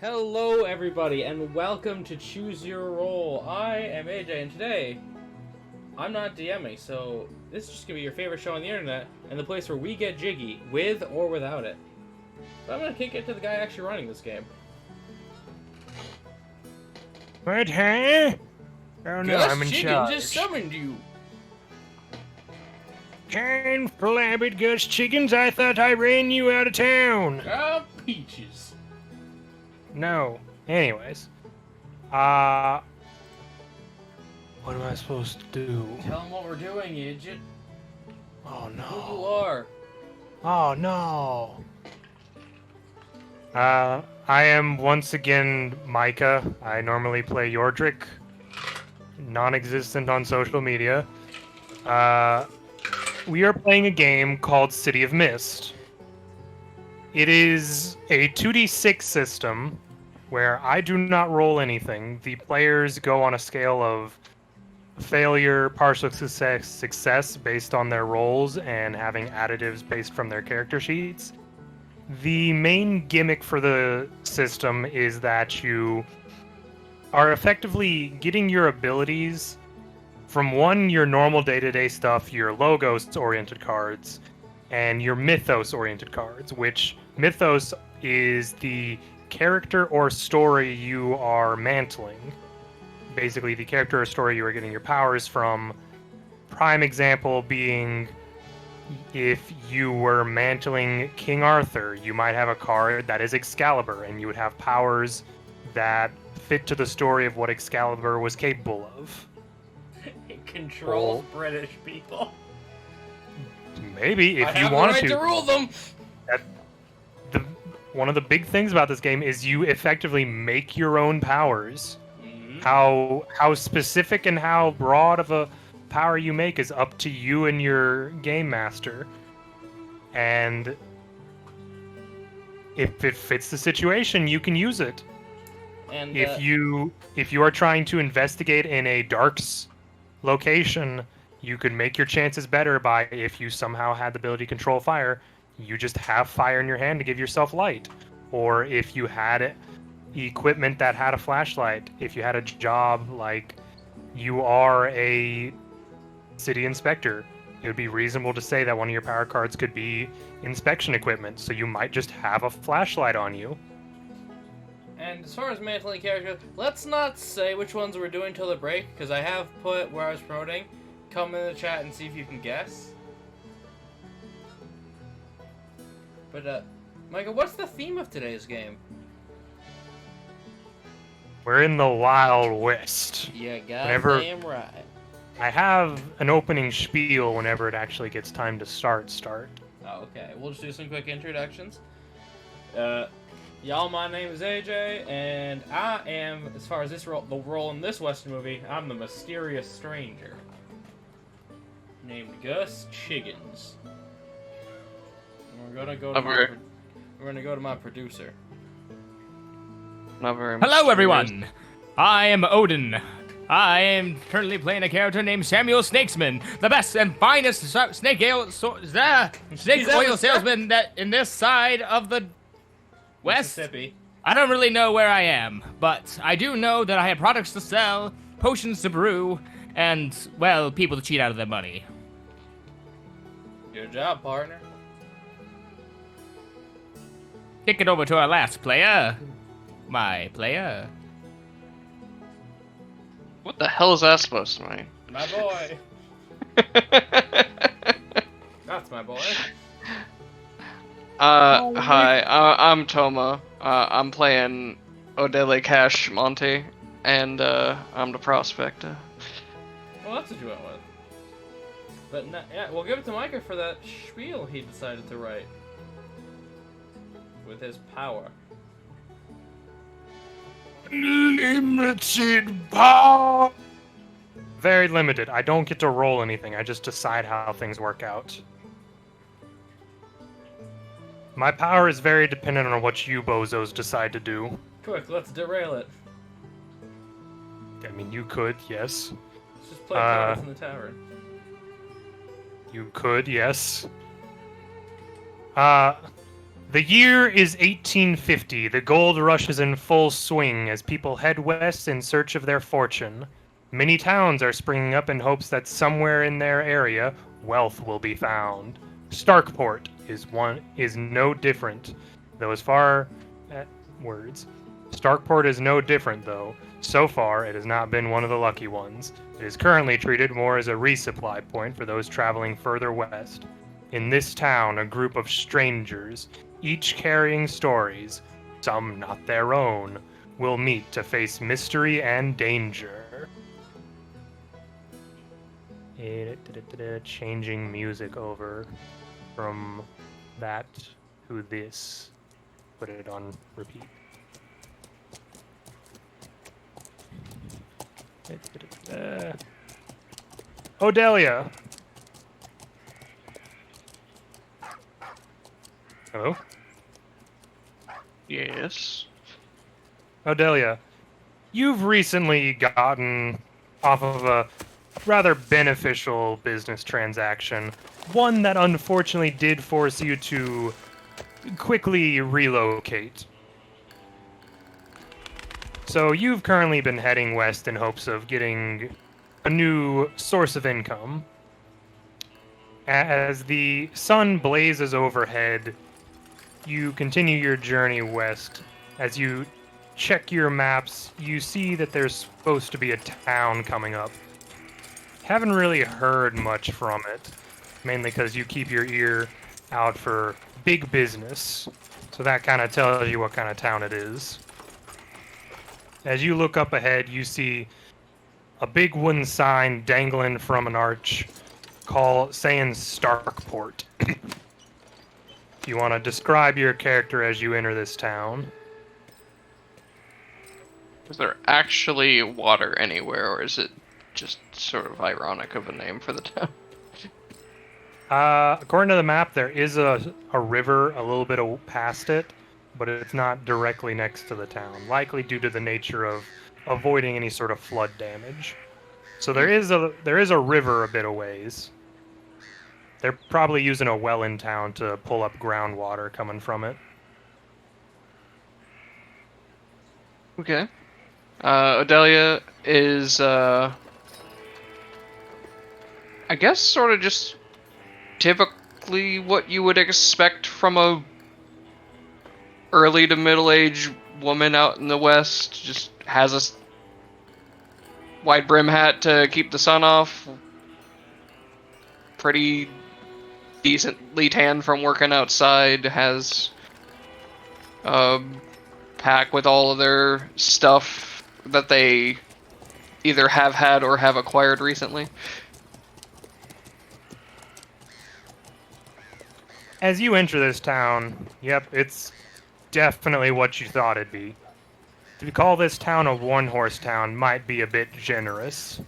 Hello everybody and welcome to Choose Your Roll. I am AJ and today I'm not DMing, so this is just gonna be your favorite show on the internet and the place where we get jiggy, with or without it. But I'm gonna kick it to the guy actually running this game. What, huh? Oh no, Gus I'm in Chicken charge. just summoned you. Kind flabbed Gus Chickens, I thought I ran you out of town. Peaches. No. Anyways. What am I supposed to do? Tell him what we're doing, idiot. Oh Who you no. are. Oh no. I am once again Micah. I normally play Yordrick. Non-existent on social media. We are playing a game called City of Mist. It is a 2d6 system where I do not roll anything. The players go on a scale of failure, partial success based on their rolls and having additives based from their character sheets. The main gimmick for the system is that you are effectively getting your abilities from your normal day-to-day stuff, your logos-oriented cards, and your mythos-oriented cards, which mythos is the character or story you are mantling. Basically, the character or story you are getting your powers from. Prime example being if you were mantling King Arthur, you might have a card that is Excalibur, and you would have powers that fit to the story of what Excalibur was capable of. It controls British people. Maybe, if you wanted to rule them. One of the big things about this game is you effectively make your own powers. Mm-hmm. How specific and how broad of a power you make is up to you and your game master. And if it fits the situation, you can use it. And if you are trying to investigate in a darks location, you could make your chances better by, if you somehow had the ability to control fire, you just have fire in your hand to give yourself light. Or if you had equipment that had a flashlight, if you had a job like you are a city inspector, it would be reasonable to say that one of your power cards could be inspection equipment, so you might just have a flashlight on you. And as far as mantling characters, let's not say which ones we're doing till the break, because I have put where I was promoting. Come in the chat and see if you can guess. But, Michael, what's the theme of today's game? We're in the Wild West. Yeah, goddamn right. I have an opening spiel whenever it actually gets time to start. Oh, okay. We'll just do some quick introductions. Y'all, my name is AJ, and I am, as far as the role in this Western movie, I'm the mysterious stranger named Gus Chiggins. And we're gonna go to my producer. Not very. Hello, everyone. I am Odin. I am currently playing a character named Samuel Snakesman, the best and finest snake oil salesman that in this side of the West. Mississippi. I don't really know where I am, but I do know that I have products to sell, potions to brew, and, well, people to cheat out of their money. Good job, partner. Kick it over to our last player. My player. What the hell is that supposed to mean? My boy. That's my boy. Hi, I'm Toma. I'm playing Odele Cash Monty, and I'm the prospector. Well, that's what you went with. But yeah, we'll give it to Micah for that spiel he decided to write with his power. Limited power. Very limited. I don't get to roll anything. I just decide how things work out. My power is very dependent on what you bozos decide to do. Quick, let's derail it. I mean, you could, yes. Let's just play cards in the tavern. You could, yes. The year is 1850. The gold rush is in full swing as people head west in search of their fortune. Many towns are springing up in hopes that somewhere in their area, wealth will be found. Starkport is no different, though as far words. Starkport is no different, though. So far, it has not been one of the lucky ones. It is currently treated more as a resupply point for those traveling further west. In this town, a group of strangers, each carrying stories, some not their own, will meet to face mystery and danger. Changing music over from that to this. Put it on repeat. Odelia. Hello? Yes. Odelia, you've recently gotten off of a rather beneficial business transaction, one that unfortunately did force you to quickly relocate. So you've currently been heading west in hopes of getting a new source of income. As the sun blazes overhead, you continue your journey west. As you check your maps, you see that there's supposed to be a town coming up. Haven't really heard much from it, mainly because you keep your ear out for big business. So that kind of tells you what kind of town it is. As you look up ahead, you see a big wooden sign dangling from an arch saying Starkport. You want to describe your character as you enter this town? Is there actually water anywhere, or is it just sort of ironic of a name for the town? According to the map, there is a river a little bit past it, but it's not directly next to the town, likely due to the nature of avoiding any sort of flood damage. So there is a river a bit a ways. They're probably using a well in town to pull up groundwater coming from it. Okay. Odelia is, I guess sort of just typically what you would expect from a early to middle-aged woman out in the West. Just has a wide brim hat to keep the sun off. Pretty decently tanned from working outside. Has a pack with all of their stuff that they either have had or have acquired recently. As you enter this town, yep, it's definitely what you thought it'd be. To call this town a one-horse town might be a bit generous.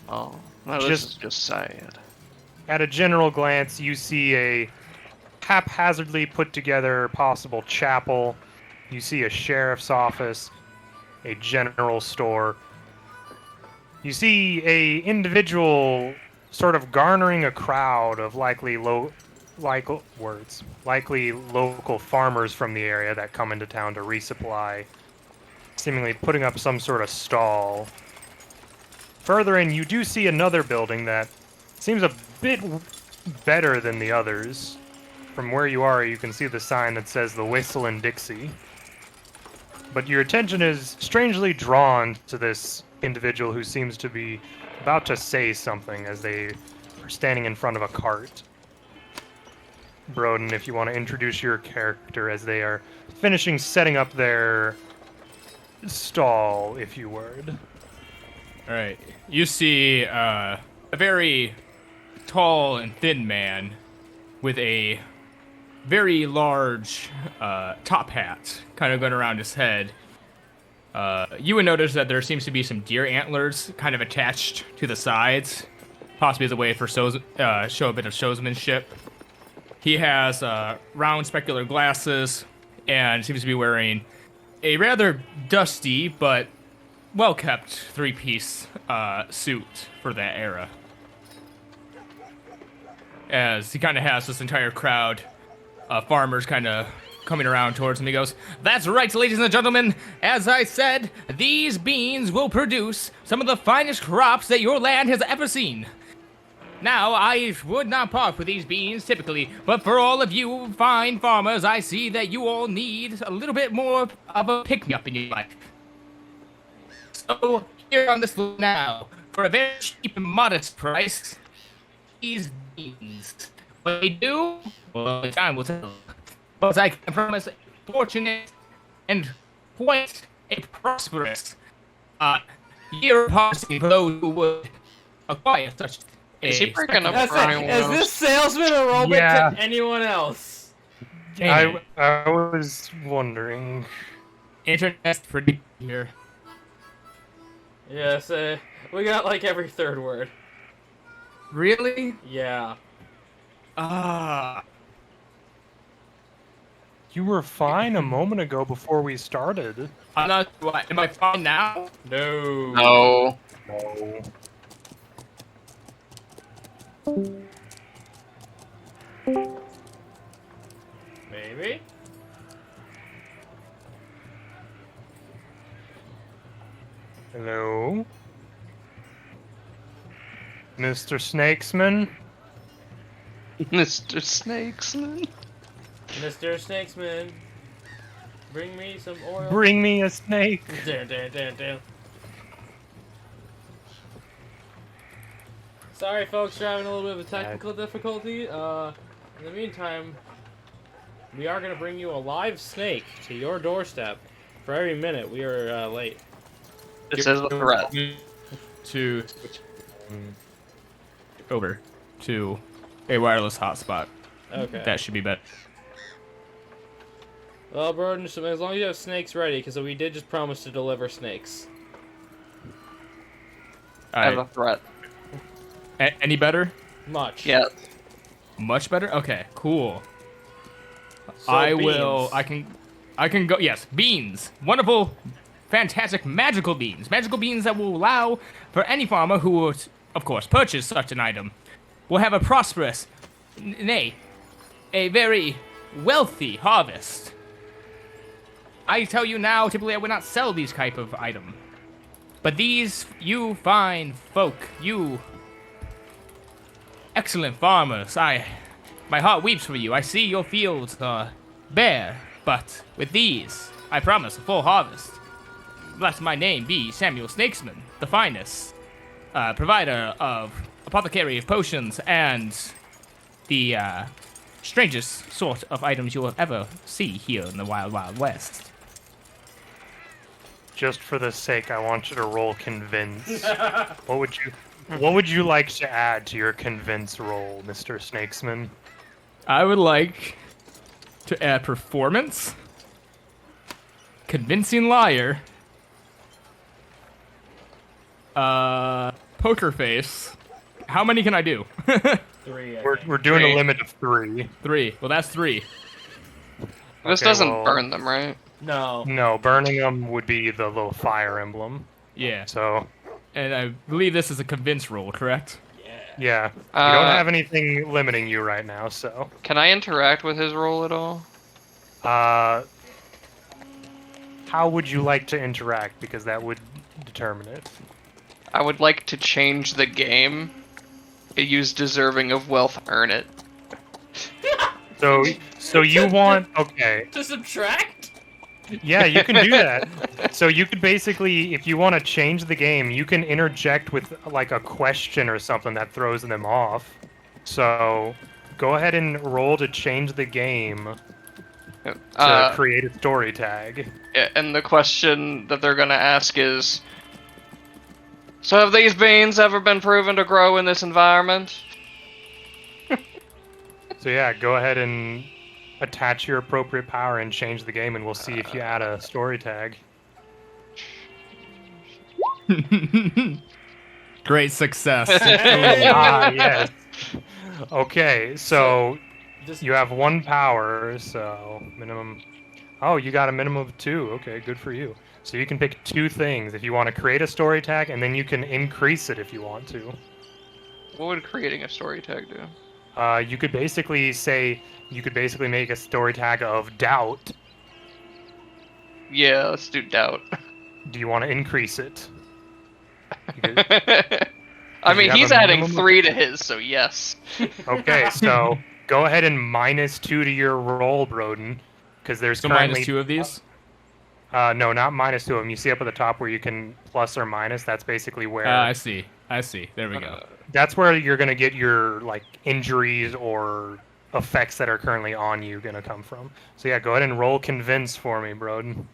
Oh, no, this is just sad. At a general glance, you see a haphazardly put together possible chapel. You see a sheriff's office, a general store. You see a individual sort of garnering a crowd of likely local farmers from the area that come into town to resupply, seemingly putting up some sort of stall. Further in, you do see another building that seems a bit better than the others. From where you are, you can see the sign that says the Whistle and Dixie. But your attention is strangely drawn to this individual who seems to be about to say something as they are standing in front of a cart. Broden, if you want to introduce your character as they are finishing setting up their stall, if you would. Alright. You see a very tall and thin man with a very large top hat kind of going around his head. You would notice that there seems to be some deer antlers kind of attached to the sides, possibly as a way for show a bit of showsmanship. He has round specular glasses and seems to be wearing a rather dusty but well-kept three-piece suit for that era. As he kind of has this entire crowd farmer's kind of coming around towards him. He goes, "That's right, ladies and gentlemen. As I said, these beans will produce some of the finest crops that your land has ever seen. Now, I would not part with these beans typically, but for all of you fine farmers, I see that you all need a little bit more of a pick-me-up in your life. So, here on this now, for a very cheap and modest price, these beans. What they do, well, time will tell. But I can promise a fortunate and quite a prosperous year of harvesting for those who would acquire such a... Is he breaking up That's for it. anyone Is else? this salesman a robot Yeah. to anyone else? Dang it. I was wondering. Internet's pretty here. Yes, we got like every third word. Really? Yeah. Ah. You were fine a moment ago before we started. I'm not... What, am I fine now? No. No. No. Maybe? Hello? Mr. Snakesman? Mr. Snakesman. Mr. Snakesman, bring me some oil. Bring me a snake. Dun. Sorry, folks, we're having a little bit of a technical difficulty. In the meantime, we are going to bring you a live snake to your doorstep. For every minute, we are late. This is a threat. To switch over to a wireless hotspot. Okay. That should be better. Well, Broden, as long as you have snakes ready, because we did just promise to deliver snakes. As a threat. Any better? Much. Yeah. Much better? Okay, cool. So, I beans. will. I can go. Yes, beans. Wonderful, fantastic, magical beans. Magical beans that will allow for any farmer who would, of course, purchase such an item, will have a prosperous, nay, a very wealthy harvest. I tell you now, typically I would not sell these type of item, but these, you fine folk, you excellent farmers, my heart weeps for you. I see your fields are bare, but with these, I promise a full harvest. Let my name be Samuel Snakesman, the finest provider of apothecary potions and the strangest sort of items you will ever see here in the Wild Wild West. Just for the sake, I want you to roll convince. What would you like to add to your convince roll, Mr. Snakesman? I would like to add performance, convincing liar, poker face. How many can I do? 3. I We're think. doing a Three. limit of 3. 3. Well, that's 3. This Okay, doesn't well- burn them, right? No. No, burning them would be the little fire emblem. Yeah. So, And I believe this is a convince roll, correct? yeah. You Uh, don't have anything limiting you right now, so. Can I interact with his roll at all? How would you like to interact? Because that would determine it. I would like to change the game. Use deserving of wealth, earn it. So you want, okay. To subtract? Yeah, you can do that. So you could basically, if you want to change the game, you can interject with like a question or something that throws them off. So go ahead and roll to change the game to create a story tag. And the question that they're gonna ask is, so have these beans ever been proven to grow in this environment? So yeah, go ahead and attach your appropriate power and change the game, and we'll see if you add a story tag. Great success. Yes. Okay, so Just you have 1 power, so minimum. Oh, you got a minimum of 2. Okay, good for you. So you can pick 2 things if you want to create a story tag, and then you can increase it if you want to. What would creating a story tag do? You could basically make a story tag of doubt. Yeah, let's do doubt. Do you want to increase it? I mean, you have he's a adding minimum of- 3 to his, so yes. Okay, so go ahead and -2 to your roll, Broden, because there's So currently -2 of these. no, not -2 of them. You see up at the top where you can plus or minus. That's basically where I see. There we go. that's where you're gonna get your like injuries or effects that are currently on you gonna come from. So yeah, go ahead and roll convince for me, Broden.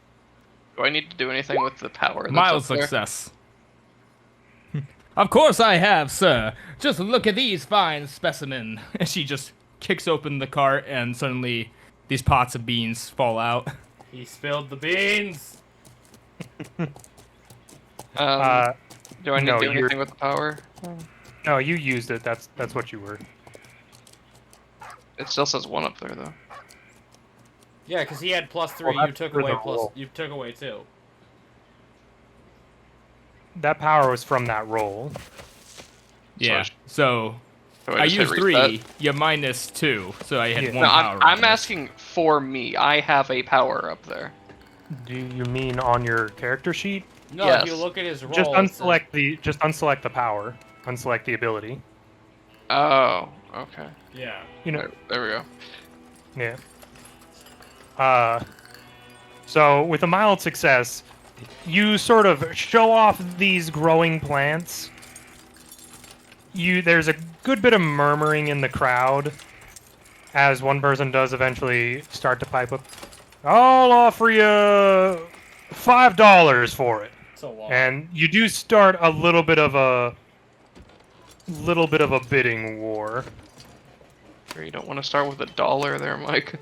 Do I need to do anything with the power that's Mild up there? success. Of course I have, sir. Just look at these fine specimen. And she just kicks open the cart, and suddenly these pots of beans fall out. He spilled the beans. Do I need no, to do you're- anything with the power? No, you used it. That's what you were. It still says 1 up there, though. Yeah, because he had +3. Well, You that's took for away the plus. roll. You took away 2. That power was from that roll. Yeah. So Do I just hit used reset? 3. You -2. So I had Yeah. 1 No, power. I'm bonus. asking for me. I have a power up there. Do you mean on your character sheet? No, Yes. if you look at his roll. Just it says- unselect the power. Unselect the ability. Oh, okay. Yeah. You know, There we go. yeah. So with a mild success, you sort of show off these growing plants. There's a good bit of murmuring in the crowd as one person does eventually start to pipe up. I'll offer you $5 for it. So long. And you do start a little bit of a bidding war. Sure you don't want to start with $1 there, Mike.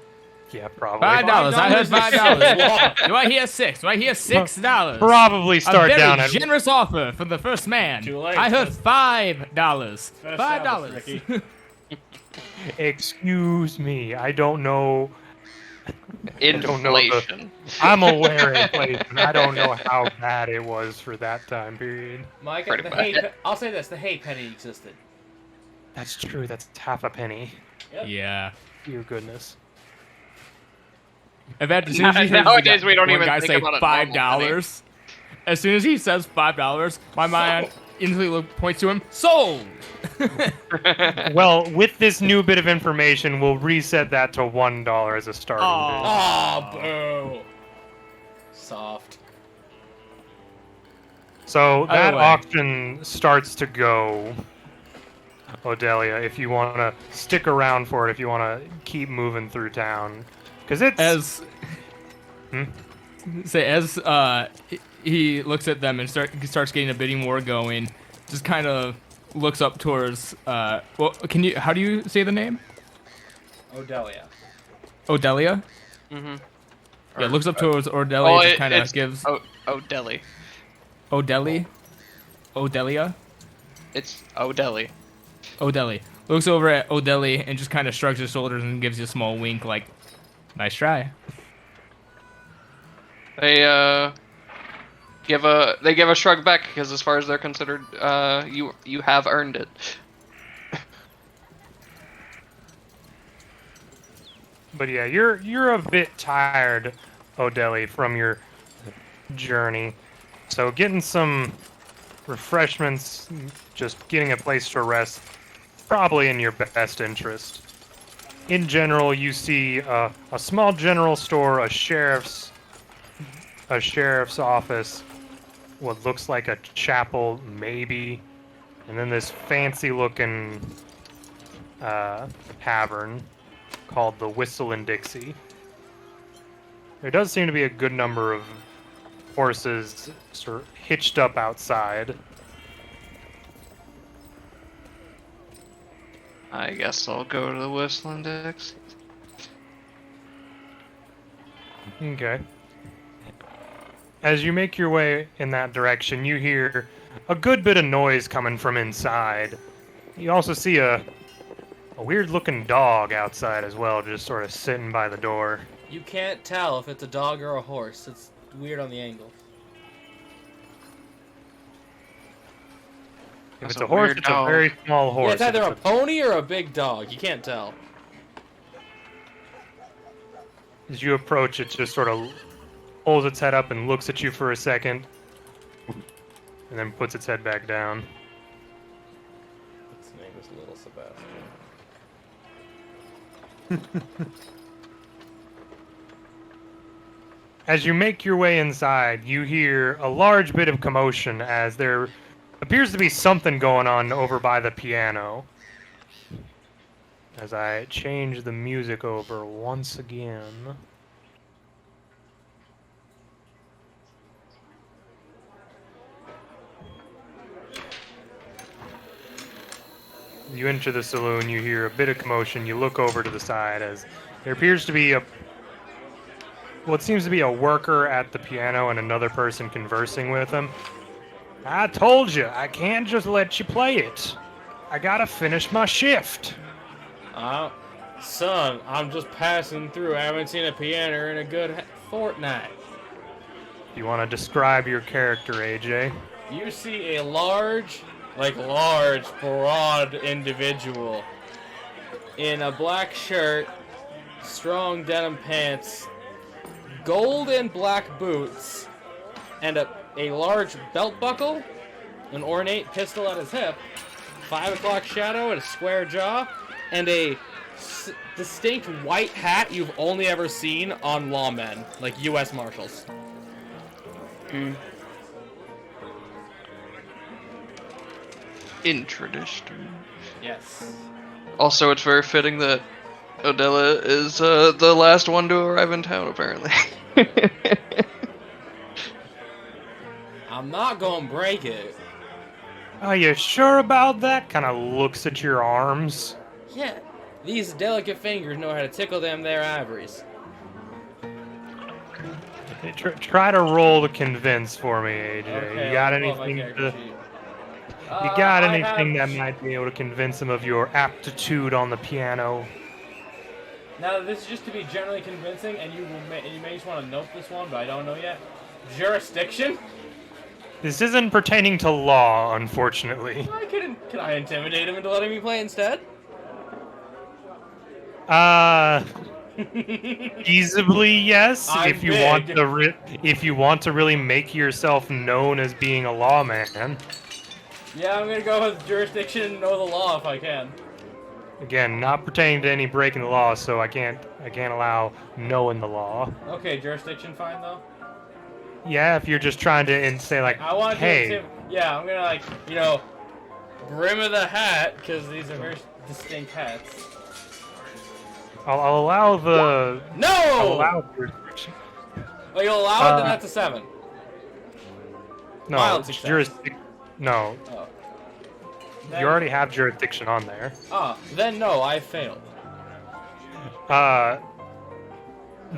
Yeah, probably. $5. I heard $5 $5. Do I hear 6? Do I hear $6? Probably A start very down at generous offer for the first man. Too late. I heard That's- $5. Finish $5. that, Ricky. Excuse me, I don't know. don't know the- Inflation. I'm aware of inflation. I don't know how bad it was for that time period. Mike, Pretty the much. hay. I'll say this: the hay penny existed. That's true. That's half a penny. Yeah. Dear goodness. In fact, as soon as he hears Nowadays, we don't one even guy think say about a normal $5, as soon as he says $5, my mind instantly points to him. Sold. Well, with this new bit of information, we'll reset that to $1 as a starting Aw. bid. Oh, boo! Soft. So Either that way. auction starts to go. Odelia, if you want to stick around for it, if you want to keep moving through town, because it's As Hmm? he looks at them and starts getting a bidding war going, just kind of looks up towards. Well, how do you say the name? Odelia. Odelia. Mm-hmm. Yeah, looks up towards Odelia, just kind of gives Deli. Odelia. It's O'Delly. Odelli looks over at Odelli and just kind of shrugs his shoulders and gives you a small wink, like, "Nice try." They give a shrug back because as far as they're considered, you have earned it. But yeah, you're a bit tired, Odelli, from your journey. So getting some refreshments, just getting a place to rest, probably in your best interest. In general, you see a small general store, a sheriff's office, what looks like a chapel, maybe, and then this fancy-looking tavern called the Whistle and Dixie. There does seem to be a good number of horses sort of hitched up outside. I guess I'll go to the Whistling Dixie. Okay. As you make your way in that direction, you hear a good bit of noise coming from inside. You also see a weird-looking dog outside as well, just sort of sitting by the door. You can't tell if it's a dog or a horse. It's weird on the angle. If That's it's a a horse, weird it's dog. a very small horse. Yeah, it's either If a pony or a big dog. You can't tell. As you approach, it just sort of holds its head up and looks at you for a second, and then puts its head back down. Its name is Little Sebastian. As you make your way inside, you hear a large bit of commotion as there appears to be something going on over by the piano. As I change the music over once again. You enter the saloon, you hear a bit of commotion, you look over to the side as there appears to be what seems to be a worker at the piano and another person conversing with him. I told you, I can't just let you play it. I gotta finish my shift. Son, I'm just passing through. I haven't seen a piano in a good fortnight. You want to describe your character, AJ? You see a large, broad individual in a black shirt, strong denim pants, gold and black boots, and a large belt buckle, an ornate pistol at his hip, 5 o'clock shadow and a square jaw, and a distinct white hat you've only ever seen on lawmen, like U.S. Marshals. Interesting. Yes. Also, it's very fitting that Odella is the last one to arrive in town, apparently. I'm not gonna break it. Are you sure about that? Kind of looks at your arms. Yeah, these delicate fingers know how to tickle them there ivories. Try to roll to convince for me, AJ. Okay, You got I'll pull up my anything character to... sheet. You got I anything have- that might be able to convince him of your aptitude on the piano? Now, this is just to be generally convincing, and you may just want to note this one, but I don't know yet. Jurisdiction? This isn't pertaining to law, unfortunately. Can I intimidate him into letting me play instead? Feasibly, yes. I'm if you big. want to, if you want to really make yourself known as being a lawman. Yeah, I'm gonna go with jurisdiction and know the law if I can. Again, not pertaining to any breaking the law, so I can't allow knowing the law. Okay, jurisdiction fine though. Yeah, if you're just trying to say like, I want hey, to. Yeah, I'm gonna brim of the hat because these are very distinct hats. I'll allow the. No. I'll allow jurisdiction. Oh, you'll allow it? Then that's a 7. No, Mild it's success. jurisdiction. No, Oh. you already have jurisdiction on there. Then no, I failed.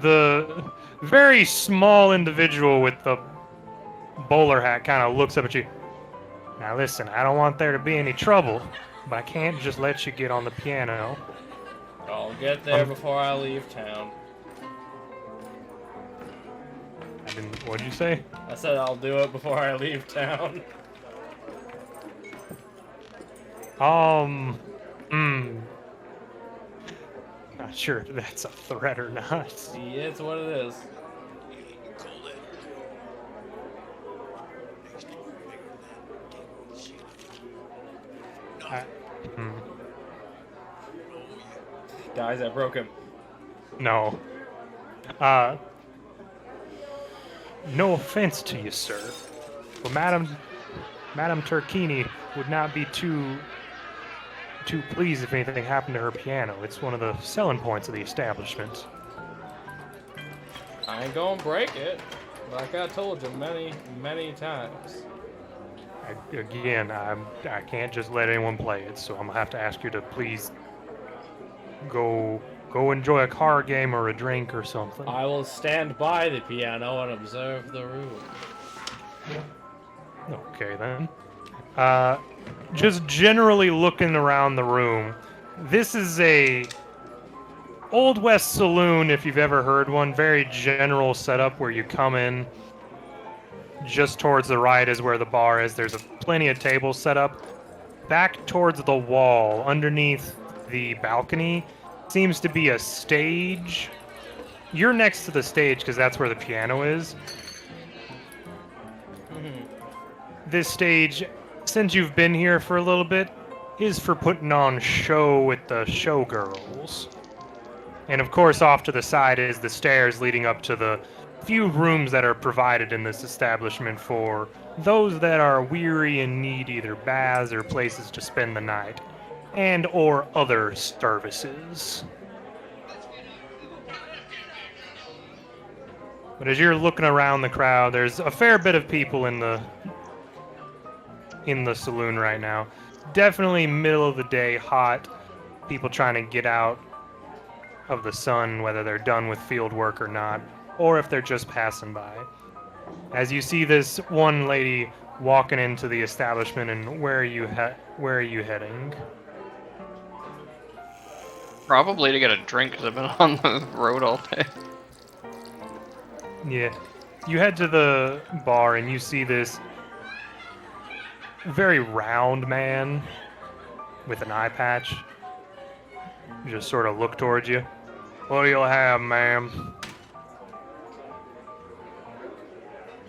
The very small individual with the bowler hat kind of looks up at you. Now listen, I don't want there to be any trouble, but I can't just let you get on the piano. I'll get there before I leave town. What'd you say? I said I'll do it before I leave town. Not sure if that's a threat or not. See, it's what it is. Guys, I broke him. No. No offense to you, sir, but Madame Turkini would not be too pleased if anything happened to her piano. It's one of the selling points of the establishment. I ain't gonna break it, like I told you many, many times. Again, I can't just let anyone play it, so I'm gonna have to ask you to please go enjoy a card game or a drink or something. I will stand by the piano and observe the room. Okay then. Just generally looking around the room, this is a Old West saloon, if you've ever heard one. Very general setup where you come in. Just towards the right is where the bar is. There's plenty of tables set up. back towards the wall, underneath the balcony, seems to be a stage. You're next to the stage because that's where the piano is. This stage, since you've been here for a little bit, is for putting on show with the showgirls. And of course, off to the side is the stairs leading up to the few rooms that are provided in this establishment for those that are weary and need either baths or places to spend the night, and or other services. But as you're looking around the crowd, there's a fair bit of people in the saloon right now. Definitely middle of the day, hot. People trying to get out of the sun, whether they're done with field work or not, or if they're just passing by. As you see this one lady walking into the establishment, and where are you heading? Probably to get a drink because I've been on the road all day. Yeah. You head to the bar and you see this very round man with an eye patch. Just sort of look towards you. What do you have, ma'am?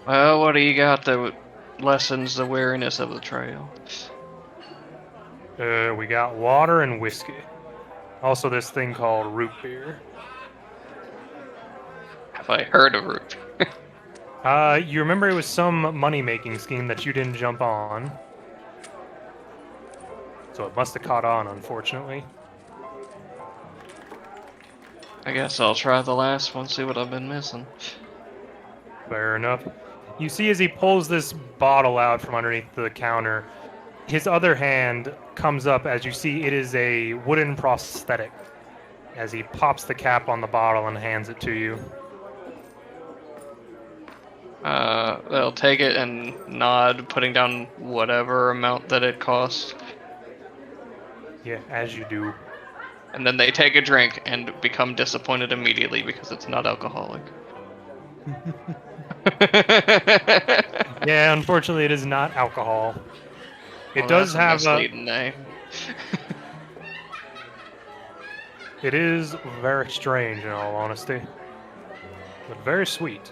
Well, what do you got that lessens the weariness of the trail? We got water and whiskey. Also this thing called root beer. Have I heard of root? You remember it was some money-making scheme that you didn't jump on. So it must have caught on, unfortunately. I guess I'll try the last one, see what I've been missing. Fair enough. You see as he pulls this bottle out from underneath the counter, his other hand comes up as you see it is a wooden prosthetic. As he pops the cap on the bottle and hands it to you. They'll take it and nod, putting down whatever amount that it costs. Yeah, as you do. And then they take a drink and become disappointed immediately because it's not alcoholic. Yeah, unfortunately it is not alcohol. It Well, does have that's a misleading name. It is very strange in all honesty. But very sweet.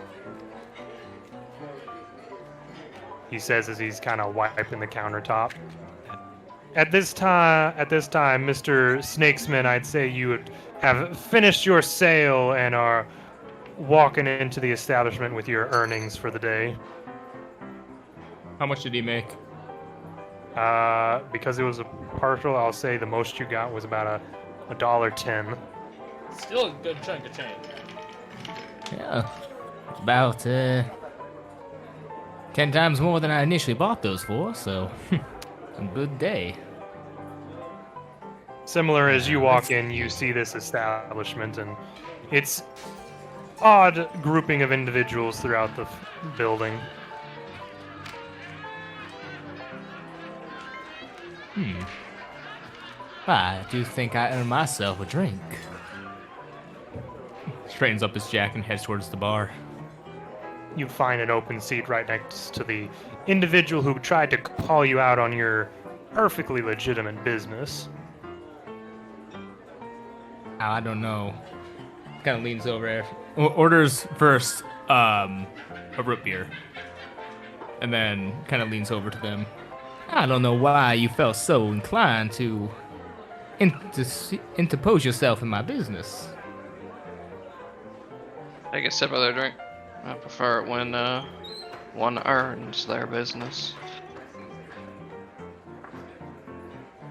He says as he's kind of wiping the countertop. At this time, Mr. Snakesman, I'd say you would have finished your sale and are walking into the establishment with your earnings for the day. How much did he make? Because it was a partial, I'll say the most you got was about $1.10. Still a good chunk of change. Yeah, about 10 times more than I initially bought those for, so a good day. Similar as you walk in, you see this establishment, and it's odd grouping of individuals throughout the building. I do think I earned myself a drink. Straightens up his jacket and heads towards the bar. You find an open seat right next to the individual who tried to call you out on your perfectly legitimate business. I don't know. Kind of leans over. Orders first a root beer. And then kind of leans over to them. I don't know why you felt so inclined to interpose yourself in my business. Take a sip of their drink. I prefer it when one earns their business.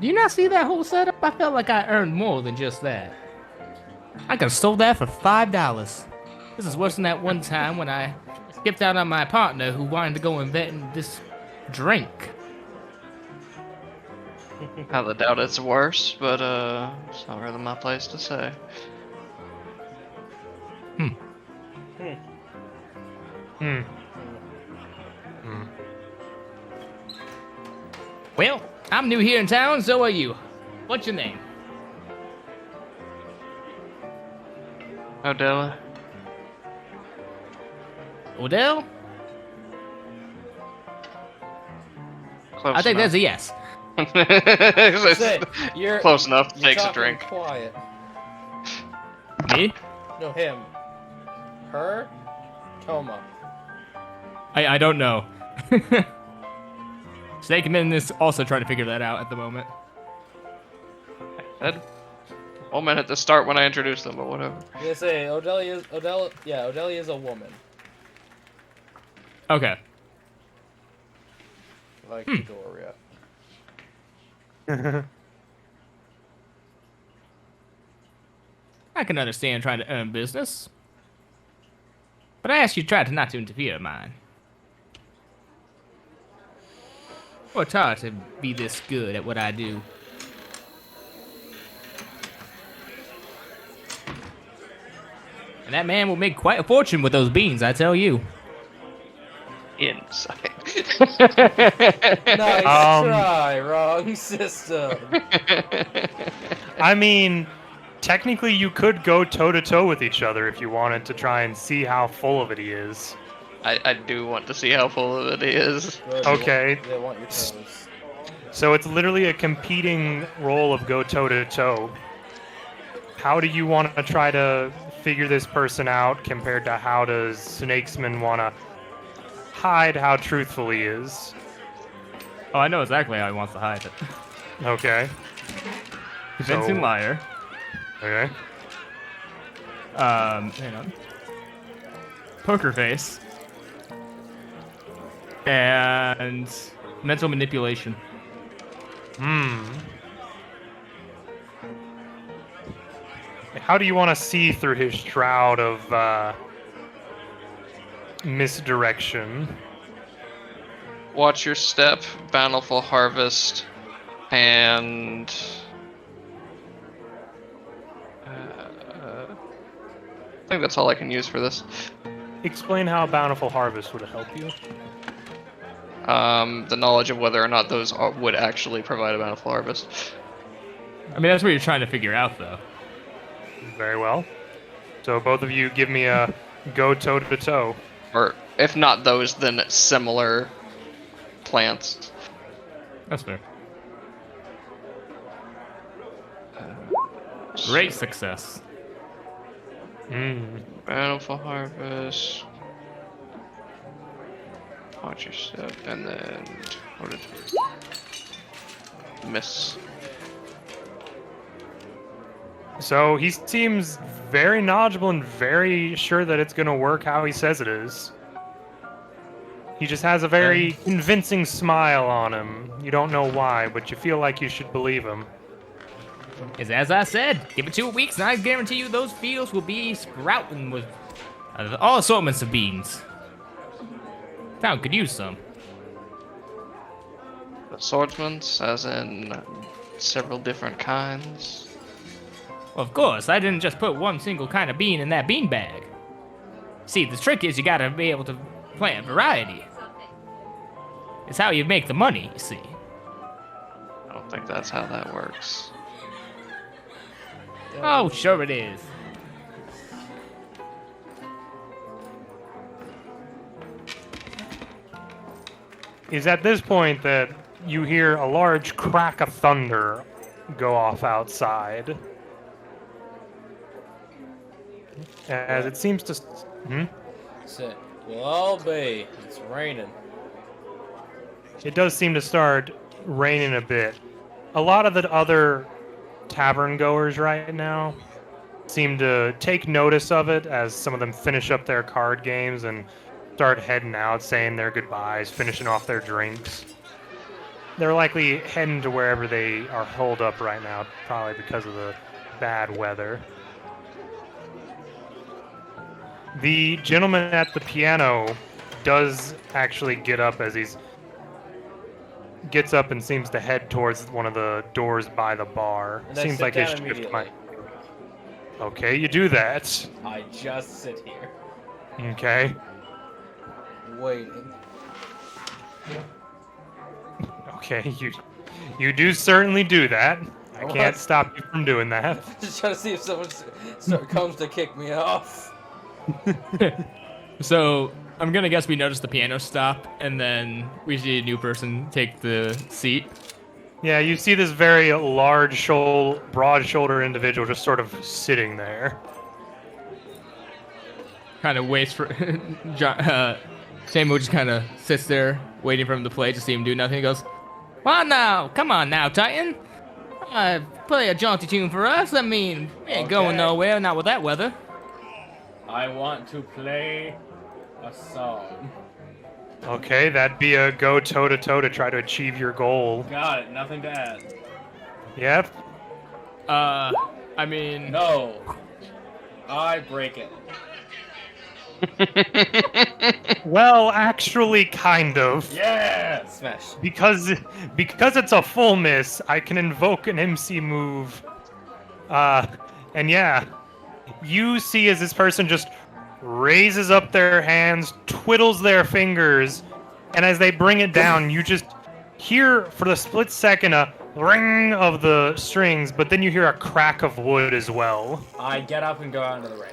Do you not see that whole setup? I felt like I earned more than just that. I could have stole that for $5. This is worse than that one time when I skipped out on my partner who wanted to go invent in this drink. I have the doubt it's worse, but it's not really my place to say. Well, I'm new here in town, so are you. What's your name? Odella? Odell? Close I think enough. that's a yes. Say, you're close enough. you're Takes a talking drink. Quiet. Me? No, him. Her. Toma. I don't know. Snake Man is also trying to figure that out at the moment. That one minute to start when I introduced them, but whatever. I'm gonna say Odelia is a woman. Okay. Like Midoriya. I can understand trying to earn business. But I ask you try to not to interfere in mine. Or try to be this good at what I do. And that man will make quite a fortune with those beans, I tell you. Insight. Nice try, wrong system. I mean, technically you could go toe-to-toe with each other if you wanted to try and see how full of it he is. I do want to see how full of it is. Good, Okay. They want your toes. So it's literally a competing role of go toe-to-toe. How do you want to try to figure this person out compared to how does Snakesman want to hide how truthful he is? Oh, I know exactly how he wants to hide it. Okay. Convincing So- liar. Okay. Hang on. Poker face. And mental manipulation. How do you want to see through his shroud of misdirection? Watch your step, bountiful harvest, and I think that's all I can use for this. Explain how Bountiful Harvest would help you. The knowledge of whether or not those would actually provide a bountiful harvest. I mean, that's what you're trying to figure out, though. Very well. So both of you give me a go toe-to-toe. Or if not those, then similar plants. That's fair. Great success. Bountiful harvest. Watch your step, and then what did miss? So he seems very knowledgeable and very sure that it's going to work how he says it is. He just has a very convincing smile on him. You don't know why, but you feel like you should believe him. Is as I said, give it 2 weeks and I guarantee you those fields will be sprouting with all assortments of beans. Town could use some. Assortments, as in several different kinds. Well, of course, I didn't just put one single kind of bean in that bean bag. See, the trick is you gotta be able to plant variety. It's how you make the money, you see. I don't think that's how that works. Oh, sure it is. Is at this point that you hear a large crack of thunder go off outside. As it seems to... Sit. We'll all be. It's raining. It does seem to start raining a bit. A lot of the other tavern goers right now seem to take notice of it as some of them finish up their card games and start heading out, saying their goodbyes, finishing off their drinks. They're likely heading to wherever they are holed up right now, probably because of the bad weather. The gentleman at the piano does actually get up as he's gets up and seems to head towards one of the doors by the bar. And I Seems sit like his down shift immediately. might. Okay, you do that. I just sit here, Okay. waiting. Okay, you do certainly do that. I What? can't stop you from doing that. Just trying to see if someone comes to kick me off. So, I'm gonna guess we notice the piano stop, and then we see a new person take the seat. Yeah, you see this very large, broad-shouldered individual just sort of sitting there. Kind of waits for Samuel just kind of sits there waiting for him to play to see him do nothing. He goes, "Well, now, come on now, Titan. Play a jaunty tune for us. I mean, we ain't going Okay. nowhere, not with that weather." I want to play a song. Okay, that'd be a go toe-to-toe to try to achieve your goal. Got it. Nothing to add. Yep. I mean, No. I break it. Well, actually, kind of. Yeah. Smash. Because it's a full miss, I can invoke an MC move. And yeah, you see as this person just raises up their hands, twiddles their fingers, and as they bring it down, you just hear for the split second a ring of the strings, but then you hear a crack of wood as well. I get up and go out into the rain.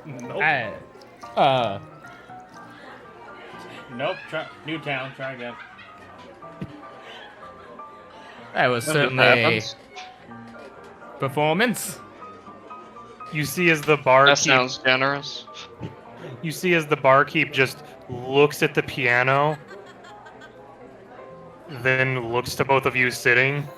Nope. Nope. Try new town. Try again. that was That certainly a happens. performance. You see as the barkeep, That sounds generous. you see as the barkeep just looks at the piano, then looks to both of you sitting.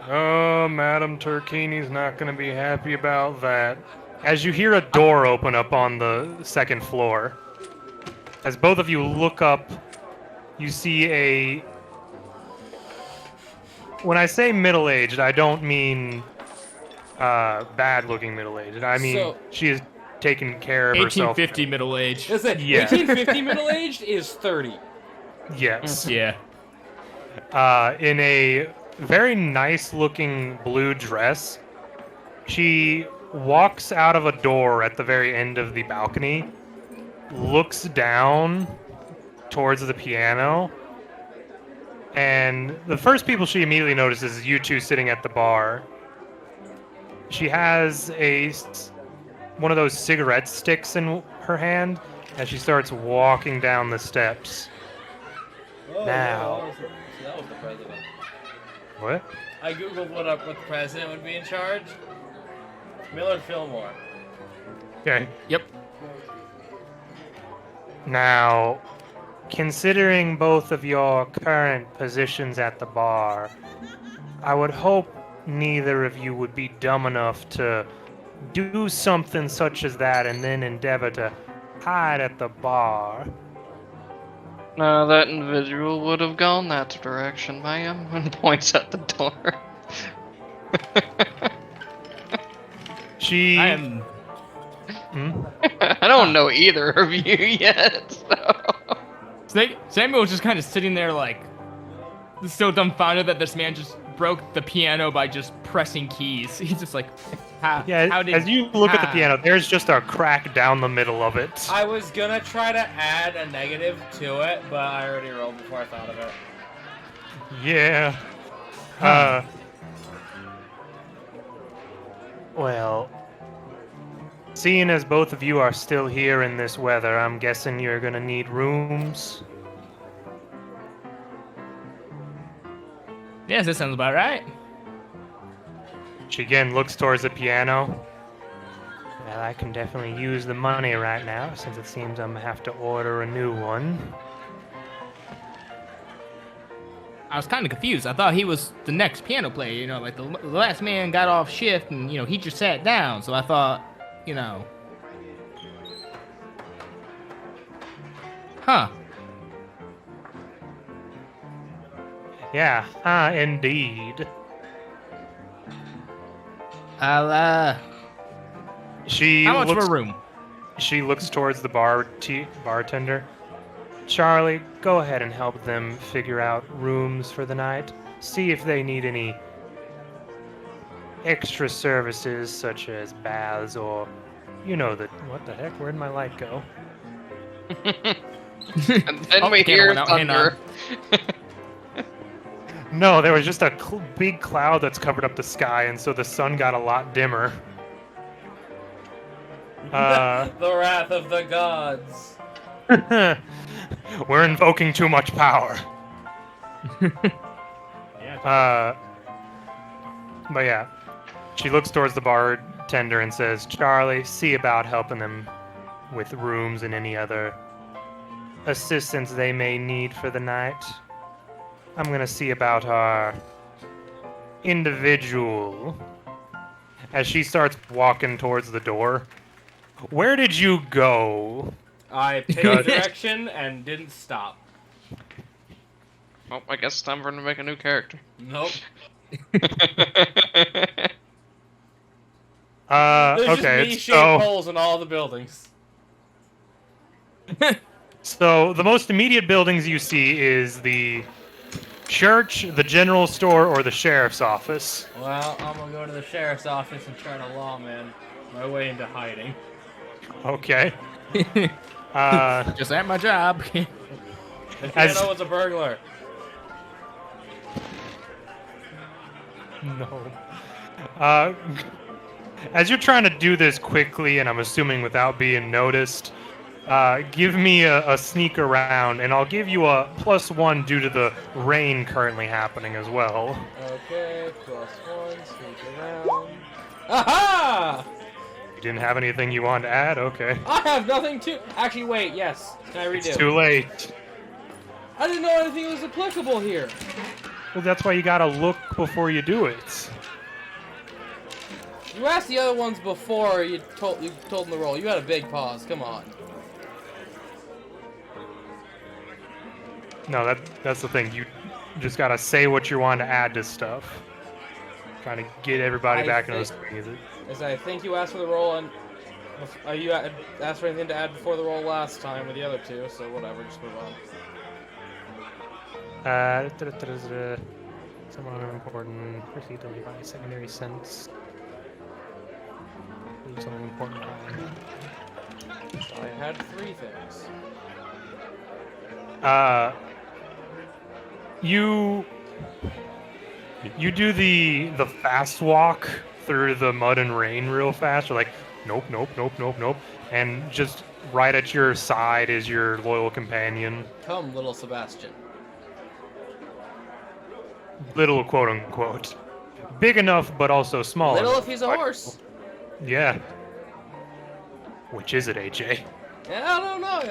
Oh, Madam Turkini's not going to be happy about that. As you hear a door open up on the second floor, as both of you look up, you see a... When I say middle-aged, I don't mean bad-looking middle-aged. I mean, So- she is taking care of herself. 1850 middle age. Listen, Yeah. 1850 middle-aged is 30. Yes. Yeah. In a very nice looking blue dress. She walks out of a door at the very end of the balcony, looks down towards the piano, and the first people she immediately notices is you two sitting at the bar. She has one of those cigarette sticks in her hand as she starts walking down the steps. Oh, Now. that was the president. What? I googled what the president would be in charge. Millard Fillmore. Okay. Yep. Now, considering both of your current positions at the bar, I would hope neither of you would be dumb enough to do something such as that and then endeavor to hide at the bar. No, that individual would have gone that direction, ma'am, and points at the door. She... I am. Hmm? I don't know either of you yet, so... Samuel was just kind of sitting there, like, still dumbfounded that this man just broke the piano by just pressing keys. He's just like, how Yeah, did, as you look at the how? piano, there's just a crack down the middle of it. I was gonna try to add a negative to it, but I already rolled before I thought of it. Yeah. Well, seeing as both of you are still here in this weather, I'm guessing you're gonna need rooms. Yes, that sounds about right. She again looks towards the piano. Well, I can definitely use the money right now, since it seems I'm gonna have to order a new one. I was kind of confused. I thought he was the next piano player, you know, like the last man got off shift and, you know, he just sat down. So I thought, you know. Huh. Yeah, indeed. I'll, She how much looks for a room? She looks towards the bartender. Charlie, go ahead and help them figure out rooms for the night. See if they need any extra services such as baths or, you know, what the heck? Where'd my light go? And then Oh, we the camera hear went out. Hang thunder. No, there was just a big cloud that's covered up the sky, and so the sun got a lot dimmer. The wrath of the gods. We're invoking too much power. Yeah. But yeah, she looks towards the bartender and says, Charlie, see about helping them with rooms and any other assistance they may need for the night. I'm gonna see about our individual. As she starts walking towards the door, where did you go? I paid Good. direction and didn't stop. Well, I guess it's time for him to make a new character. Nope. There's just Okay, me-shaped holes in all the buildings. so the most immediate buildings you see is the church, the general store, or the sheriff's office. Well, I'm gonna go to the sheriff's office and try to lawman my way into hiding. Okay. Just at my job. The As- piano was a burglar. No. As you're trying to do this quickly, and I'm assuming without being noticed, give me a sneak around, and I'll give you a +1 due to the rain currently happening as well. Okay, +1, sneak around. Aha! You didn't have anything you wanted to add? Okay. I have nothing to. Actually, wait. Yes. Can I redo? It's too late. I didn't know anything was applicable here. Well, that's why you gotta look before you do it. You asked the other ones before you told them to roll. You had a big pause. Come on. No, that's the thing. You just gotta say what you want to add to stuff. Trying to get everybody back into the swing, is it? As I think you asked for the roll, and you asked for anything to add before the roll last time with the other two, so whatever, just move on. Someone important. Proceed to leave by secondary sense. Leave something important behind. So I had 3 things. You do the fast walk through the mud and rain real fast. You're like, nope, and just right at your side is your loyal companion. Come, little Sebastian. Little quote unquote. Big enough, but also small Little enough. if he's a horse. Yeah. Which is it, AJ? Yeah, I don't know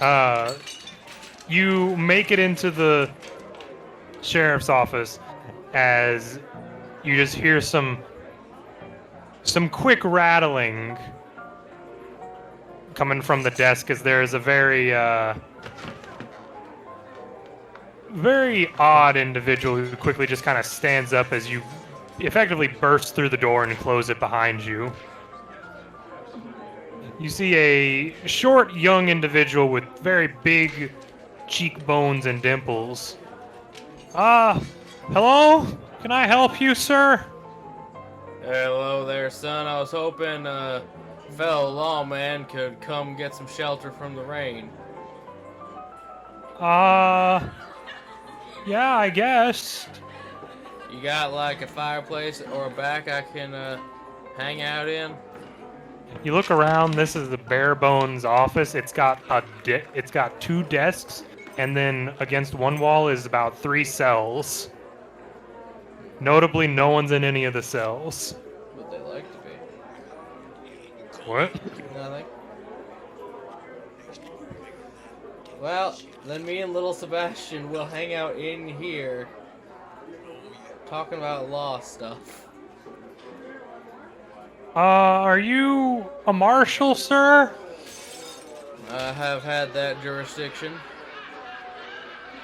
yet. You make it into the sheriff's office as you just hear some quick rattling coming from the desk, as there is a very odd individual who quickly just kind of stands up as you effectively burst through the door and close it behind you. You see a short, young individual with very big cheekbones and dimples. Hello? Can I help you, sir? Hello there, son. I was hoping fellow lawman could come get some shelter from the rain. Yeah, I guess. You got like a fireplace or a back I can hang out in? You look around. This is the bare bones office. It's got it's got 2 desks, and then against one wall is about 3 cells. Notably, no one's in any of the cells. Would they like to be? What? Nothing. Well, then me and little Sebastian will hang out in here, talking about law stuff. Are you a marshal, sir? I have had that jurisdiction.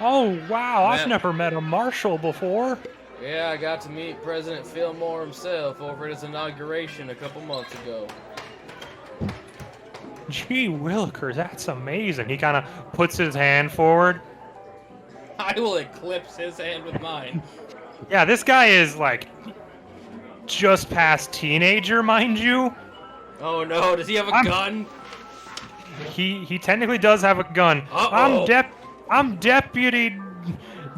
Oh, wow, I've Matt. never met a marshal before. Yeah, I got to meet President Fillmore himself over at his inauguration a couple months ago. Gee willikers, that's amazing. He kind of puts his hand forward. I will eclipse his hand with mine. Yeah, this guy is, like, just past teenager, mind you. Oh no, does he have a gun? He technically does have a gun. Uh-oh. I'm deputy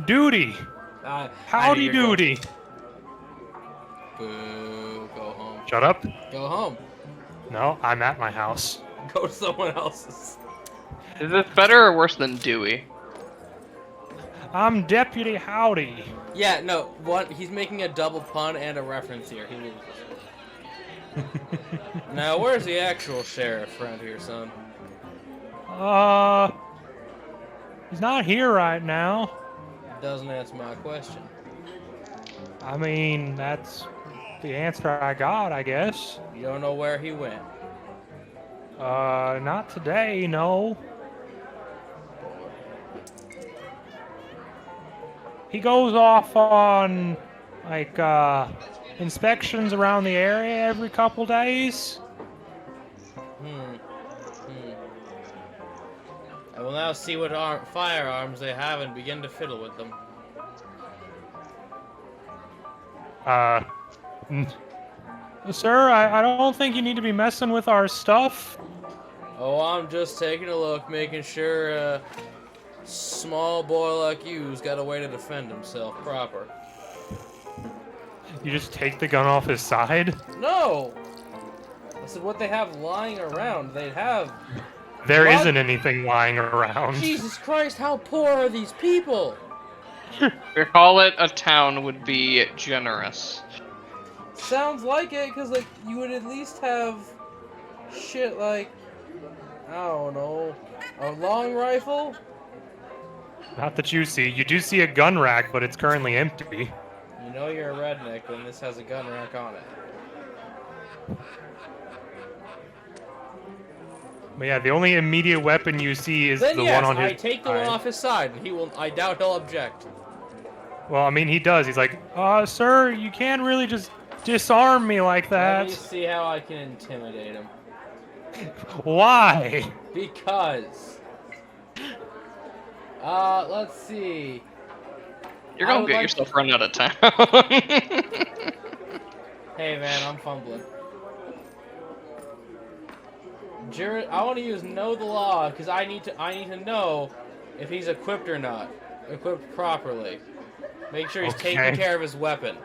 duty. Howdy doody. Boo, go home. Shut up. Go home. No, I'm at my house. Go to someone else's. Is this better or worse than Dewey? I'm Deputy Howdy. Yeah, no, what? He's making a double pun and a reference here. He loses. Now, where's the actual sheriff around here, son? He's not here right now. Doesn't answer my question. I mean, that's the answer I got, I guess. You don't know where he went. Not today, no. He goes off on, like, inspections around the area every couple days. I will now see what firearms they have and begin to fiddle with them. Sir, I don't think you need to be messing with our stuff. Oh, I'm just taking a look, making sure a small boy like you's got a way to defend himself proper. You just take the gun off his side? No! I said what they have lying around. They'd have... There What? not anything lying around. Jesus Christ, how poor are these people? To call it a town would be generous. Sounds like it, because, like, you would at least have shit like, I don't know, a long rifle? Not that you see. You do see a gun rack, but it's currently empty. You know you're a redneck when this has a gun rack on it. But yeah, the only immediate weapon you see is Then the yes, one on his I take the one side. off his side, and he will. I doubt he'll object. Well, I mean, he does. He's like, sir, you can't really just disarm me like Let me that. see how I can intimidate him. Why? Because. Let's see. You're I gonna would get like yourself run out of town. Hey man, I'm fumbling. I want to use know the law because I need to know if he's equipped or not, equipped properly. Make sure he's taking Okay. care of his weapon.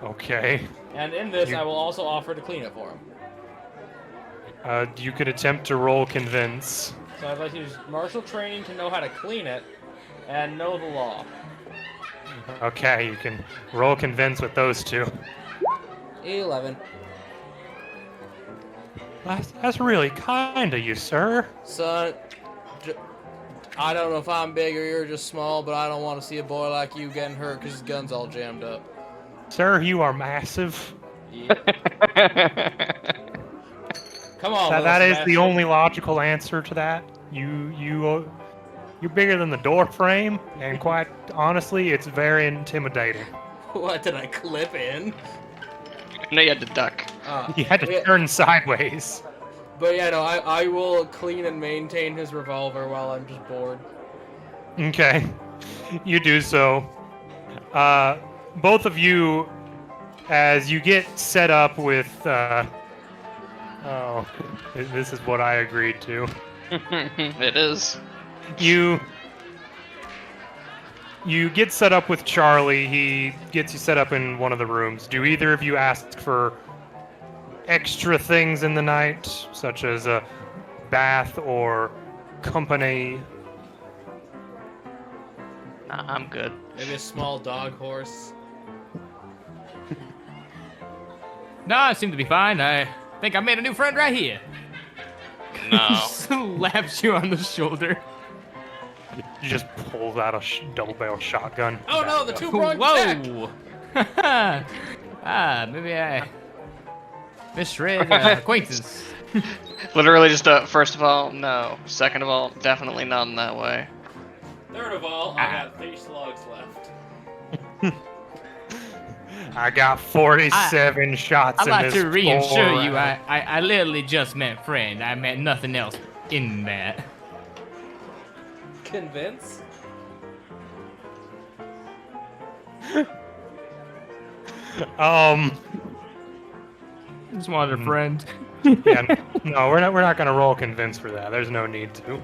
Okay. And in this, You- I will also offer to clean it for him. You could attempt to roll convince. So I'd like to use martial training to know how to clean it, and know the law. Okay, you can roll convince with those two. 11. That's really kind of you, sir. Son, I don't know if I'm big or you're just small, but I don't want to see a boy like you getting hurt because his gun's all jammed up. Sir, you are massive. Yeah. Come on, That little is the Sebastian. only logical answer to that. You're bigger than the door frame, and quite honestly, it's very intimidating. What did I clip in? No, you had to duck. You had to Yeah. turn sideways. But yeah, no, I will clean and maintain his revolver while I'm just bored. Okay, you do so. Both of you, as you get set up with, oh, this is what I agreed to. It is. You get set up with Charlie. He gets you set up in one of the rooms. Do either of you ask for extra things in the night, such as a bath or company? I'm good. Maybe a small dog horse. No, I seem to be fine. I think I made a new friend right here. No. Slaps you on the shoulder. You just pulls out a double-barrel shotgun. Oh no, the two-pronged attack! Whoa! Maybe I misread acquaintance. Literally just first of all, no. Second of all, definitely not in that way. Third of all, I got 3 slugs left. I got 47 shots I'd in like this. to reassure four you, round. I literally just meant friend. I meant nothing else in that. Convince? Just wanted a friend. Yeah, no, we're not gonna roll convince for that. There's no need to.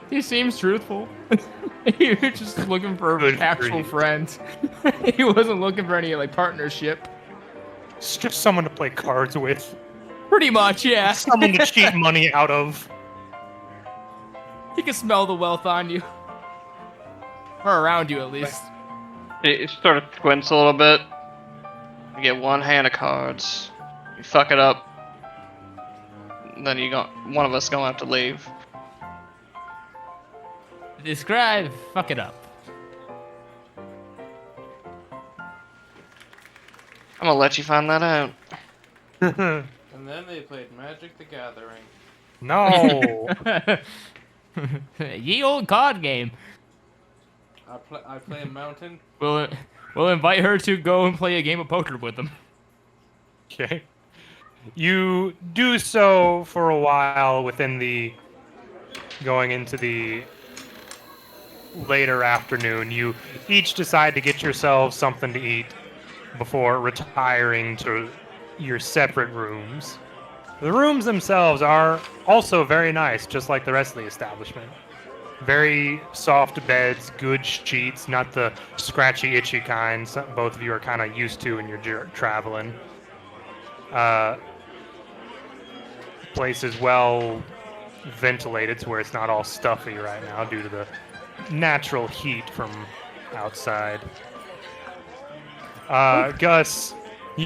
He seems truthful. He was just looking for Good actual grief. friends. He wasn't looking for any like partnership. It's just someone to play cards with. Pretty much, yeah. Someone to cheat money out of. You can smell the wealth on you. Or around you, at least. It sort of squints a little bit. You get one hand of cards. You fuck it up. Then one of us gonna have to leave. Describe, fuck it up. I'm gonna let you find that out. And then they played Magic the Gathering. No. Ye old card game. I play a mountain. We'll invite her to go and play a game of poker with them. Okay. You do so for a while going into the later afternoon. You each decide to get yourselves something to eat before retiring to your separate rooms. The rooms themselves are also very nice, just like the rest of the establishment. Very soft beds, good sheets, not the scratchy, itchy kind both of you are kind of used to when you're traveling. Place is well ventilated to where it's not all stuffy right now due to the natural heat from outside. Gus,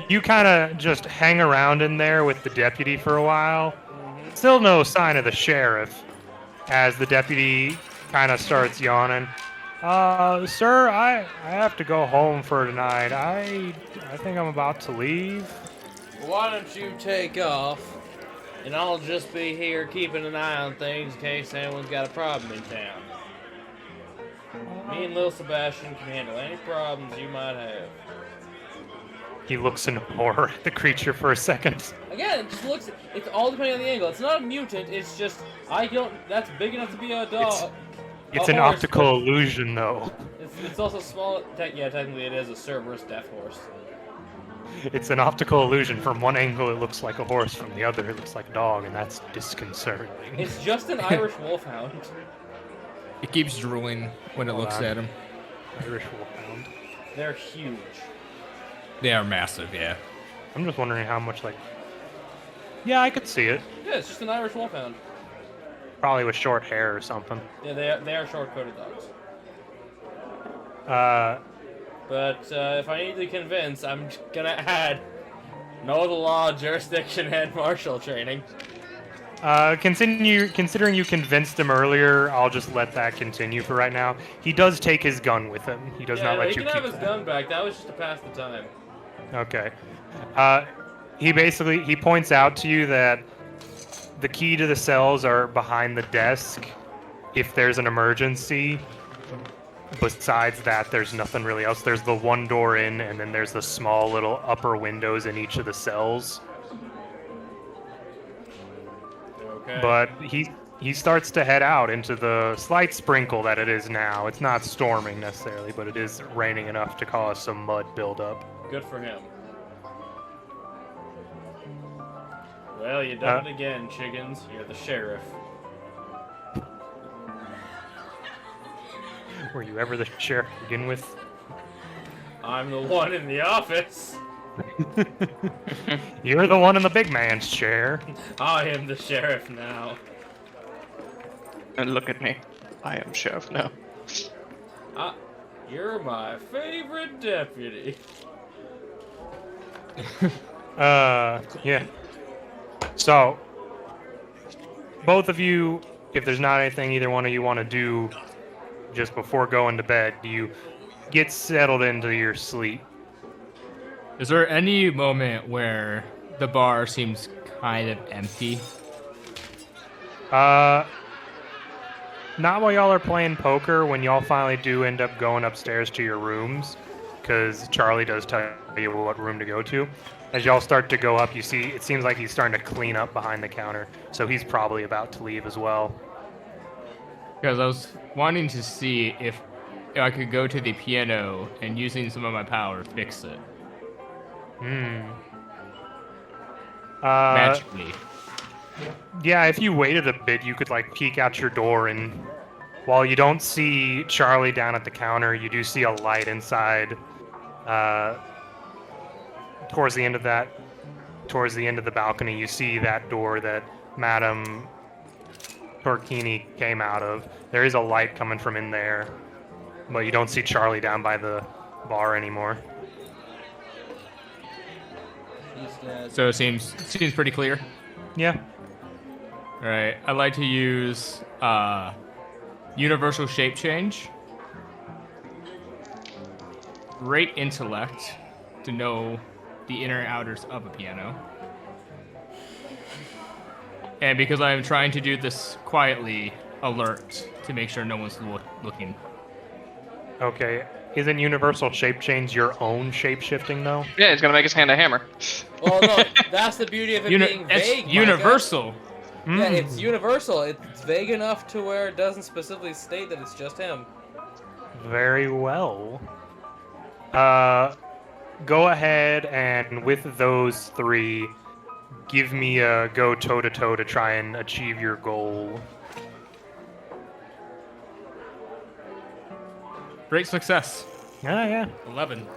you kind of just hang around in there with the deputy for a while. Still no sign of the sheriff as the deputy kind of starts yawning. Sir, I have to go home for tonight. I think I'm about to leave. Why don't you take off, and I'll just be here keeping an eye on things in case anyone's got a problem in town. Me and Lil Sebastian can handle any problems you might have. He looks in horror at the creature for a second. Again, it just looks. It's all depending on the angle. It's not a mutant. It's just that's big enough to be a dog. It's an optical illusion, though. It's also small. Technically, it is a Cerberus death horse. It's an optical illusion. From one angle, it looks like a horse. From the other, it looks like a dog, and that's disconcerting. It's just an Irish wolfhound. It keeps drooling when it looks at him. Irish wolfhound. They're huge. They are massive, yeah. I'm just wondering how much, Yeah, I could see it. Yeah, it's just an Irish wolfhound. Probably with short hair or something. Yeah, they are short-coated dogs. But if I need to convince, I'm gonna add know the law, jurisdiction, and martial training. Considering you convinced him earlier, I'll just let that continue for right now. He does take his gun with him. He does not let you keep he can have his that. gun back. That was just to pass the time. Okay. He points out to you that the key to the cells are behind the desk if there's an emergency. Besides that, there's nothing really else. There's the one door in, and then there's the small little upper windows in each of the cells. Okay. But he starts to head out into the slight sprinkle that it is now. It's not storming necessarily, but it is raining enough to cause some mud buildup. Good for him. Well, you done it again, chickens. You're the sheriff. Were you ever the sheriff to begin with? I'm the one in the office. You're the one in the big man's chair. I am the sheriff now. And look at me. I am sheriff now. You're my favorite deputy. Yeah. So, both of you, if there's not anything either one of you want to do just before going to bed, do you get settled into your sleep? Is there any moment where the bar seems kind of empty? Not while y'all are playing poker, when y'all finally do end up going upstairs to your rooms, because Charlie does tell you what room to go to. As y'all start to go up, you see it seems like he's starting to clean up behind the counter, so he's probably about to leave as well. Because I was wanting to see if I could go to the piano and using some of my power fix it. Magically. Yeah, if you waited a bit, you could peek out your door, and while you don't see Charlie down at the counter, you do see a light inside. Towards the end of that towards the end of the balcony, you see that door that Madame Torquini came out of. There is a light coming from in there, but you don't see Charlie down by the bar anymore. So it seems pretty clear. Yeah. All right. I'd like to use universal shape change. Great intellect to know the inner and outers of a piano. And because I'm trying to do this quietly, alert to make sure no one's looking. Okay. Isn't universal shape change your own shape shifting though? Yeah, he's gonna make his hand a hammer. Well, no, that's the beauty of it being It's vague. Micah. universal. Yeah, it's universal. It's vague enough to where it doesn't specifically state that it's just him. Very well. Go ahead and with those 3, give me a go toe-to-toe to try and achieve your goal. Great success. Yeah. 11.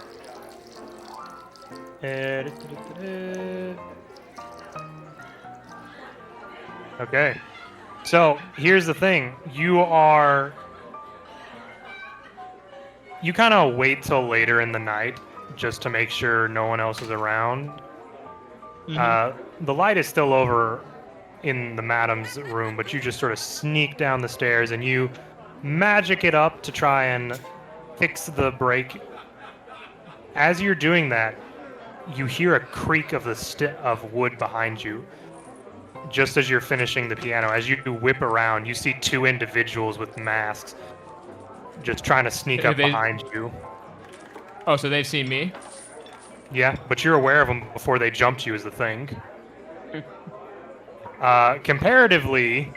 Okay. So, here's the thing. You kind of wait till later in the night just to make sure no one else is around. The light is still over in the madam's room, but you just sort of sneak down the stairs and you magic it up to try and fix the break. As you're doing that, you hear a creak of of wood behind you. Just as you're finishing the piano, as you whip around, you see 2 individuals with masks just trying to sneak up behind you. Oh, so they've seen me? Yeah, but you're aware of them before they jumped you is the thing. Comparatively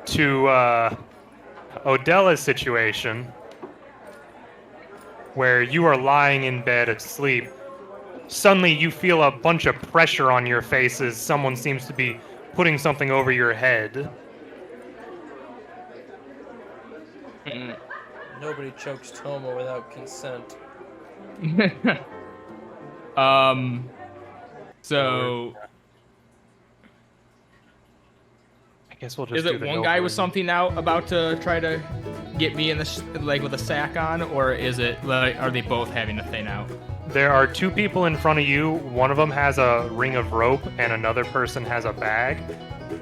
to Odella's situation, where you are lying in bed asleep, suddenly you feel a bunch of pressure on your face as someone seems to be putting something over your head. Nobody chokes Tomo without consent. So I guess we'll just is do it the one no guy with version. something out about to try to get me in the leg with a sack on, or is it like are they both having a thing out? There are 2 people in front of you. One of them has a ring of rope and another person has a bag.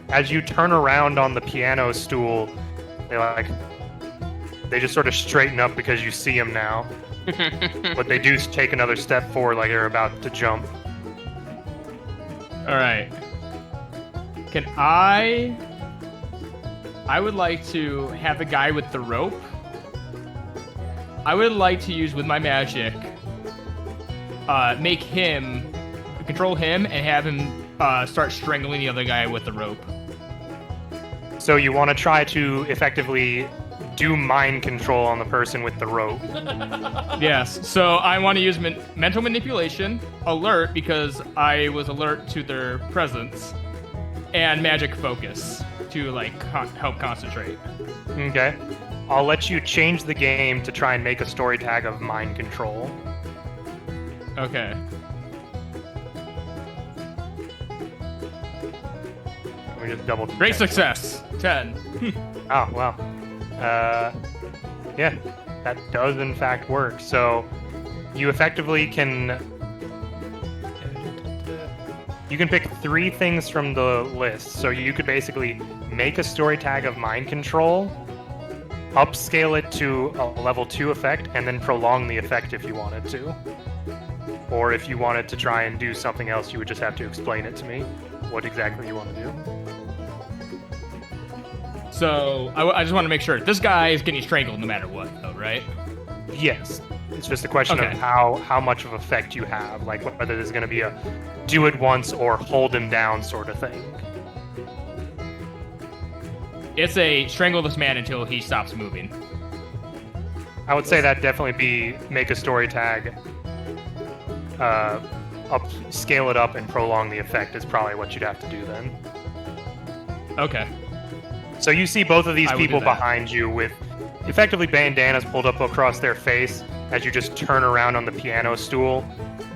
As you turn around on the piano stool, they just sort of straighten up because you see them now. But they do take another step forward like they're about to jump. All right. Can I would like to have the guy with the rope. I would like to use with my magic, make him, control him and have him start strangling the other guy with the rope. So you want to try to effectively do mind control on the person with the rope. Yes. So I want to use mental manipulation, alert because I was alert to their presence, and magic focus to like help concentrate. Okay. I'll let you change the game to try and make a story tag of mind control. Okay. Let me just double check. Great success. 10. Oh, wow. Yeah, that does in fact work. So you effectively can pick 3 things from the list. So you could basically make a story tag of mind control, upscale it to a level 2 effect, and then prolong the effect if you wanted to. Or if you wanted to try and do something else, you would just have to explain it to me, what exactly you want to do. So I just want to make sure this guy is getting strangled no matter what, though, right? Yes. It's just a question Okay. of how much of effect you have, like whether there's going to be a do it once or hold him down sort of thing. It's a strangle this man until he stops moving. I would say that definitely be make a story tag, scale it up and prolong the effect is probably what you'd have to do then. Okay. So you see both of these I will do people that. behind you with effectively bandanas pulled up across their face as you just turn around on the piano stool,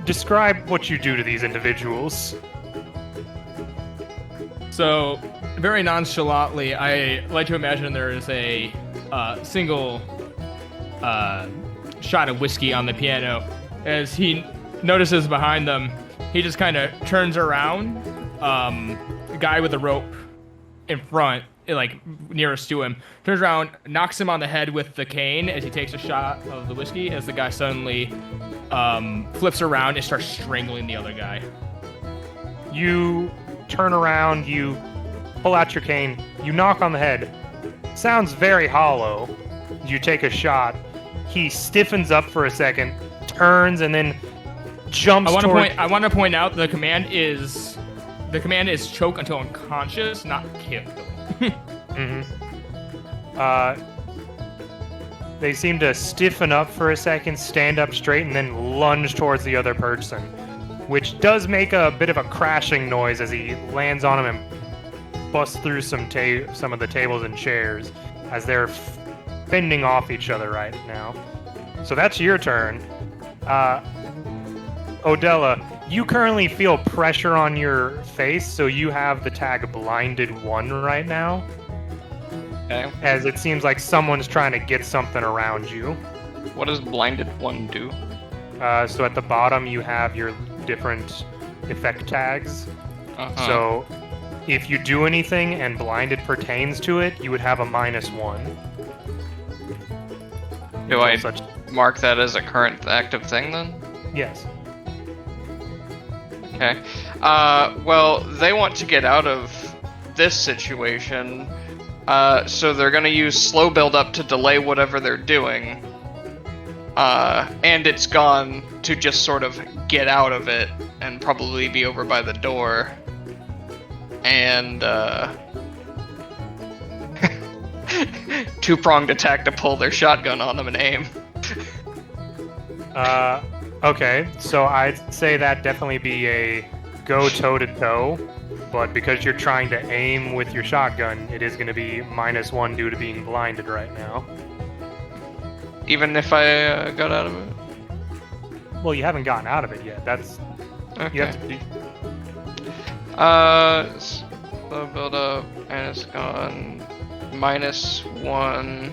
describe what you do to these individuals. So, very nonchalantly, I like to imagine there is a single shot of whiskey on the piano. As he notices behind them, he just kind of turns around. The guy with the rope in front, like nearest to him, turns around, knocks him on the head with the cane as he takes a shot of the whiskey. As the guy suddenly flips around and starts strangling the other guy. You turn around, you pull out your cane, you knock on the head. Sounds very hollow. You take a shot. He stiffens up for a second, turns, and then jumps toward... I want to point out the command is choke until unconscious, not kill. They seem to stiffen up for a second, stand up straight, and then lunge towards the other person, which does make a bit of a crashing noise as he lands on him and busts through some of the tables and chairs as they're fending off each other right now. So that's your turn. Odella, you currently feel pressure on your face, so you have the tag Blinded 1 right now. Okay. As it seems like someone's trying to get something around you. What does Blinded 1 do? So at the bottom you have your different effect tags. Uh-huh. So if you do anything and Blinded pertains to it, you would have a -1. Do I mark that as a current active thing then? Yes. Okay. Well, they want to get out of this situation, so they're gonna use slow build up to delay whatever they're doing. And it's gone to just sort of get out of it and probably be over by the door. And, two-pronged attack to pull their shotgun on them and aim. Okay, so I'd say that definitely be a go toe-to-toe, but because you're trying to aim with your shotgun, it is going to be -1 due to being blinded right now. Even if I got out of it? Well, you haven't gotten out of it yet. That's... Okay. You have to be... Slow build up, and it's gone -1.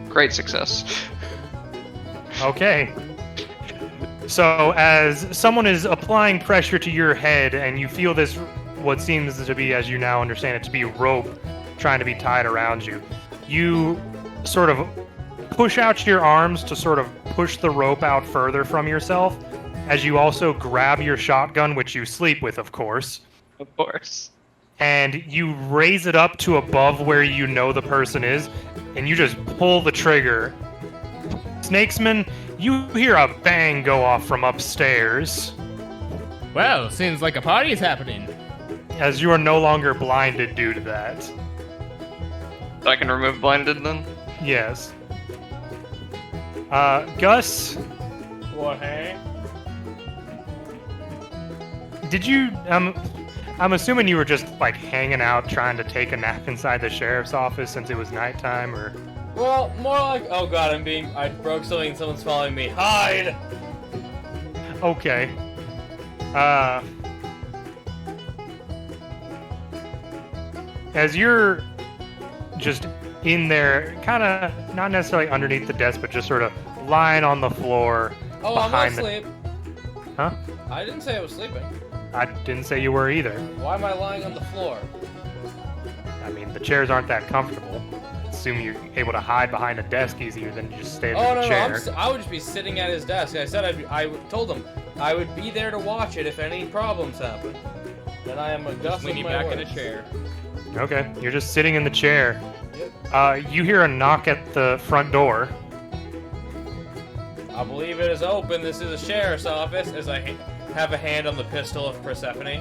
Great success. Okay. So, as someone is applying pressure to your head, and you feel this, what seems to be, as you now understand it, to be rope trying to be tied around you, you sort of push out your arms to sort of push the rope out further from yourself, as you also grab your shotgun, which you sleep with, of course. Of course. And you raise it up to above where you know the person is, and you just pull the trigger. Snakesman, you hear a bang go off from upstairs. Well, seems like a party is happening. As you are no longer blinded due to that. I can remove blinded then? Yes. Gus? What, hey? Did you, I'm assuming you were just, like, hanging out trying to take a nap inside the sheriff's office since it was nighttime, or... Well, more like, oh god, I broke something and someone's following me. Hide! Okay. As you're just in there, kind of, not necessarily underneath the desk, but just sort of lying on the floor Oh, I'm not behind asleep. Huh? I didn't say I was sleeping. I didn't say you were either. Why am I lying on the floor? I mean, the chairs aren't that comfortable. I assume you're able to hide behind a desk easier than to just stay in Oh, the no, chair. I would just be sitting at his desk. I said I told him I would be there to watch it if any problems happen. And I am a Gus with Leaning my back words. in a chair. Okay, you're just sitting in the chair. Yep. You hear a knock at the front door. I believe it is open. This is a sheriff's office, as I have a hand on the pistol of Persephone.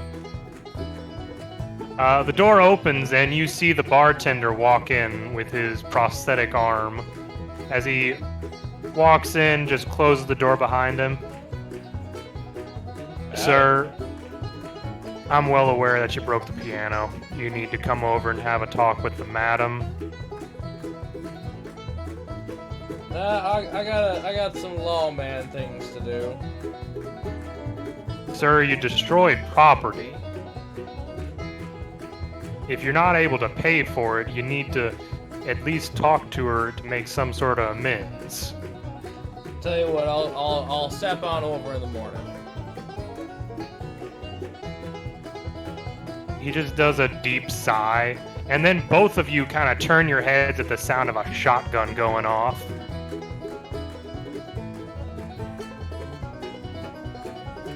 The door opens and you see the bartender walk in with his prosthetic arm. As he walks in, just closes the door behind him. Sir, I'm well aware that you broke the piano. You need to come over and have a talk with the madam. I got some lawman things to do. Sir, you destroyed property. If you're not able to pay for it, you need to at least talk to her to make some sort of amends. Tell you what, I'll step on over in the morning. He just does a deep sigh, and then both of you kind of turn your heads at the sound of a shotgun going off.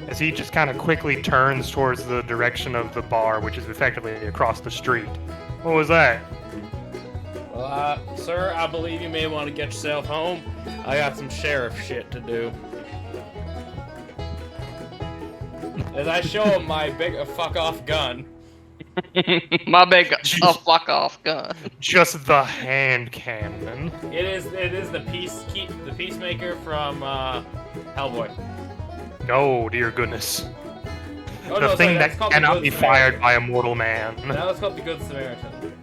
As he just kind of quickly turns towards the direction of the bar, which is effectively across the street. What was that? Well, sir, I believe you may want to get yourself home. I got some sheriff shit to do. As I show him my big fuck-off gun. My big fuck off gun. Just the hand cannon. It is the peacemaker from Hellboy. Oh, dear goodness. Oh, The no, thing sorry, that's that called the cannot Good be Samaritan. fired by a mortal man. That was called the Good Samaritan.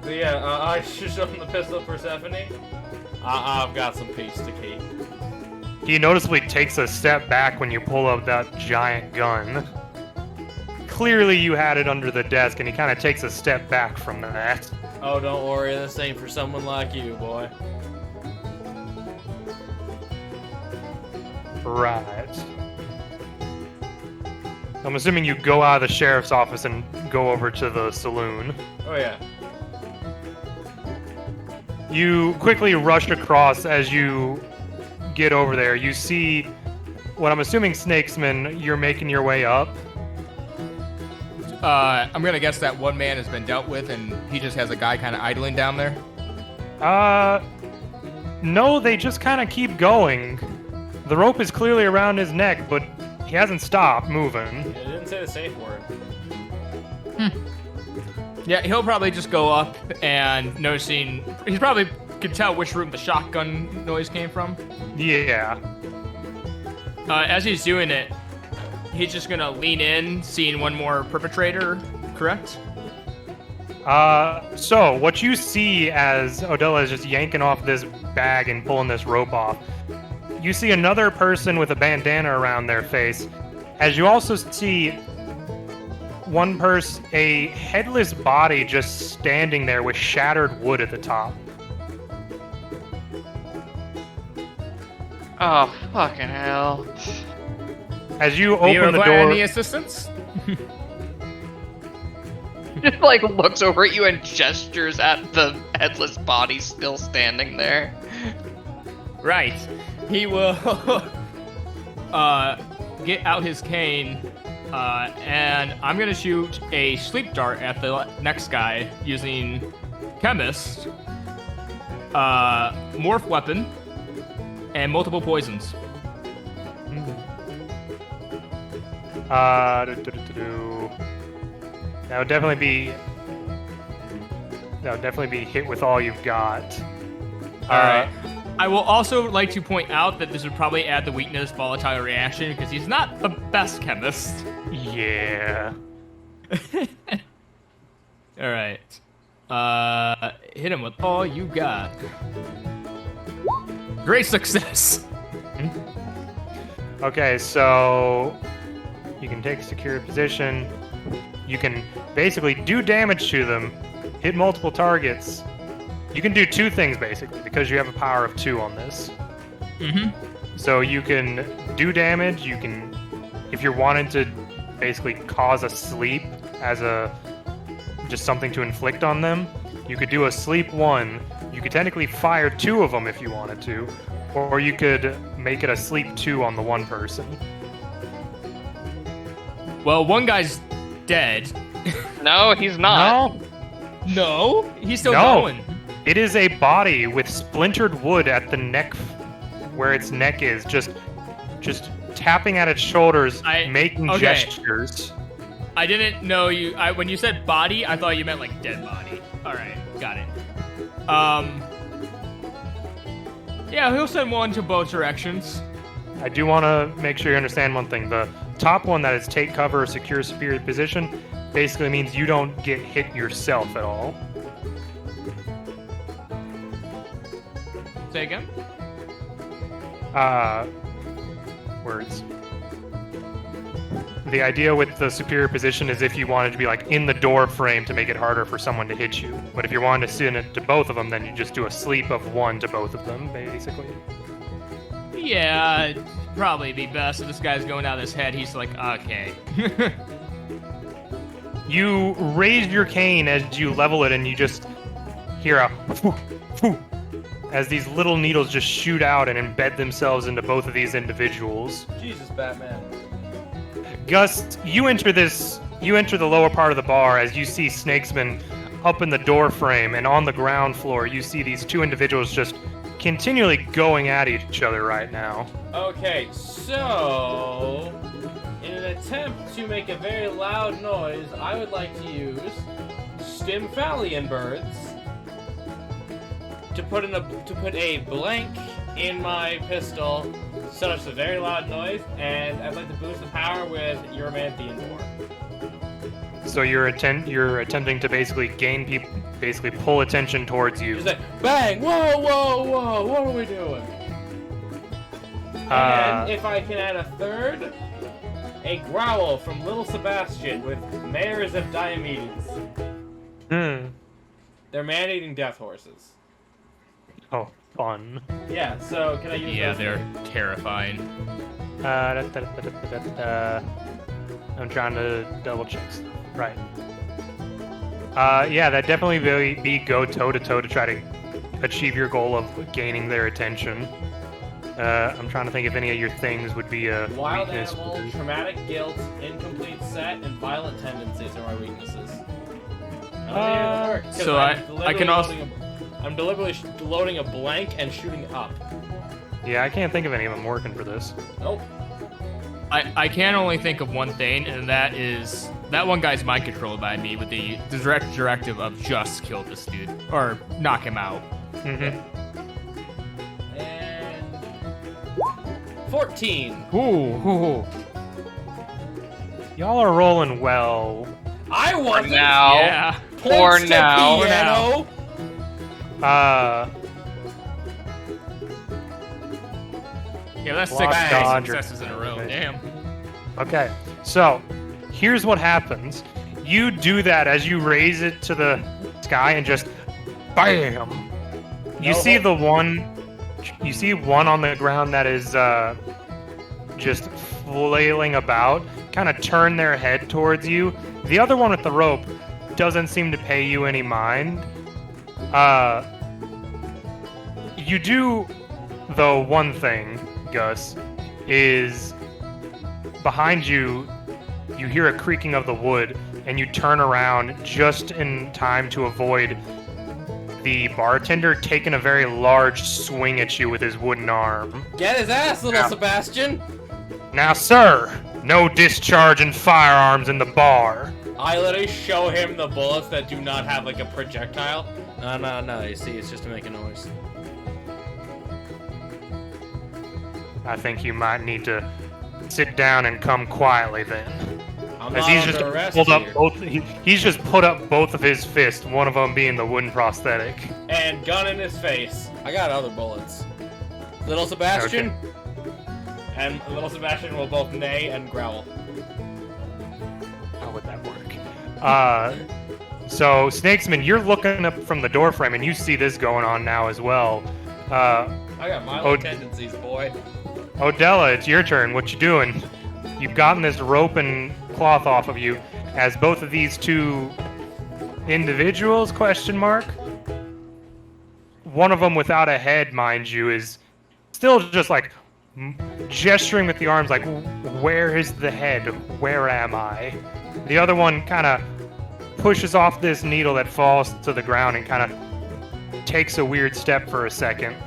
So yeah, I should show him the pistol of Persephone. I've got some peace to keep. He noticeably takes a step back when you pull up that giant gun. Clearly you had it under the desk, and he kind of takes a step back from that. Oh, don't worry, this ain't for someone like you, boy. Right. I'm assuming you go out of the sheriff's office and go over to the saloon. Oh yeah. You quickly rush across. As you get over there, you see what I'm assuming Snakesman. You're making your way up. I'm gonna guess that one man has been dealt with, and he just has a guy kind of idling down there. No, they just kind of keep going. The rope is clearly around his neck, but he hasn't stopped moving. It didn't say the safe word. Yeah, he'll probably just go up and noticing. He's probably could tell which room the shotgun noise came from. Yeah. As he's doing it, he's just gonna lean in, seeing one more perpetrator. Correct? So what you see as Odella is just yanking off this bag and pulling this rope off, you see another person with a bandana around their face, as you also see one person, a headless body just standing there with shattered wood at the top. Oh, fucking hell. As you Do you open the require door, any assistance? Just like looks over at you and gestures at the headless body still standing there. Right. He will get out his cane, and I'm gonna shoot a sleep dart at the next guy using Chemist, Morph Weapon, and multiple poisons. That would definitely be hit with all you've got. All right. I will also like to point out that this would probably add the weakness volatile reaction because he's not the best chemist. Yeah. All right. Hit him with all you got. Great success. Okay, so you can take a secure position. You can basically do damage to them, hit multiple targets. You can do two things basically because you have a power of 2 on this. So you can do damage. You can, if you're wanting to basically cause a sleep as just something to inflict on them, you could do a sleep 1. You could technically fire 2 of them if you wanted to, or you could make it a sleep 2 on the one person. Well, one guy's dead. No, he's not. No, he's still No. going. It is a body with splintered wood at the neck, where its neck is, just tapping at its shoulders, making okay. gestures. I didn't know you. When you said body, I thought you meant like dead body. All right, got it. Yeah, he'll send one to both directions. I do want to make sure you understand one thing. The top one, that is take cover or secure superior position, basically means you don't get hit yourself at all. take him. Words. The idea with the superior position is if you wanted to be like in the door frame to make it harder for someone to hit you. But if you wanted to send it to both of them, then you just do a sleep of 1 to both of them, basically. Yeah, it'd probably be best if this guy's going down his head. He's like, okay. You raise your cane as you level it, and you just hear a "Phew, phew," as these little needles just shoot out and embed themselves into both of these individuals. Jesus, Batman. Gus, you enter the lower part of the bar as you see Snakesman up in the door frame, and on the ground floor you see these 2 individuals just continually going at each other right now. Okay, so in an attempt to make a very loud noise, I would like to use Stimphalian birds to put a blank in my pistol, so it's a very loud noise, and I'd like to boost the power with Uromanthian War. So you're attempting to basically pull attention towards you. Just like, bang! Whoa, whoa, whoa! What are we doing? And if I can add a third, a growl from Little Sebastian with Mayors of Diomedes. They're man-eating death horses. Oh, fun. Yeah, so can I use Yeah, those they're three? terrifying. I'm trying to double check stuff. Right. Yeah, that definitely be go toe-to-toe to try to achieve your goal of gaining their attention. I'm trying to think if any of your things would be a Wild weakness. animal, traumatic guilt, incomplete set, and violent tendencies are my weaknesses. So I can also- I'm deliberately loading a blank and shooting up. Yeah, I can't think of any of them working for this. Nope. I can only think of one thing, and that is that one guy's mind controlled by me with the direct directive of just kill this dude or knock him out. Mm-hmm. And 14. Ooh. Y'all are rolling well. I For want now. Yeah. For to now. piano. Yeah, that's Block, 6 dodge, or- successes in a row. Okay. Damn. Okay, so here's what happens. You do that as you raise it to the sky and just BAM! You No. see one on the ground that is just flailing about, kind of turn their head towards you. The other one with the rope doesn't seem to pay you any mind. You do, though, one thing, Gus, is behind you, you hear a creaking of the wood, and you turn around just in time to avoid the bartender taking a very large swing at you with his wooden arm. Get his ass, little Yeah. Sebastian. Now, sir, no discharging firearms in the bar. I literally show him the bullets that do not have like a projectile. No. You see, it's just to make a noise. I think you might need to sit down and come quietly then. I'm As not he's under just arrest pulled up here. both. He's just put up both of his fists. One of them being the wooden prosthetic. And gun in his face. I got other bullets. Little Sebastian. And Little Sebastian will both neigh and growl. How would that work? So Snakesman, you're looking up from the doorframe, and you see this going on now as well. I got my Oh. tendencies, boy. Odella, it's your turn. What you doing? You've gotten this rope and cloth off of you, as both of these 2 individuals, question mark? One of them without a head, mind you, is still just like gesturing with the arms like, where is the head? Where am I? The other one kind of pushes off this needle that falls to the ground and kind of takes a weird step for a second.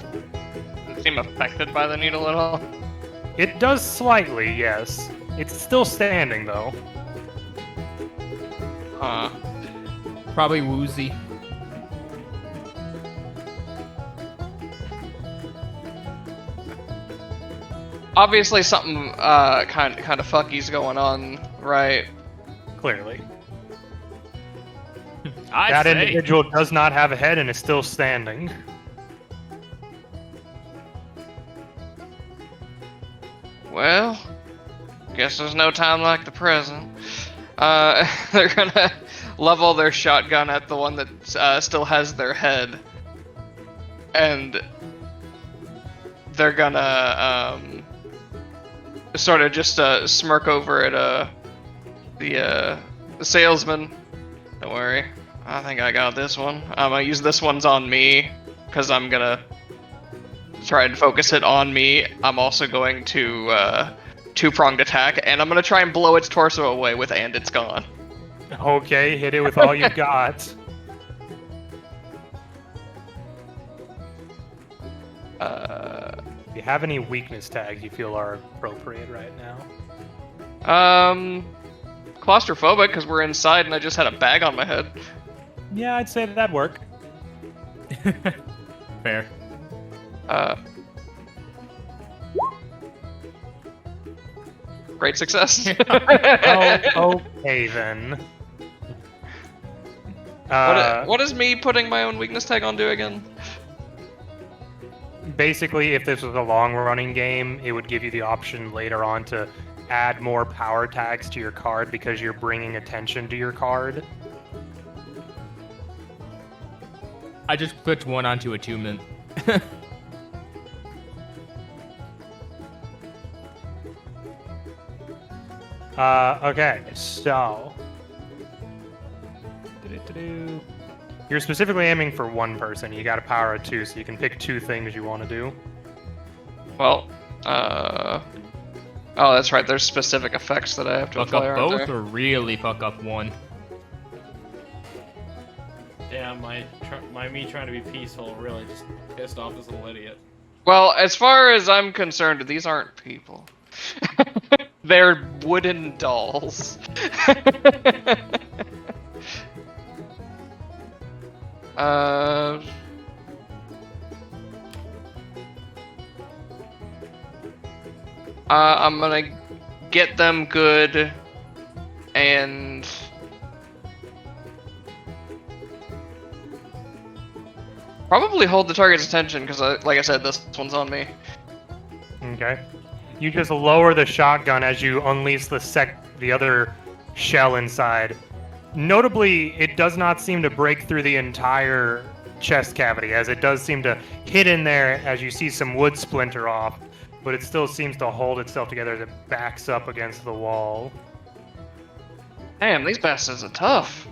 Does it seem affected by the needle at all? It does slightly, yes. It's still standing, though. Huh. Probably woozy. Obviously something kind of fucky's going on, right? Clearly. I'd That say. individual does not have a head and is still standing. well, guess there's no time like the present. They're gonna level their shotgun at the one that still has their head, and they're gonna sort of just smirk over at the salesman. Don't worry, I think I got this one. I'm gonna use this one's on me because I'm gonna try and focus it on me. I'm also going to two-pronged attack, and I'm gonna try and blow its torso away with "and it's gone." Okay, hit it with all you got. Do you have any weakness tags you feel are appropriate right now? Claustrophobic because we're inside and I just had a bag on my head. Yeah, I'd say that'd work. Fair. Great success. Oh, okay then. What does me putting my own weakness tag on do again? Basically, if this was a long-running game, it would give you the option later on to add more power tags to your card because you're bringing attention to your card. I just clicked one onto attunement. Okay, so... You're specifically aiming for one person. You got a power of 2, so you can pick 2 things you want to do. Well, oh, that's right. There's specific effects that I have to Fuck apply, up aren't both there? or really fuck up one? Damn, me trying to be peaceful really just pissed off this little idiot. Well, as far as I'm concerned, these aren't people. They're wooden dolls. I'm gonna get them good and probably hold the target's attention because, like I said, this one's on me. Okay. You just lower the shotgun as you unleash the other shell inside. Notably, it does not seem to break through the entire chest cavity, as it does seem to hit in there as you see some wood splinter off, but it still seems to hold itself together as it backs up against the wall. Damn, these bastards are tough.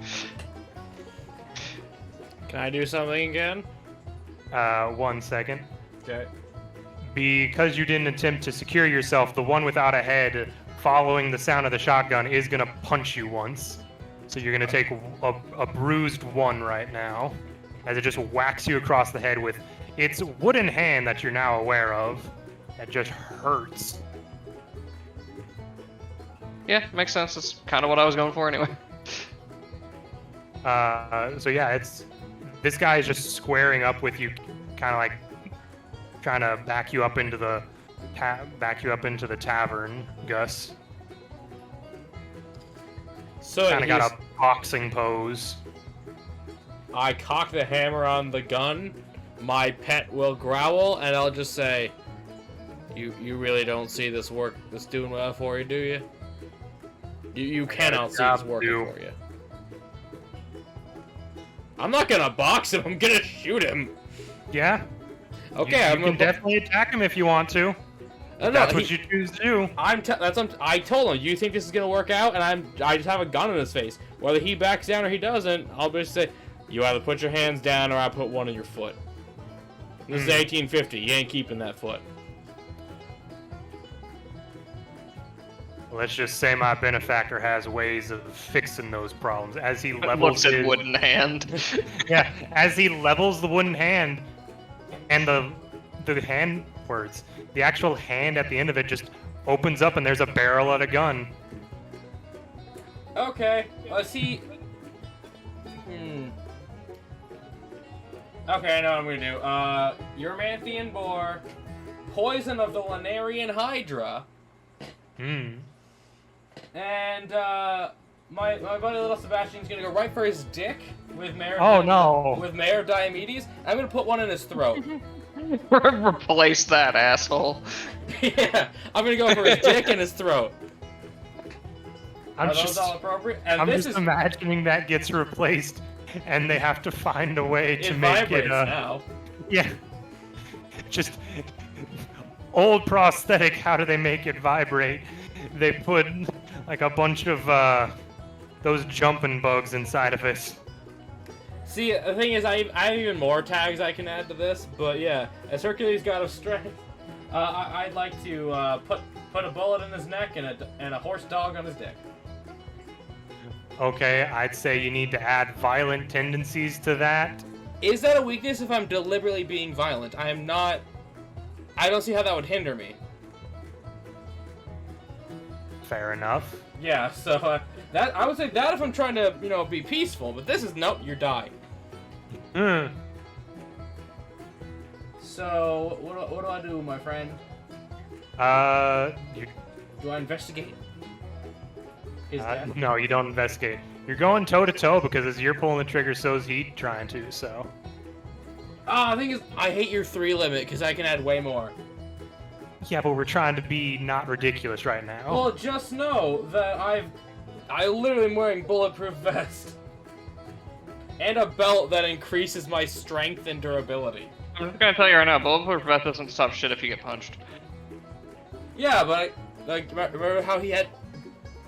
Can I do something again? 1 second. Okay. Because you didn't attempt to secure yourself, the one without a head, following the sound of the shotgun, is going to punch you once. So you're going to take a bruised 1 right now, as it just whacks you across the head with its wooden hand that you're now aware of. That just hurts. Yeah, makes sense. That's kind of what I was going for anyway. So yeah, this guy is just squaring up with you, kind of like trying to back you up into the tavern, Gus. So Kind of got a boxing pose. I cock the hammer on the gun, my pet will growl, and I'll just say, You really don't see this doing well for you, do you? You cannot see this working for you. I'm not gonna box him, I'm gonna shoot him. Yeah. Okay, you can definitely attack him if you want to. That's what you choose to do. I told him, you think this is gonna work out? And I just have a gun in his face. Whether he backs down or he doesn't, I'll just say, you either put your hands down or I put one in your foot. This is 1850. You ain't keeping that foot. Let's just say my benefactor has ways of fixing those problems. As he levels Looks at his wooden hand. yeah, as he levels the wooden hand, and the hand words, the actual hand at the end of it just opens up, and there's a barrel of a gun. Okay, let's see. Okay, I know what I'm gonna do. Uromanthian boar, poison of the Lanarian Hydra. And my buddy Little Sebastian's gonna go right for his dick with Mayor. Oh no! With Mayor Diomedes, I'm gonna put one in his throat. Replace that asshole. Yeah, I'm gonna go for his dick and his throat. I'm Are those just, all appropriate? And I'm this just is imagining that gets replaced, and they have to find a way to it make vibrates it. now. Yeah. Just old prosthetic. How do they make it vibrate? They put like a bunch of those jumping bugs inside of it. See, the thing is, I have even more tags I can add to this, but yeah, as Hercules God of Strength, I'd like to put a bullet in his neck and a horse dog on his dick. Okay, I'd say you need to add violent tendencies to that. Is that a weakness if I'm deliberately being violent? I am not. I don't see how that would hinder me. Fair enough. Yeah, so that I would say that if I'm trying to, be peaceful, but this is nope, you're dying. Hmm. So what do I do, my friend? You, Do I investigate? Is that no, you don't investigate. You're going toe to toe because as you're pulling the trigger, so's he trying to. So. the thing is, I hate your 3 limit because I can add way more. Yeah, but we're trying to be not ridiculous right now. Well, just know that I literally am wearing bulletproof vest and a belt that increases my strength and durability. I'm just gonna tell you right now, bulletproof vest doesn't stop shit if you get punched. Yeah, but remember how he had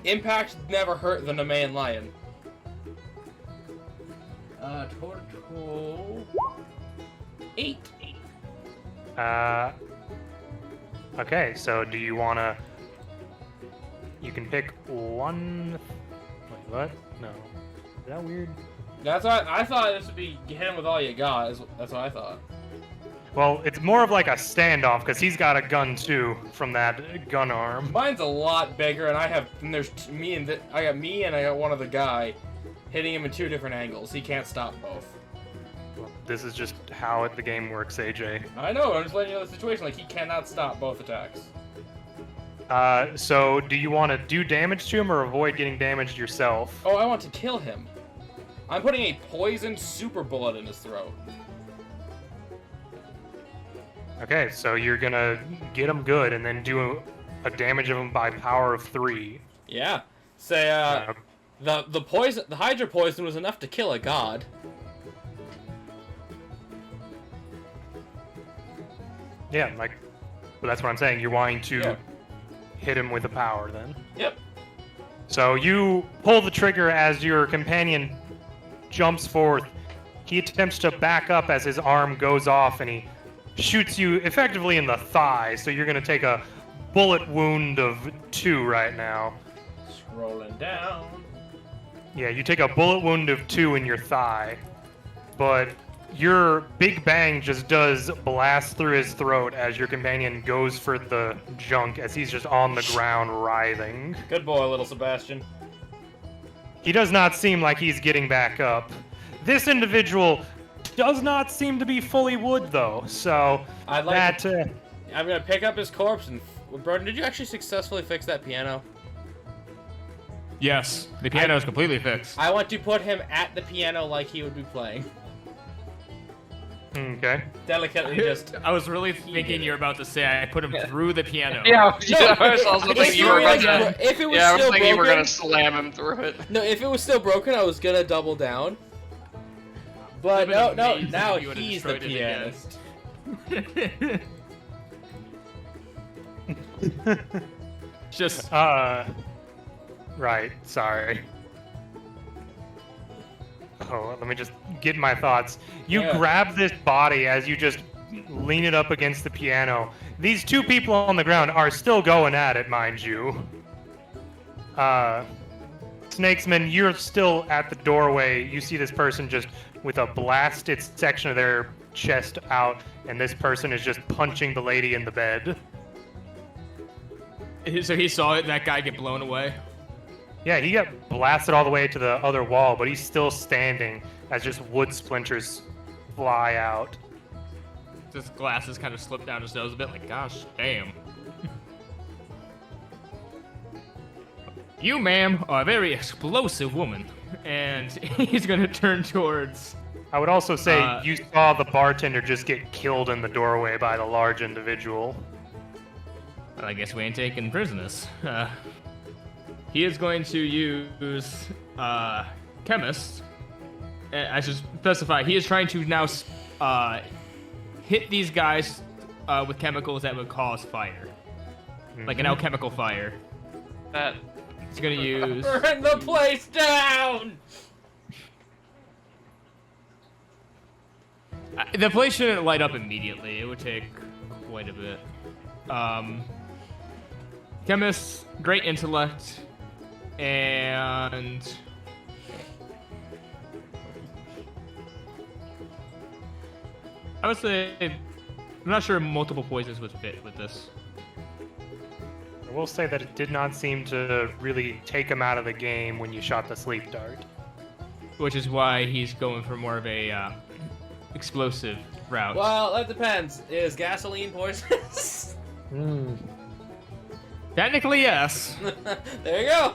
impact never hurt the Nemean lion. Total 8. Okay, so do you wanna? You can pick one. Wait, what? No. Is that weird? That's what I thought. This would be hit him with all you got. That's what I thought. Well, it's more of like a standoff because he's got a gun too from that gun arm. Mine's a lot bigger, and I got me and I got one other guy hitting him in 2 different angles. He can't stop both. This is just how the game works, AJ. I know. I'm just letting you know the situation. Like he cannot stop both attacks. So do you want to do damage to him or avoid getting damaged yourself? Oh, I want to kill him. I'm putting a poisoned super bullet in his throat. Okay, so you're gonna get him good and then do a damage of him by power of 3. Yeah. Say, the Hydra poison was enough to kill a god. Yeah, like, but that's what I'm saying. You're wanting to Yeah. hit him with a power then. Yep. So you pull the trigger as your companion jumps forth. He attempts to back up as his arm goes off and he shoots you effectively in the thigh. So you're going to take a bullet wound of 2 right now. Scrolling down. Yeah, you take a bullet wound of 2 in your thigh. But your big bang just does blast through his throat as your companion goes for the junk as he's just on the ground writhing. Good boy, little Sebastian. He does not seem like he's getting back up. This individual does not seem to be fully wood, though, so I'd like that... I'm gonna pick up his corpse and... Broden, did you actually successfully fix that piano? Yes, the piano is completely fixed. I want to put him at the piano like he would be playing. Okay. Delicately just... I was really thinking you were about to say I put him through the piano. Yeah, I was also thinking you were about to. If it was Yeah, I was still thinking you were broken... gonna slam him through it. No, if it was still broken, I was gonna double down. But Would've been no, amazing now if you would've he's the destroyed it again. pianist. Just Right, sorry. Oh, let me just get my thoughts. You Yeah. grab this body as you just lean it up against the piano. These 2 people on the ground are still going at it, mind you. Snakesman, you're still at the doorway. You see this person just with a blasted section of their chest out, and this person is just punching the lady in the bed. so he saw it, that guy get blown away. Yeah, he got blasted all the way to the other wall, but he's still standing as just wood splinters fly out. His glasses kind of slipped down his nose a bit, like, gosh, damn. You, ma'am, are a very explosive woman. And he's gonna turn towards I would also say Uh, you saw the bartender just get killed in the doorway by the large individual. Well, I guess we ain't taking prisoners. He is going to use chemist. I should specify he is trying to now hit these guys with chemicals that would cause fire, like an alchemical fire. That He's gonna use. Burn the place down! The place shouldn't light up immediately. It would take quite a bit. Chemist, great intellect, and I would say I'm not sure multiple poisons would fit with this. I will say that it did not seem to really take him out of the game when you shot the sleep dart. Which is why he's going for more of a explosive route. Well, that depends. Is gasoline poisonous? Technically, yes. There you go.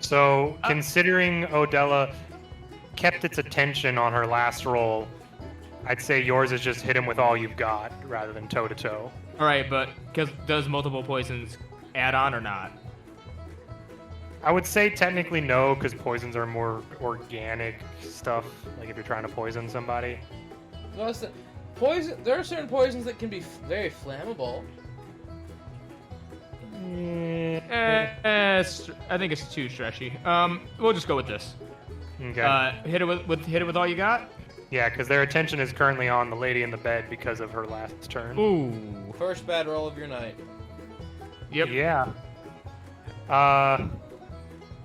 So, considering Odella kept its attention on her last roll, I'd say yours is just hit him with all you've got rather than toe to toe. All right, but does multiple poisons add on or not? I would say technically no, because poisons are more organic stuff. Like if you're trying to poison somebody. Well, poison. There are certain poisons that can be very flammable. I think it's too stretchy. We'll just go with this. Okay. Hit it with all you got. Yeah, because their attention is currently on the lady in the bed because of her last turn. Ooh. First bad roll of your night. Yep. Yeah.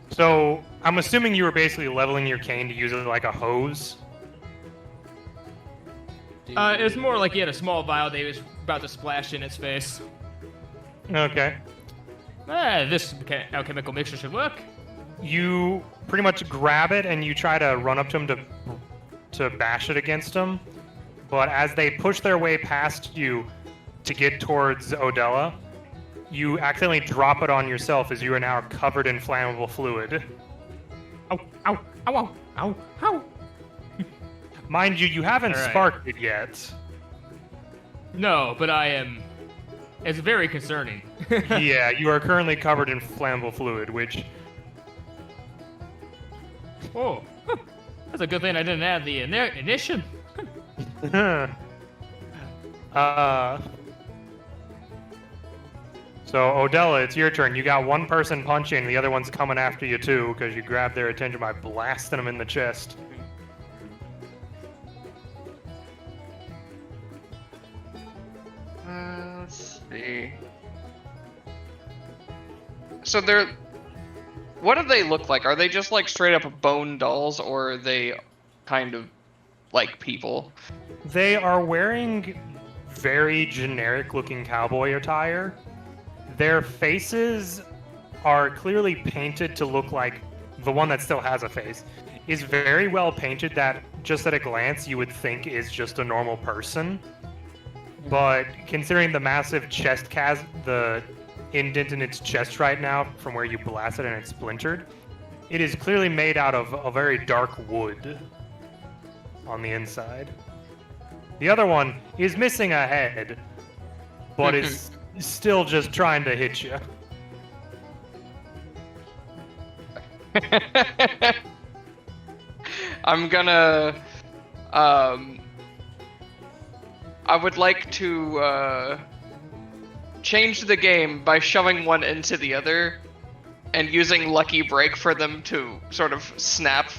So I'm assuming you were basically leveling your cane to use it like a hose. It's more like he had a small vial that he was about to splash in its face. Okay. This alchemical mixture should work. You pretty much grab it and you try to run up to him to bash it against him. But as they push their way past you to get towards Odella, you accidentally drop it on yourself as you are now covered in flammable fluid. Ow, ow, ow, ow, ow, ow. Mind you, you haven't All right. sparked it yet. No, but I am. It's very concerning. Yeah, you are currently covered in flammable fluid, which... Oh, that's a good thing I didn't add the ignition. So, Odella, it's your turn. You got one person punching, the other one's coming after you too, because you grabbed their attention by blasting them in the chest. let's see. So they're. What do they look like? Are they just like straight up bone dolls, or are they kind of like people? They are wearing very generic-looking cowboy attire. Their faces are clearly painted to look like the one that still has a face is very well painted that just at a glance you would think is just a normal person. But considering the massive chest the indent in its chest right now from where you blasted and it's splintered, it is clearly made out of a very dark wood on the inside. The other one is missing a head, but is still just trying to hit you. I'm gonna. I would like to change the game by shoving one into the other and using Lucky Break for them to sort of snap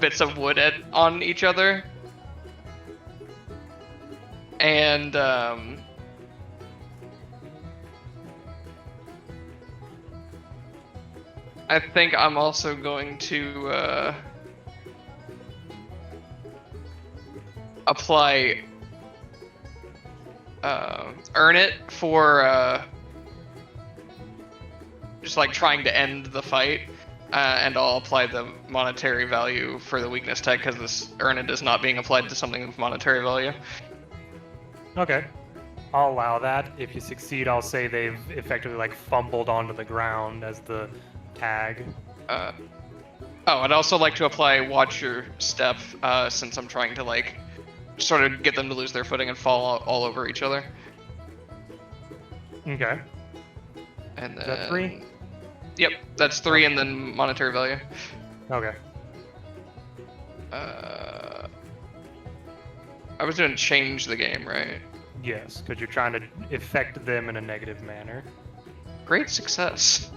bits of wood on each other. And I think I'm also going to apply earn it for just like trying to end the fight, and I'll apply the monetary value for the weakness tag because this earn it is not being applied to something of monetary value. Okay. I'll allow that. If you succeed, I'll say they've effectively like fumbled onto the ground as the tag. Oh, I'd also like to apply Watch Your Step, since I'm trying to, like, sort of get them to lose their footing and fall all over each other. Okay. And then... Is that 3? Yep, that's 3 and then monetary value. Okay. I was doing change the game, right? Yes, because you're trying to affect them in a negative manner. Great success.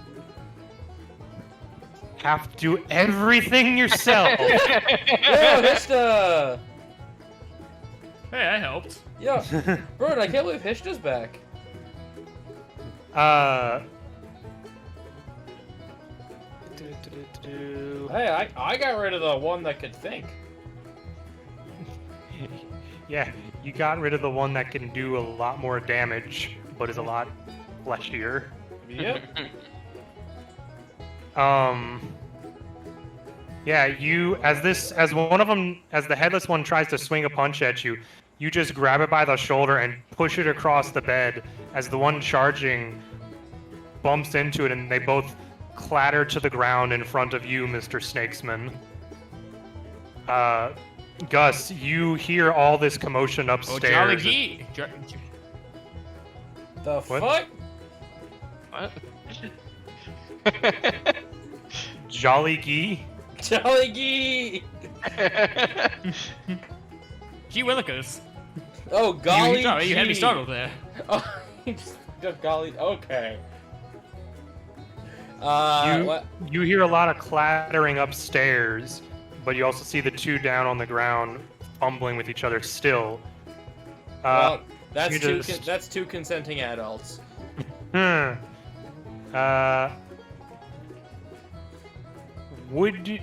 Have to do everything yourself. Yeah, Hishta! Hey, I helped. Yeah, Bird, I can't believe Hishta's back. Hey, I got rid of the one that could think. Yeah, you got rid of the one that can do a lot more damage, but is a lot fleshier. Yep. Yeah, as one of them, as the headless one tries to swing a punch at you, you just grab it by the shoulder and push it across the bed as the one charging bumps into it, and they both clatter to the ground in front of you, Mr. Snakesman. Gus, you hear all this commotion upstairs. Oh, Jolly Gee. The What? What? Jolly Gee? Jolly Gee! Gee Willikers. Oh, golly You had me gee. startled there. Oh, you just got golly. Okay. What? You hear a lot of clattering upstairs, but you also see the two down on the ground fumbling with each other still. Well, that's you two. just- That's two consenting adults. Would you...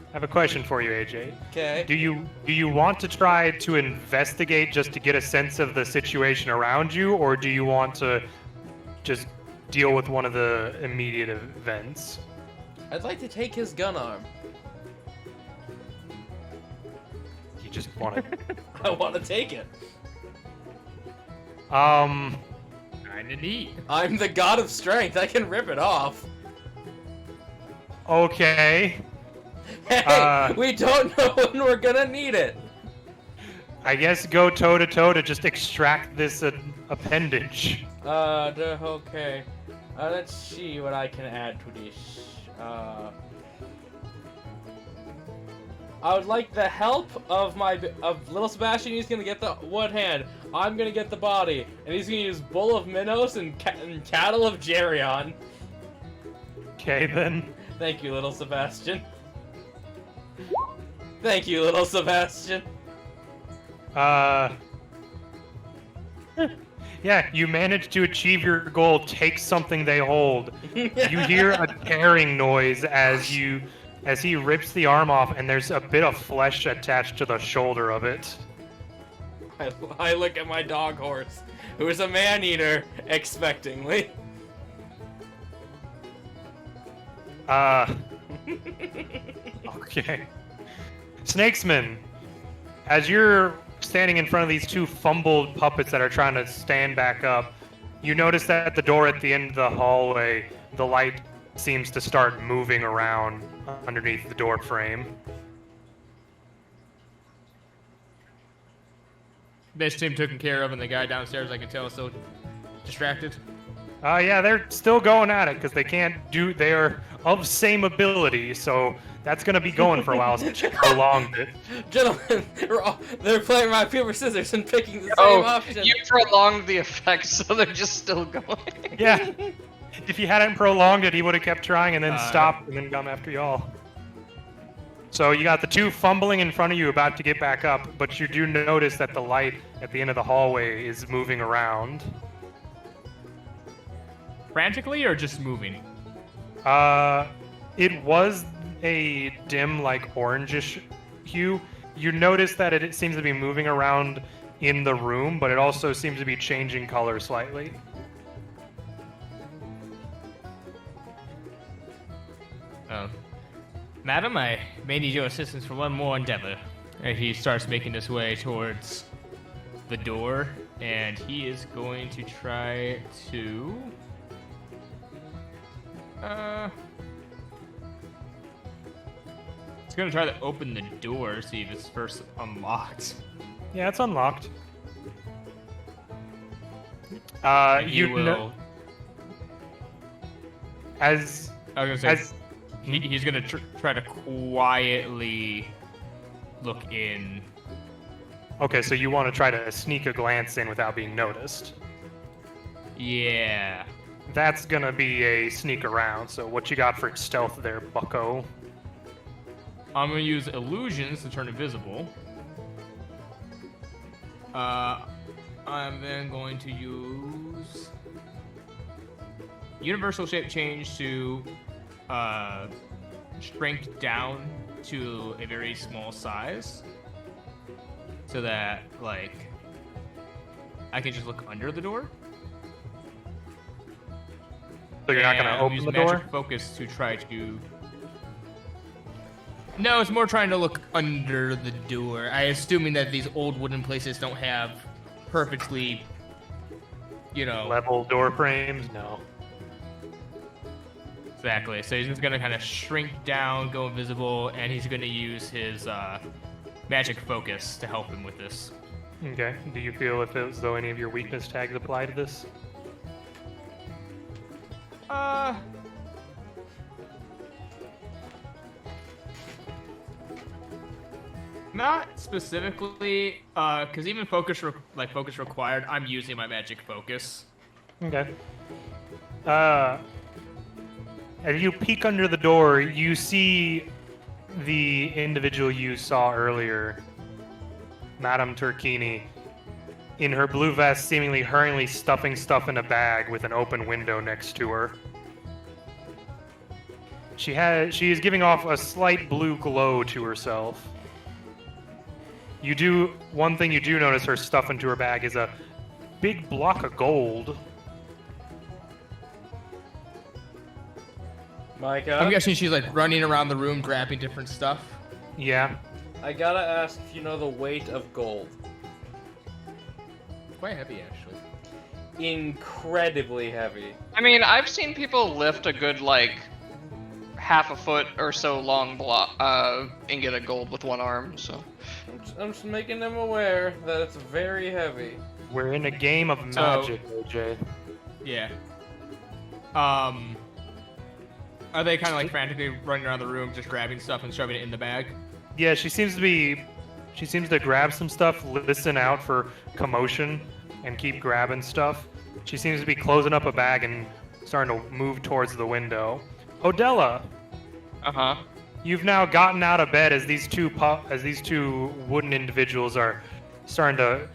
I have a question for you, AJ. Okay. Do you want to try to investigate just to get a sense of the situation around you, or do you want to just deal with one of the immediate events? I'd like to take his gun arm. You just want to... I want to take it. Kinda neat. I'm the god of strength. I can rip it off. Okay. Hey, we don't know when we're gonna need it. I guess go toe-to-toe to just extract this appendage. Okay. Let's see what I can add to this. I would like the help of little Sebastian. He's gonna get the one hand. I'm gonna get the body, and he's gonna use Bull of Minos and Cattle of Geryon. Okay, then. Thank you, little Sebastian. Thank you, little Sebastian. Yeah, you managed to achieve your goal. Take something they hold. You hear a tearing noise as he rips the arm off, and there's a bit of flesh attached to the shoulder of it. I look at my dog horse, who is a man-eater, expectingly. Okay. Snakesman, as you're standing in front of these two fumbled puppets that are trying to stand back up, you notice that at the door at the end of the hallway, the light seems to start moving around underneath the door frame. This team taken care of, and the guy downstairs, I can tell, is so distracted. Yeah, they're still going at it because they are of same ability, so that's gonna be going for a while since you prolonged it. Gentlemen, they're playing rock, paper, scissors and picking the same Oh, option. you prolonged the effect, so they're just still going. Yeah. If you hadn't prolonged it, he would have kept trying and then stopped and then come after y'all. So you got the two fumbling in front of you about to get back up, but you do notice that the light at the end of the hallway is moving around. Frantically or just moving? It was a dim, like, orangish hue. You notice that it seems to be moving around in the room, but it also seems to be changing color slightly. Madam, I may need your assistance for one more endeavor. And he starts making his way towards the door, and he is going to try to... It's gonna try to open the door, see if it's first unlocked. Yeah, it's unlocked. And he You will. know, as I was gonna say as he's gonna try to quietly look in. okay, so you want to try to sneak a glance in without being noticed. Yeah. That's gonna be a sneak around. So what you got for stealth there, Bucko? I'm gonna use illusions to turn invisible. I'm then going to use universal shape change to shrink down to a very small size, so that like I can just look under the door. So you're not gonna And open use the door? magic focus to try to. No, it's more trying to look under the door. I assuming that these old wooden places don't have perfectly, Level door frames? No. exactly. So he's just gonna kind of shrink down, go invisible, and he's gonna use his magic focus to help him with this. Okay. Do you feel as though any of your weakness tags apply to this? Not specifically, because even focus required, I'm using my magic focus. Okay. As you peek under the door, you see the individual you saw earlier, Madame Turkini, in her blue vest, seemingly hurriedly stuffing stuff in a bag with an open window next to her. She is giving off a slight blue glow to herself. One thing you do notice her stuff into her bag is a big block of gold. Micah, I'm guessing she's like running around the room grabbing different stuff. Yeah. I gotta ask if you know the weight of gold. Quite heavy, actually. Incredibly heavy. I mean, I've seen people lift a good like half a foot or so long ingot of gold with one arm. So I'm just making them aware that it's very heavy. We're in a game of magic, AJ. Yeah. Are they kind of like frantically running around the room, just grabbing stuff and shoving it in the bag? Yeah, she seems to grab some stuff, listen out for commotion, and keep grabbing stuff. She seems to be closing up a bag and starting to move towards the window. Odella, uh-huh. you've now gotten out of bed as these two wooden individuals are starting to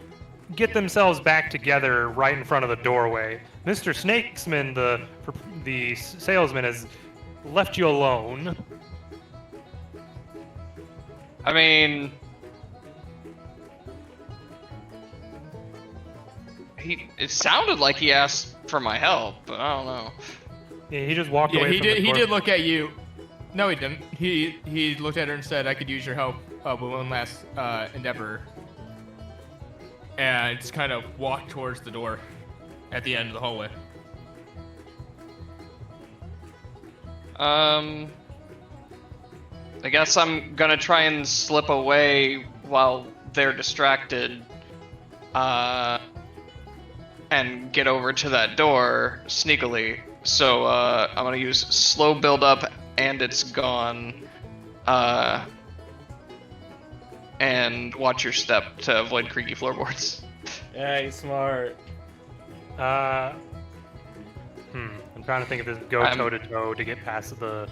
get themselves back together right in front of the doorway. Mr. Snakesman, the salesman, has left you alone. I mean, it sounded like he asked for my help, but I don't know. Yeah, he just walked Yeah, away he from did. the He door. did look at you. No, he didn't. He looked at her and said, "I could use your help with one last endeavor," and just kind of walked towards the door at the end of the hallway. I guess I'm gonna try and slip away while they're distracted, and get over to that door sneakily. So I'm gonna use slow build up and it's gone, and watch your step to avoid creaky floorboards. Yeah, he's smart. I'm trying to think if this go toe to toe to get past the.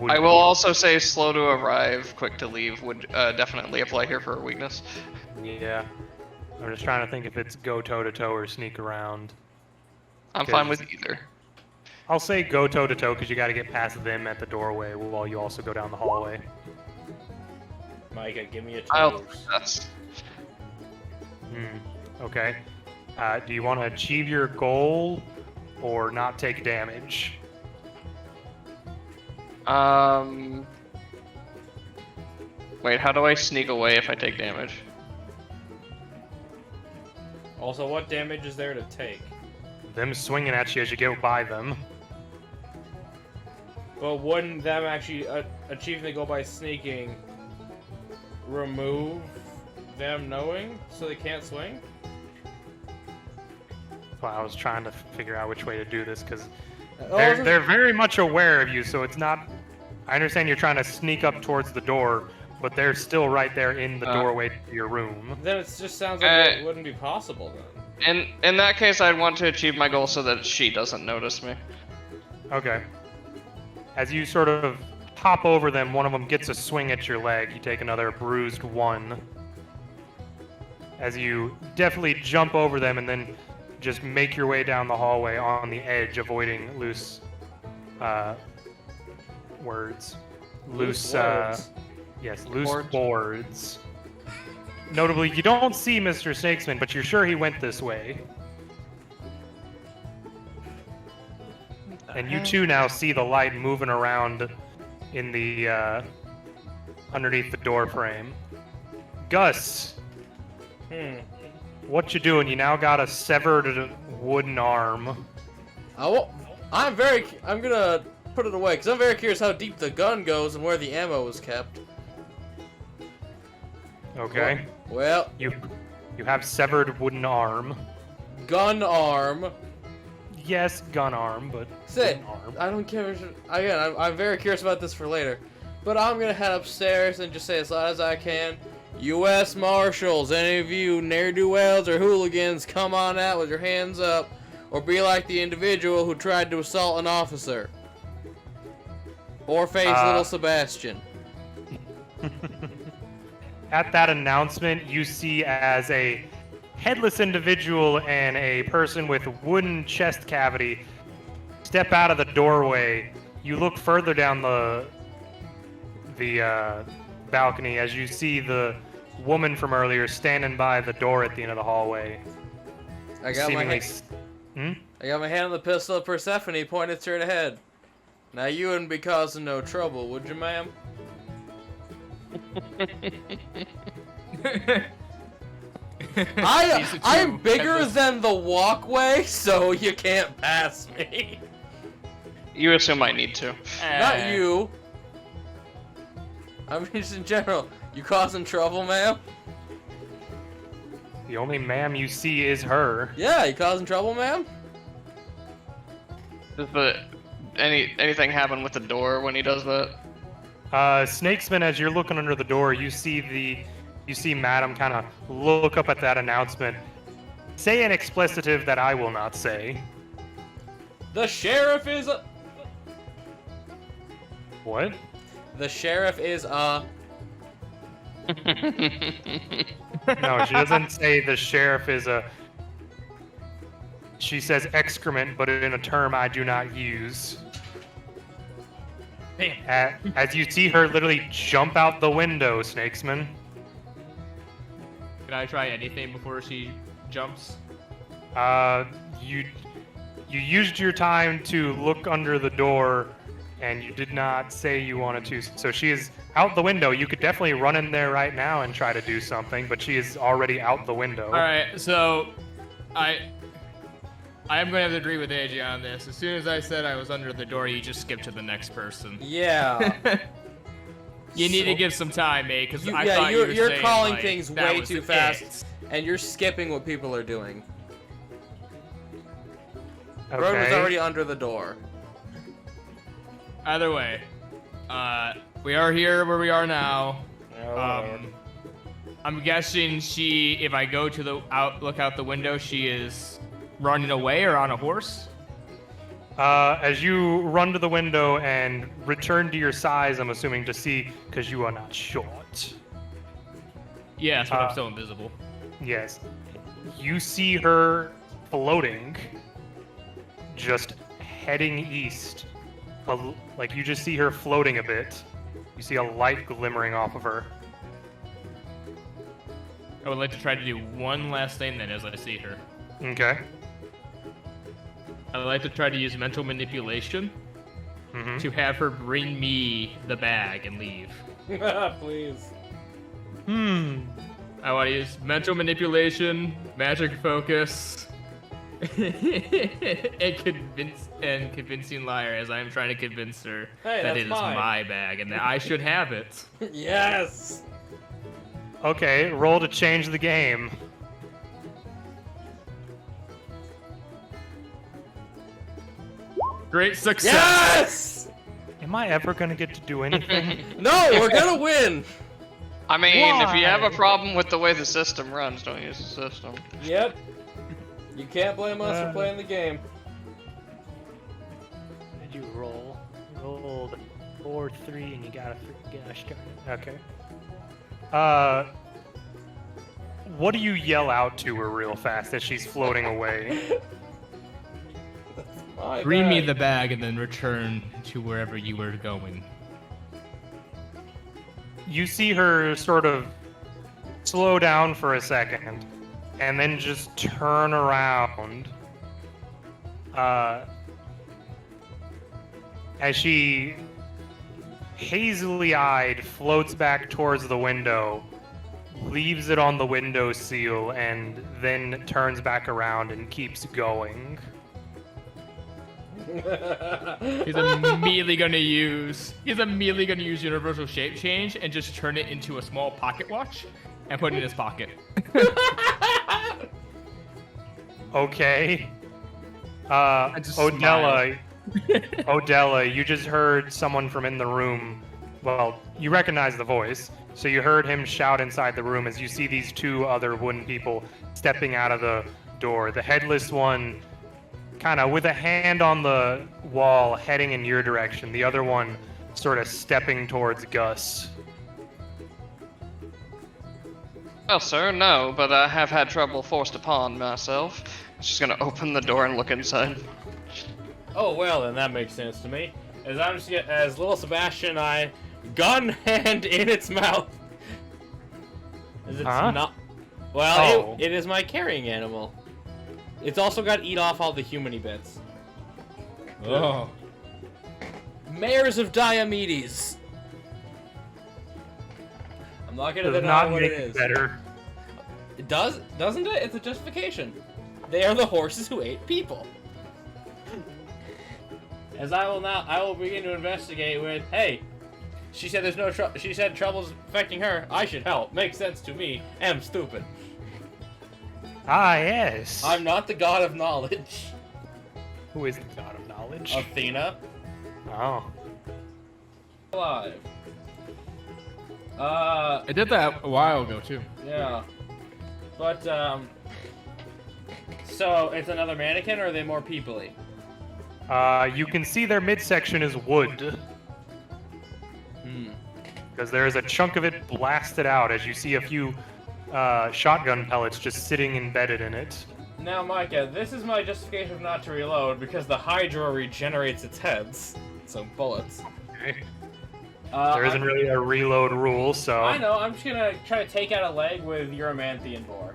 I will also say slow to arrive, quick to leave would definitely apply here for a weakness. Yeah. I'm just trying to think if it's go toe to toe or sneak around. I'm fine with either. I'll say go toe to toe because you got to get past them at the doorway while you also go down the hallway. Micah, give me a I'll toes. that's Okay. Do you want to achieve your goal or not take damage? Wait, how do I sneak away if I take damage? Also, what damage is there to take? Them swinging at you as you go by them. But wouldn't them actually achieving the goal by sneaking remove them knowing so they can't swing? Well, I was trying to figure out which way to do this because Oh, they're very much aware of you, so it's not. I understand you're trying to sneak up towards the door, but they're still right there in the doorway to your room. Then it just sounds like it wouldn't be possible then. In that case, I'd want to achieve my goal so that she doesn't notice me. Okay. As you sort of hop over them, one of them gets a swing at your leg. You take another bruised 1. As you definitely jump over them and then just make your way down the hallway on the edge, avoiding loose words. Loose words. Yes, loose Boards. boards. Notably, you don't see Mr. Snakesman, but you're sure he went this way. And you too now see the light moving around in the underneath the door frame. Gus, what you doing? You now got a severed wooden arm. I'm gonna put it away because I'm very curious how deep the gun goes and where the ammo is kept. Okay. Well, You have severed wooden arm. gun arm. Yes, gun arm, but Say, wooden arm. I don't care. Again, I'm very curious about this for later. But I'm gonna head upstairs and just say as loud as I can, U.S. Marshals, any of you ne'er-do-wells or hooligans, come on out with your hands up, or be like the individual who tried to assault an officer. Or face little Sebastian. At that announcement, you see as a headless individual and a person with wooden chest cavity step out of the doorway. You look further down the balcony as you see the woman from earlier standing by the door at the end of the hallway. I got my hand on the pistol of Persephone pointed straight ahead. Now you wouldn't be causing no trouble, would you, ma'am? I'm bigger than the walkway, so you can't pass me. You assume I need to. Not you. I mean, just in general. You causing trouble, ma'am? The only ma'am you see is her. Yeah, you causing trouble, ma'am? Does anything happen with the door when he does that? Snakesman, as you're looking under the door, you see Madam kind of look up at that announcement. Say an explicitive that I will not say. The sheriff is a... What? The sheriff is a... No, she doesn't say the sheriff is a... She says excrement, but in a term I do not use. As you see her literally jump out the window, Snakesman. Can I try anything before she jumps? You used your time to look under the door, and you did not say you wanted to. So she is out the window. You could definitely run in there right now and try to do something, but she is already out the window. All right, so I am going to have to agree with AJ on this. As soon as I said I was under the door, you just skipped to the next person. Yeah. You need to give some time, mate, because I thought you're you were saying, calling like, things that way was too it. fast, and you're skipping what people are doing. Okay. Road was already under the door. Either way, we are here where we are now. I'm guessing if I go to look out the window, she is running away or on a horse. As you run to the window and return to your size, I'm assuming to see, because you are not short. Yes, but I'm still invisible. Yes. You see her floating, just heading east. Like, you just see her floating a bit. You see a light glimmering off of her. I would like to try to do one last thing then as I see her. Okay. I would like to try to use mental manipulation to have her bring me the bag and leave. Please. I want to use mental manipulation, magic focus, and convincing liar, as I am trying to convince her Hey, that that's it is mine. my bag and that I should have it. Yes! Okay, roll to change the game. Great success. Yes! Am I ever gonna get to do anything? No, we're gonna win! I mean, if you have a Why? problem with the way the system runs, don't use the system. Yep. You can't blame us for playing the game. Did you roll? You rolled 4, 3, and you got a 3. Gosh darn it. Okay. What do you yell out to her real fast as she's floating away? My Bring me bad. the bag and then return to wherever you were going. You see her sort of slow down for a second, and then just turn around. As she hazily eyed floats back towards the window, leaves it on the window seal, and then turns back around and keeps going. He's immediately gonna use universal shape change and just turn it into a small pocket watch and put it in his pocket. Okay. just Odella, Odella, you just heard someone from in the room. Well, you recognize the voice, so you heard him shout inside the room as you see these 2 other wooden people stepping out of the door. The headless one, kind of with a hand on the wall, heading in your direction. The other one, sort of stepping towards Gus. Well, sir, no, but I have had trouble forced upon myself. She's gonna open the door and look inside. Oh, well, then that makes sense to me. As little Sebastian and I, gun hand in its mouth. As it's Huh? not. Well, Oh. it is my carrying animal. It's also got to eat off all the humany bits. Oh. Mares of Diomedes. I'm not gonna Does deny not what make it it is. better. It does, doesn't it? It's a justification. They are the horses who ate people. As I will begin to investigate with, hey, she said there's no she said trouble's affecting her. I should help. Makes sense to me. Am stupid. Ah, yes. I'm not the god of knowledge. Who is the god of knowledge? Athena. Oh. Alive. I did that a while ago too. Yeah. But, so it's another mannequin, or are they more people-y? You can see their midsection is wood. Hmm. Because there is a chunk of it blasted out as you see a few shotgun pellets just sitting embedded in it. Now, Micah, this is my justification not to reload, because the Hydra regenerates its heads. So, bullets. Okay. There isn't really a reload rule, so... I know, I'm just gonna try to take out a leg with Uromanthian Boar.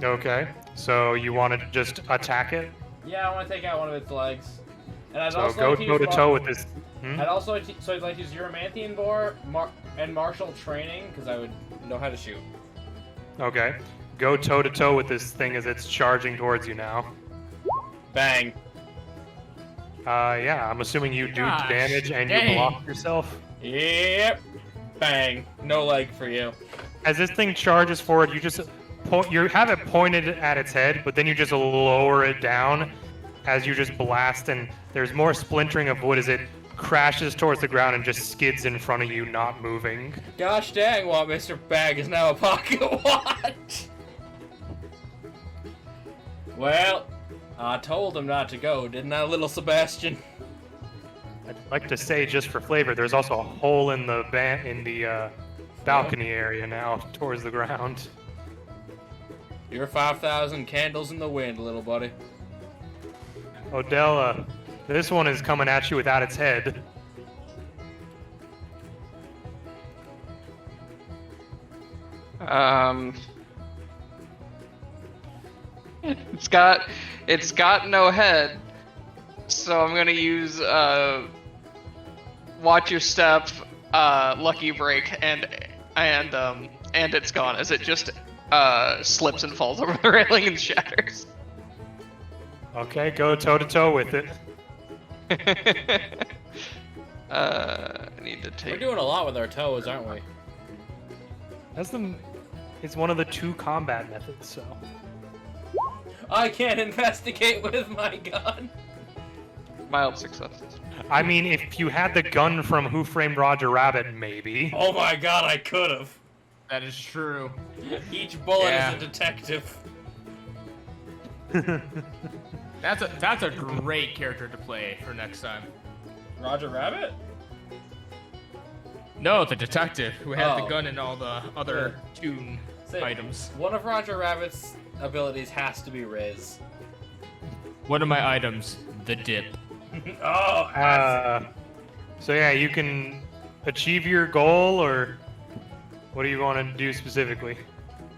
Okay, so you want to just attack it? Yeah, I want to take out one of its legs. And I'd So also go like to use toe-to-toe with this... Hmm? I'd also like to use Uromanthian Boar and martial training, because I would know how to shoot. Okay. Go toe-to-toe with this thing as it's charging towards you now. Bang. Yeah, I'm assuming you do Gosh, damage and you dang. block yourself. Yep. Bang. No leg for you. As this thing charges forward, you just you have it pointed at its head, but then you just lower it down as you just blast, and there's more splintering of wood as it crashes towards the ground and just skids in front of you, not moving. Gosh dang, what Mr. Bag is now a pocket watch. Well, I told him not to go, didn't I, little Sebastian? I'd like to say, just for flavor, there's also a hole in the balcony area now towards the ground. You're 5,000 candles in the wind, little buddy. Odella, this one is coming at you without its head. It's got no head, so I'm gonna use watch your step, lucky break, and it's gone. As it just slips and falls over the railing and shatters. Okay, go toe to toe with it. I need to We're take. doing a lot with our toes, aren't we? It's one of the 2 combat methods, so. I can't investigate with my gun. Mild successes. I mean, if you had the gun from Who Framed Roger Rabbit, maybe. Oh my god, I could have. That is true. Each bullet Yeah. is a detective. That's a great character to play for next time. Roger Rabbit? No, the detective who had the Oh. gun and all the other tune Say, items. One of Roger Rabbit's abilities has to be Riz. One of my items, the dip. Oh, So yeah, you can achieve your goal, or what do you want to do specifically?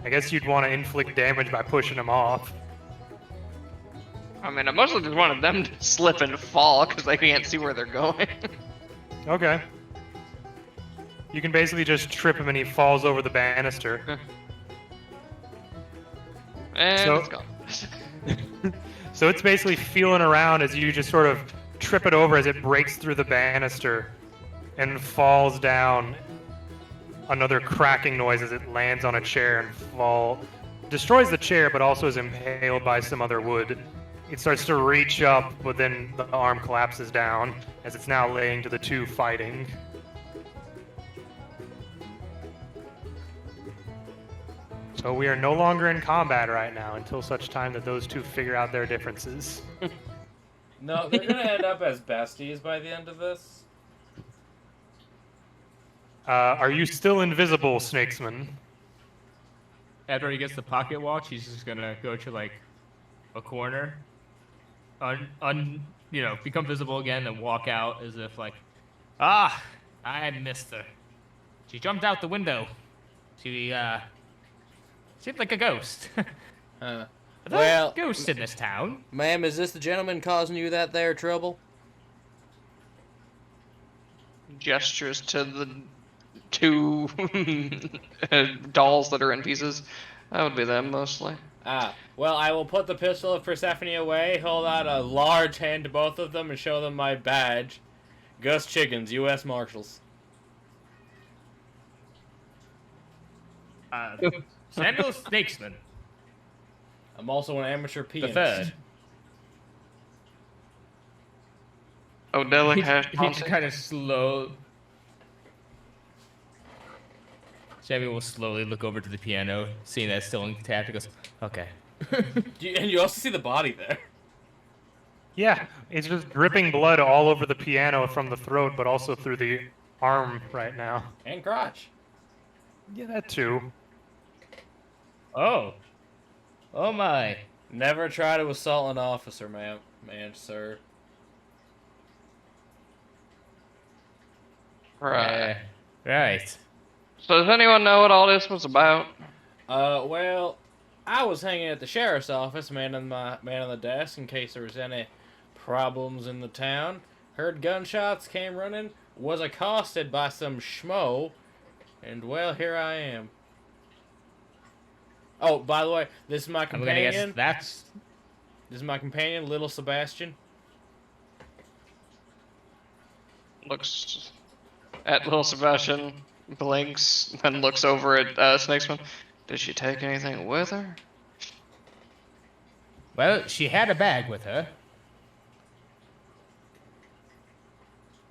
I guess you'd want to inflict damage by pushing them off. I mean, I mostly just wanted them to slip and fall because they can't see where they're going. Okay. You can basically just trip him and he falls over the banister. And So- it's gone. So it's basically feeling around as you just sort of trip it over as it breaks through the banister and falls down. Another cracking noise as it lands on a chair and destroys the chair, but also is impaled by some other wood. It starts to reach up, but then the arm collapses down as it's now laying to the 2 fighting. So we are no longer in combat right now until such time that those 2 figure out their differences. no, they're gonna end up as besties by the end of this. Are you still invisible, Snakesman? After he gets the pocket watch, he's just gonna go to like a corner, become visible again, and walk out as if like, I missed her. She jumped out the window. She seemed like a ghost. Well, Well, ghosts in this town. ma'am, is this the gentleman causing you that there trouble? Gestures to the 2 dolls that are in pieces. That would be them mostly. Well, I will put the pistol of Persephone away, hold out a large hand to both of them, and show them my badge. Gus Chickens, U.S. Marshals. Samuel Snakesman, I'm also an amateur the pianist. third. Odelic He hash just kind of slow. Samuel will slowly look over to the piano, seeing that it's still intact. He goes, "Okay." And you also see the body there. Yeah, it's just dripping blood all over the piano from the throat, but also through the arm right now. And crotch. Yeah, that too. Oh. Oh my. Never try to assault an officer, man, sir. Right. Right. So does anyone know what all this was about? Well, I was hanging at the sheriff's office, man on the desk, in case there was any problems in the town. Heard gunshots, came running, was accosted by some schmo, and well, here I am. Oh, by the way, this is my I'm gonna companion. guess that's This is my companion, little Sebastian. Looks at little Sebastian, blinks, then looks over at Snakesman. Did she take anything with her? well, she had a bag with her.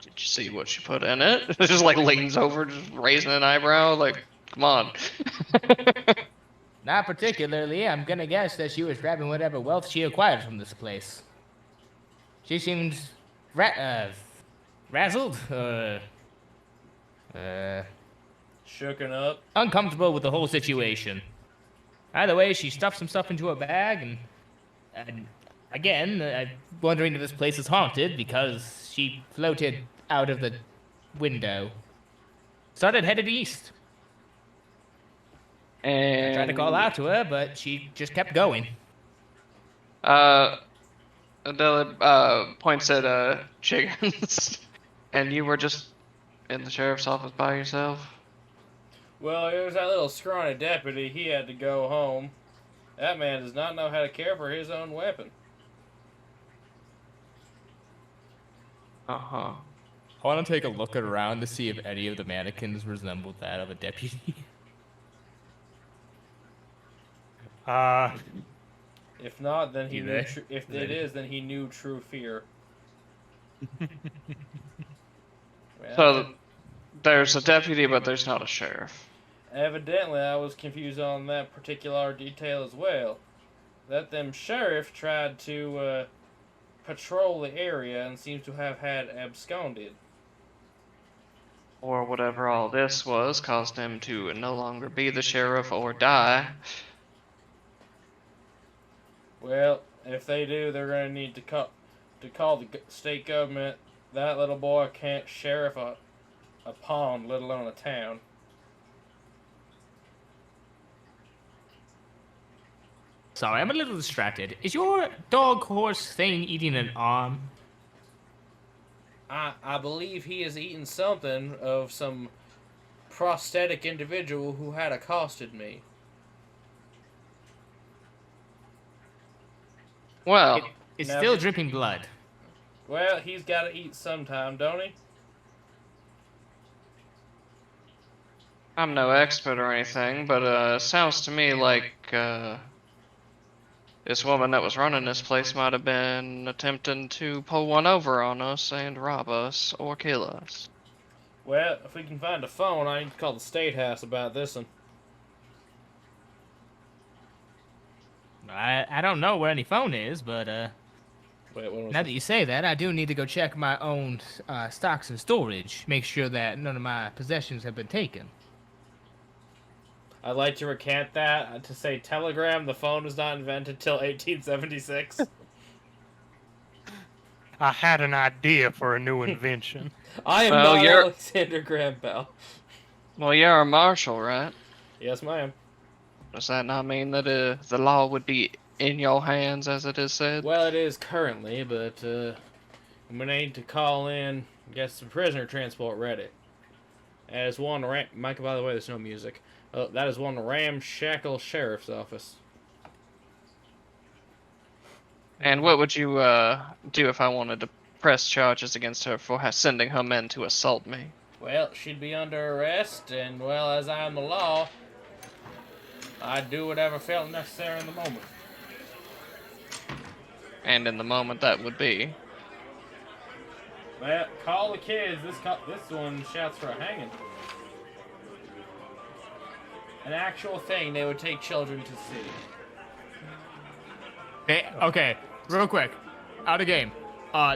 Did you see what she put in it? Just like leans over, just raising an eyebrow, like, come on. Not particularly. I'm gonna guess that she was grabbing whatever wealth she acquired from this place. She seems razzled, Shooken up. uncomfortable with the whole situation. Either way, she stuffed some stuff into her bag, and again, I'm wondering if this place is haunted because she floated out of the window. Started headed east. And I tried to call out to her, but she just kept going. Adela points at Chickens. And you were just in the sheriff's office by yourself? Well, there's that little scrawny deputy. He had to go home. That man does not know how to care for his own weapon. Uh-huh. I want to take a look around to see if any of the mannequins resemble that of a deputy. If not, then he You knew. there? If it is, then he knew true fear. Well, So there's a deputy, but there's not a sheriff. evidently, I was confused on that particular detail as well. That them sheriff tried to patrol the area and seems to have had absconded. Or whatever all this was caused him to no longer be the sheriff or die. Well, if they do, they're going to need to call the state government. That little boy can't sheriff a pond, let alone a town. Sorry, I'm a little distracted. Is your dog horse thing eating an arm? I believe he has eaten something of some prosthetic individual who had accosted me. Well, It's Now- still dripping blood. Well, he's got to eat sometime, don't he? I'm no expert or anything, but sounds to me like this woman that was running this place might have been attempting to pull one over on us and rob us or kill us. Well, if we can find a phone, I need to call the state house about this one. I don't know where any phone is, but Wait, what was now that you say that, I do need to go check my own stocks and storage. Make sure that none of my possessions have been taken. I'd like to recant that to say telegram. The phone was not invented till 1876. I had an idea for a new invention. I am Well, not you're- Alexander Graham Bell. Well, you're a marshal, right? Yes, ma'am. Does that not mean that the law would be in your hands, as it is said? Well, it is currently, but I'm gonna need to call in and get some prisoner transport ready. As one Mike, by the way, there's no music. That is one ramshackle sheriff's office. And what would you do if I wanted to press charges against her for sending her men to assault me? Well, she'd be under arrest, and well, as I am the law, I'd do whatever felt necessary in the moment. And in the moment that would be. Well, call the kids. This one shouts for a hanging. An actual thing they would take children to see. Okay, real quick, out of game.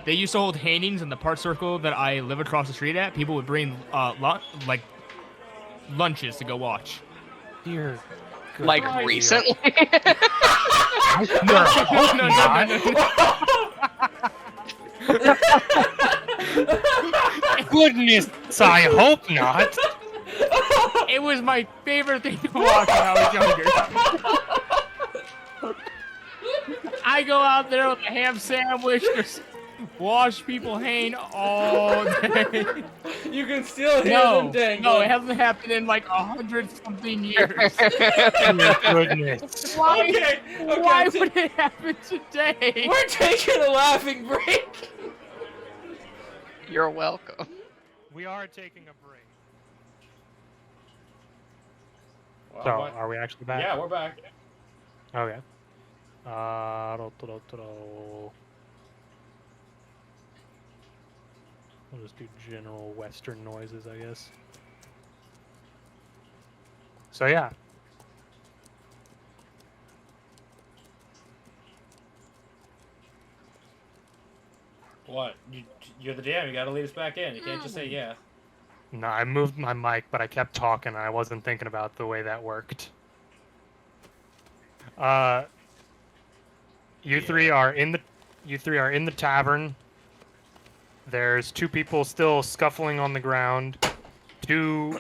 They used to hold hangings in the park circle that I live across the street at. People would bring lunches to go watch. Dear Like God. recently? No, Goodness, I hope not. It was my favorite thing to watch when I was younger. I go out there with a ham sandwich, just watch people hang all day. You can still hear No, them dangling. no, it hasn't happened in like 100-something years. Dear goodness. Why? Okay, Why so would it happen today? we're taking a laughing break. You're welcome. We are taking a break. Well, So, what- are we actually back? yeah, we're back. Okay. We'll just do general Western noises, I guess. So yeah. What? You're the DM. You gotta lead us back in. You can't just say yeah. No, I moved my mic, but I kept talking and I wasn't thinking about the way that worked. You three are in the tavern. There's two people still scuffling on the ground. Two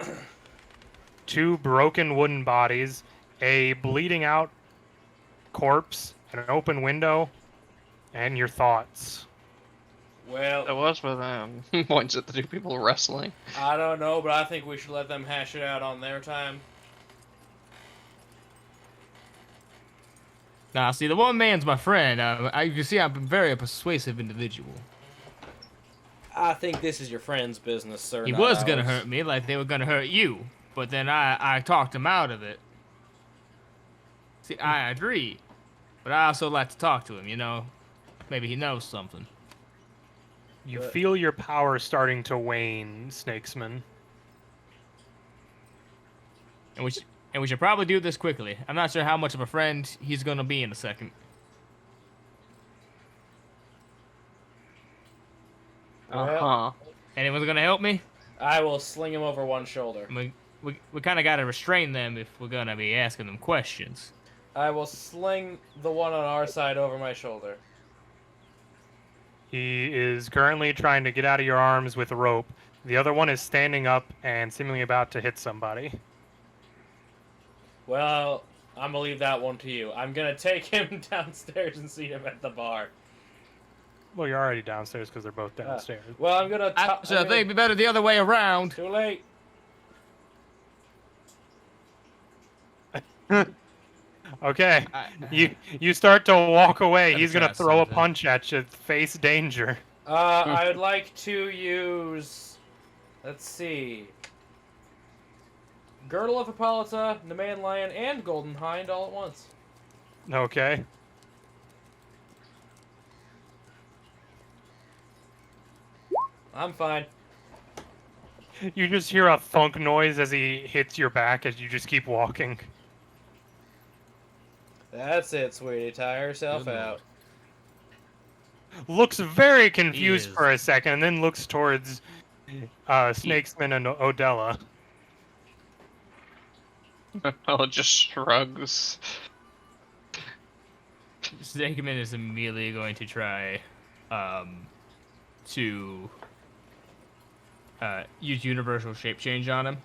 broken wooden bodies, a bleeding out corpse, and an open window, and your thoughts. That Well, was with points at the two people wrestling. I don't know, but I think we should let them hash it out on their time. Now, see, the one man's my friend. You can see I'm a very persuasive individual. I think this is your friend's business, sir. He not was gonna ours. hurt me like they were gonna hurt you, but then I talked him out of it. See, I agree, but I also like to talk to him, you know? Maybe he knows something. You But- feel your power starting to wane, Snakesman. And we should probably do this quickly. I'm not sure how much of a friend he's gonna be in a second. Uh-huh. Anyone's gonna help me? I will sling him over one shoulder. We kind of gotta restrain them if we're gonna be asking them questions. I will sling the one on our side over my shoulder. He is currently trying to get out of your arms with a rope. The other one is standing up and seemingly about to hit somebody. Well, I'm gonna leave that one to you. I'm gonna take him downstairs and see him at the bar. Well, you're already downstairs because they're both downstairs. Well, I'm gonna. I think it'd be better the other way around. Too late. Okay, you start to walk away. Gotta He's gonna try throw a something. punch at you. Face danger. I would like to use. Let's see. Girdle of Hippolyta, Nemean Lion, and Golden Hind all at once. Okay. I'm fine. You just hear a thunk noise as he hits your back as you just keep walking. That's it, sweetie. Tie herself Good out. Looks very confused is. for a second, and then looks towards Snakesman and Odella. Oh, just shrugs. Snakeman is immediately going to try to use universal shape change on him.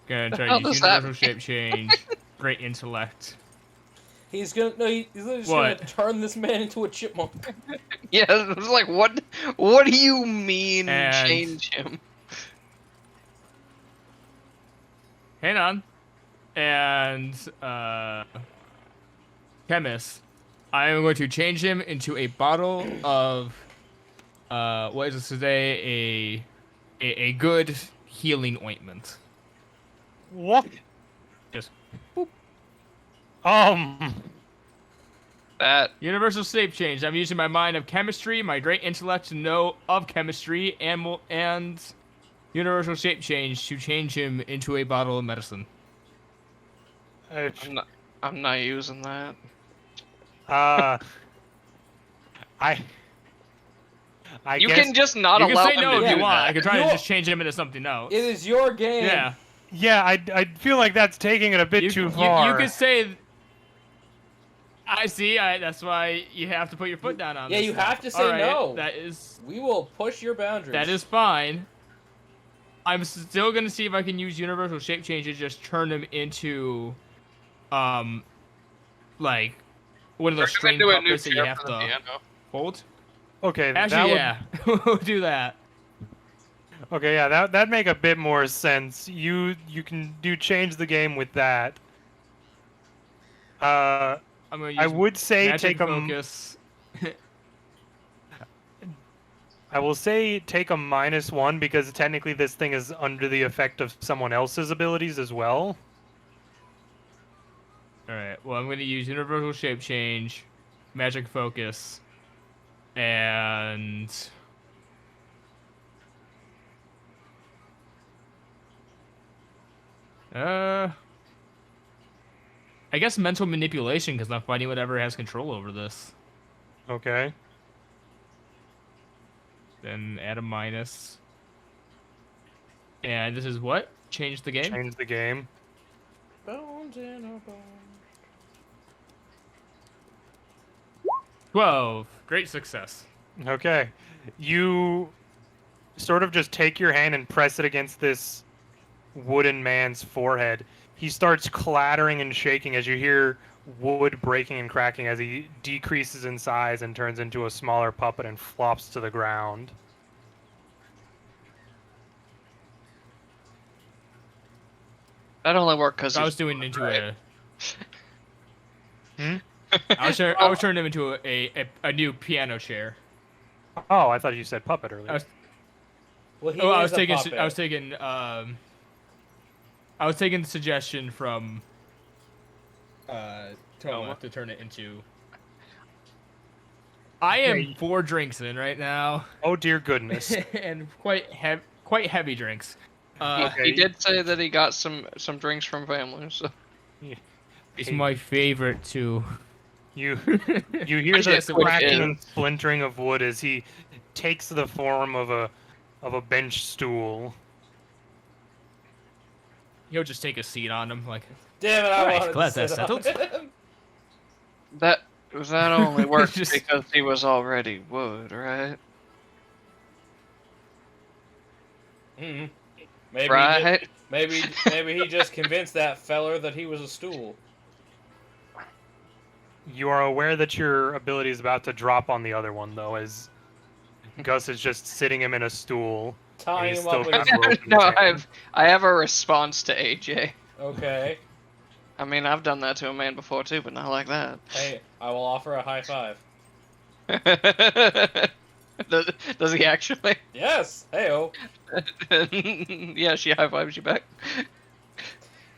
Gonna try hell to use does that universal shape change. Great intellect. He's gonna he's literally just What? gonna turn this man into a chipmunk. Yeah, it's like, what do you mean And- change him? Hang on. And Chemist, I am going to change him into a bottle of what is this today? A good healing ointment. What? Just That universal shape change. I'm using my mind of chemistry, my great intellect to know of chemistry, and universal shape change to change him into a bottle of medicine. I'm not using that. I You guess, can just not You can allow say him no to if do you want. that. I could try to You're- just change him into something else. It is your game. Yeah. yeah, I feel like that's taking it a bit too far. You could say. I see. That's why you have to put your foot down on Yeah, this you stuff. have to say All right, no. That is We will push your boundaries. that is fine. I'm still gonna see if I can use universal shape change to just turn him into, like one of those string Do a new puppets that you chair have for the to piano. hold. Okay, Actually, that yeah, we'll do that. Okay, yeah, that'd make a bit more sense. You can change the game with that. I'm gonna use I would say magic take a focus. I will say take a -1 because technically this thing is under the effect of someone else's abilities as well. All right. Well, I'm going to use universal shape change, magic focus, and I guess mental manipulation because I'm fighting whatever has control over this. Okay. Then add a minus. And this is what? Change the game? Change the game. Bones in a bone. 12. Great success. Okay. You sort of just take your hand and press it against this wooden man's forehead. He starts clattering and shaking as you hear wood breaking and cracking as he decreases in size and turns into a smaller puppet and flops to the ground. That only worked because I was doing into right. I was turning him into a new piano chair. Oh, I thought you said puppet earlier. Well, he I is was a taking puppet. I was taking the suggestion from Toma to turn it into. I am 4 drinks in right now, Oh dear goodness. and quite heavy drinks. He did say that he got some drinks from family. So It's Hey. my favorite too. You hear the Yes, it cracking is. and splintering of wood as he takes the form of a bench stool. He'll just take a seat on him, like. Damn it! I Alright, wanted glad to that's sit on settled. him. that only worked Just- because he was already wood, right? Mm. Maybe Right. maybe he just convinced that feller that he was a stool. You are aware that your ability is about to drop on the other one, though, as Gus is just sitting him in a stool. Tying he's him up still with got his... rope in No, his hand. I have a response to AJ. Okay. I mean, I've done that to a man before too, but not like that. Hey, I will offer a high five. Does he actually? Yes. Heyo. Yeah, she high fives you back.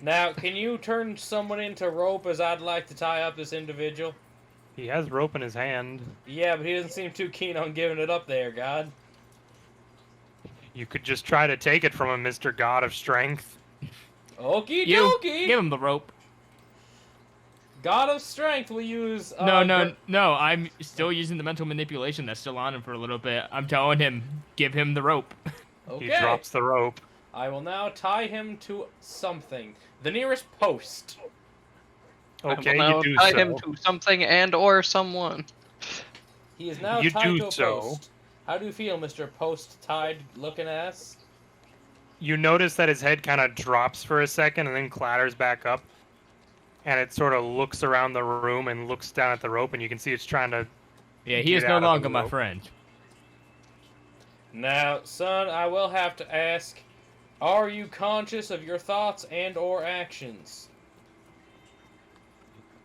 Now, can you turn someone into rope, as I'd like to tie up this individual? He has rope in his hand. Yeah, but he doesn't seem too keen on giving it up there, God. You could just try to take it from him, Mr. God of Strength. Okie You dokie. give him the rope. God of Strength will use... No. I'm still using the mental manipulation that's still on him for a little bit. I'm telling him, give him the rope. Okay. He drops the rope. I will now tie him to something. The nearest post. Okay, I will you now do tie so. him to something and or someone. He is now You tied do to a so. post. How do you feel, Mr. Post-tied looking ass? You notice that his head kind of drops for a second and then clatters back up. And it sort of looks around the room and looks down at the rope, and you can see it's trying to... Yeah, he Get is out no of the longer my rope. friend. Now, son, I will have to ask, are you conscious of your thoughts and or actions?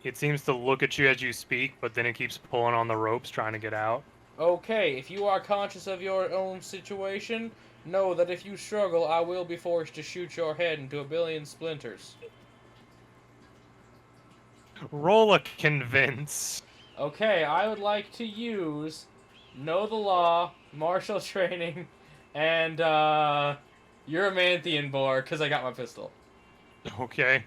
It seems to look at you as you speak, but then it keeps pulling on the ropes trying to get out. Okay, if you are conscious of your own situation, know that if you struggle, I will be forced to shoot your head into a billion splinters. Roll a convince. Okay, I would like to use know the law, martial training, and Euromanthian boar, because I got my pistol. Okay.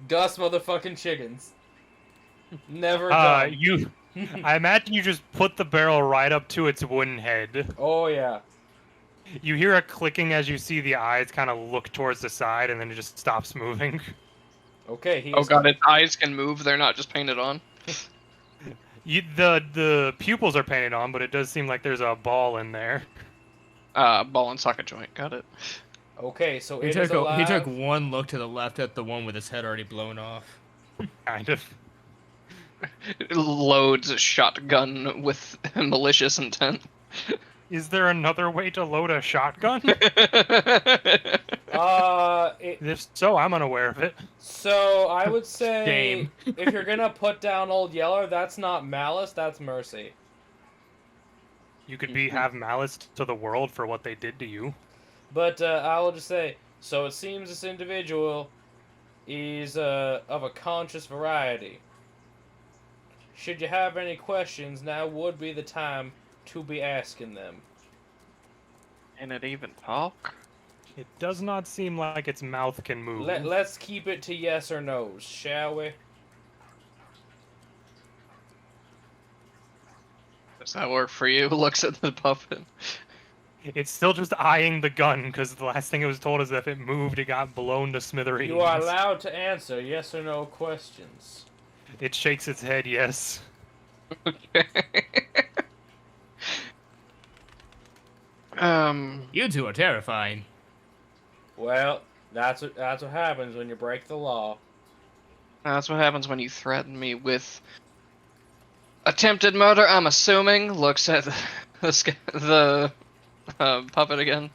Gus motherfucking chickens. Never done. I imagine you just put the barrel right up to its wooden head. Oh yeah. You hear a clicking as you see the eyes kind of look towards the side, and then it just stops moving. Okay, he Oh is... god, its eyes can move. They're not just painted on. The pupils are painted on, but it does seem like there's a ball in there. Ball and socket joint. Got it. Okay, so He it is alive. he took one look to the left at the one with his head already blown off. Kind of. Loads a shotgun with malicious intent. Is there another way to load a shotgun? If so, I'm unaware of it. So I would say Shame. if you're gonna put down Old Yeller, that's not malice, that's mercy. You could have malice to the world for what they did to you. But I will just say, so it seems this individual is of a conscious variety. Should you have any questions, now would be the time to be asking them. Can it even talk? It does not seem like its mouth can move. Let's keep it to yes or no's, shall we? Does that work for you? Looks at the puppet. It's still just eyeing the gun, because the last thing it was told is that if it moved, it got blown to smithereens. You are allowed to answer yes or no questions. It shakes its head, yes. Okay. You two are terrifying. Well, That's what happens when you break the law. That's what happens when you threaten me with attempted murder. I'm assuming. Looks at the puppet again.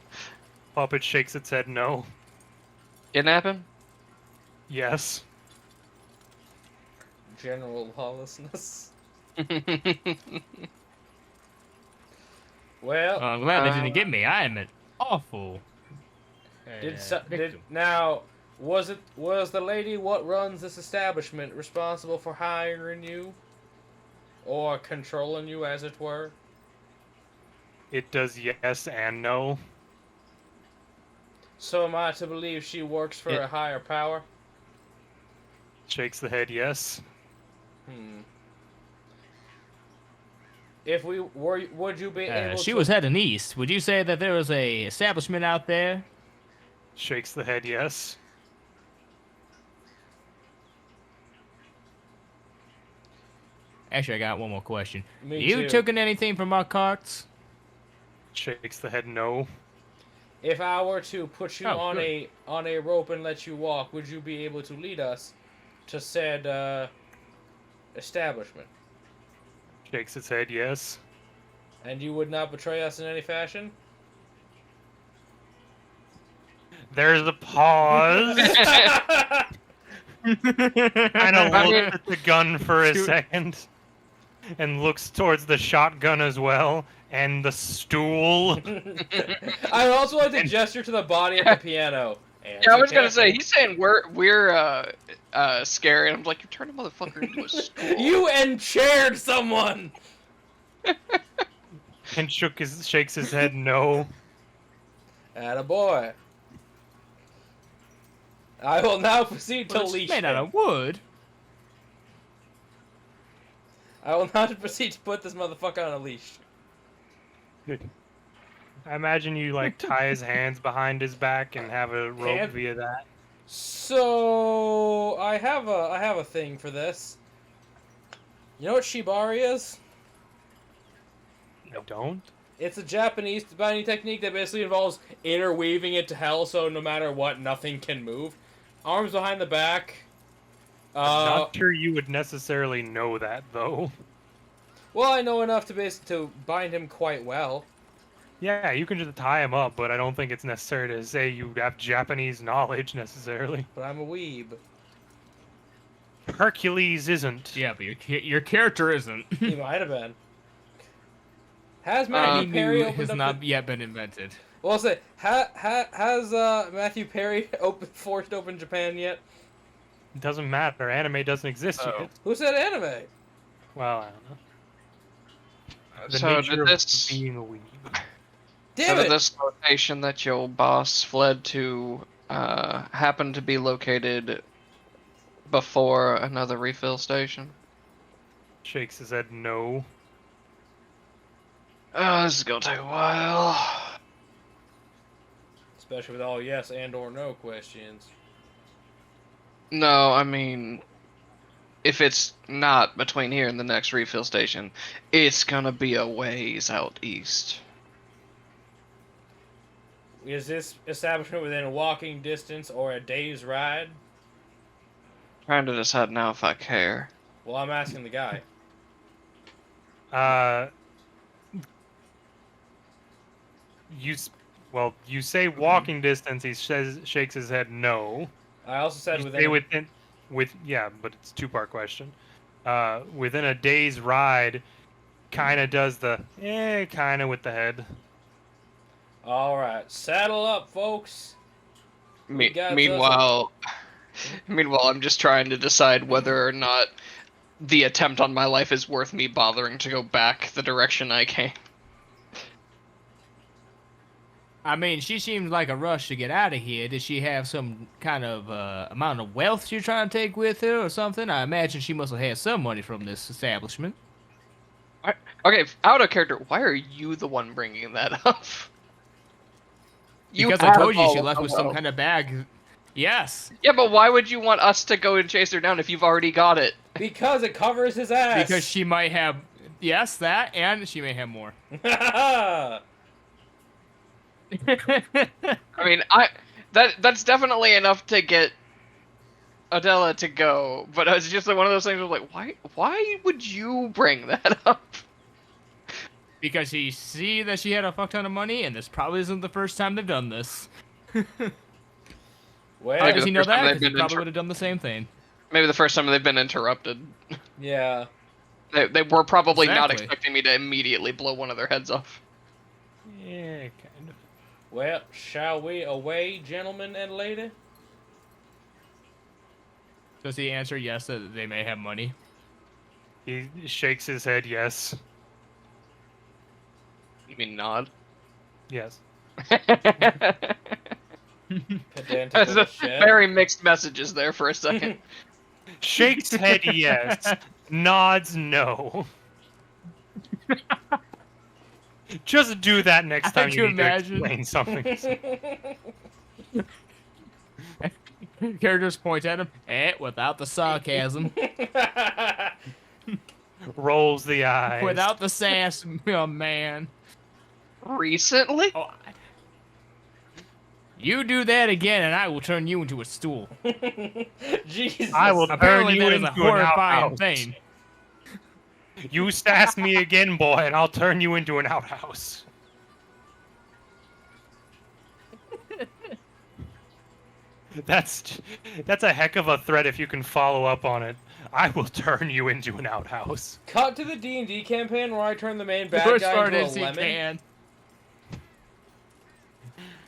Puppet shakes its head no. Kidnapping? Yes. General lawlessness. Well, I'm glad they didn't get me. I am an awful. now was the lady what runs this establishment responsible for hiring you, or controlling you, as it were? It does yes and no. So am I to believe she works for a higher power? Shakes the head yes. If we were, would you be able She to... was heading east. Would you say that there was a establishment out there? Shakes the head yes. Actually, I got one more question. Me You too. taken anything from our carts? Shakes the head no. If I were to put you Oh, on a rope and let you walk, would you be able to lead us to said establishment? Shakes its head yes. And you would not betray us in any fashion? There's a pause. Kind of looks at the gun for a second. And looks towards the shotgun as well. And the stool. I would also like to gesture to the body of the piano. And Yeah, I was gonna say, he's saying we're scary, and I'm like, you turned a motherfucker into a stool. You enchaired someone! And shakes his head no. Attaboy. I will now proceed to Well, it's leash made out him. of wood. I will now proceed to put this motherfucker on a leash. I imagine you like tie his hands behind his back and have a rope via that. So I have a thing for this. You know what shibari is? I don't. It's a Japanese binding technique that basically involves interweaving it to hell, so no matter what, nothing can move. Arms behind the back. I'm not sure you would necessarily know that though. Well, I know enough to bind him quite well. Yeah, you can just tie him up, but I don't think it's necessary to say you have Japanese knowledge necessarily. But I'm a weeb. Hercules isn't. Yeah, but your character isn't. He might have been. Has He Matthew Perry opened has up? not yet been invented. Well, I'll say, has Matthew Perry forced open Japan yet? It doesn't matter. Anime doesn't exist yet. Who said anime? Well, I don't know. The So nature did of this being a weeb. Damn so it! did this location that your boss fled to happen to be located before another refill station? Shakes his head no. Oh, this is gonna take a while. Especially with all yes and or no questions. No, I mean, if it's not between here and the next refill station, it's gonna be a ways out east. Is this establishment within walking distance or a day's ride? Trying to decide now if I care. Well, I'm asking the guy. You say walking distance. He shakes his head no. I also said You say yeah, but it's a two-part question. Within a day's ride, kind of does the kind of with the head. All right, saddle up, folks. Meanwhile, I'm just trying to decide whether or not the attempt on my life is worth me bothering to go back the direction I came. I mean, she seemed like a rush to get out of here. Did she have some kind of amount of wealth she's trying to take with her or something? I imagine she must have had some money from this establishment. Okay, out of character, why are you the one bringing that up? Because I told you she left with some kind of bag. Yes. Yeah, but why would you want us to go and chase her down if you've already got it? Because it covers his ass. Because she might have, yes, that, and she may have more. I mean, that's definitely enough to get Adela to go, but it's just like one of those things of like, why would you bring that up? Because he see that she had a fuck ton of money, and this probably isn't the first time they've done this. Well, How Maybe does the he know first time that? they've Because he been probably would have done the same thing. Maybe the first time they've been interrupted. yeah. They were probably not Exactly. expecting me to immediately blow one of their heads off. Yeah, kind of. Well, shall we away, gentlemen and lady? Does he answer yes that they may have money? He shakes his head, yes. You mean nod? Yes. Pedantic That's little a shit. very mixed messages there for a second. Shakes head, yes. Nods, no. Just do that next I time like you to need to imagine- explain something. Characters point at him, without the sarcasm, Rolls the eyes. without the sass, man. Recently? Oh, you do that again, and I will turn you into a stool. Jesus. I will turn Apparently, you that is into a an horrifying outhouse. thing. You sass me again, boy, and I'll turn you into an outhouse. That's a heck of a threat if you can follow up on it. I will turn you into an outhouse. Cut to the D&D campaign where I turn the main bad Worst guy part into a is he lemon. can.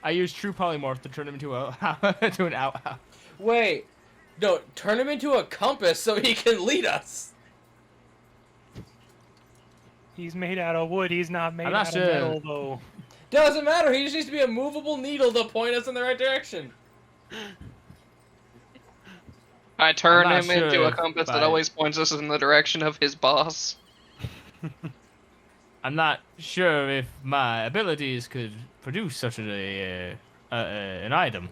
I use true polymorph to turn him into a to an outhouse. Wait. No, turn him into a compass so he can lead us. He's made out of wood. He's not made I'm not out sure. of metal, though. Doesn't matter, he just needs to be a movable needle to point us in the right direction. I turn I'm him not into sure a compass that if I- always points us in the direction of his boss. I'm not sure if my abilities could produce such an item.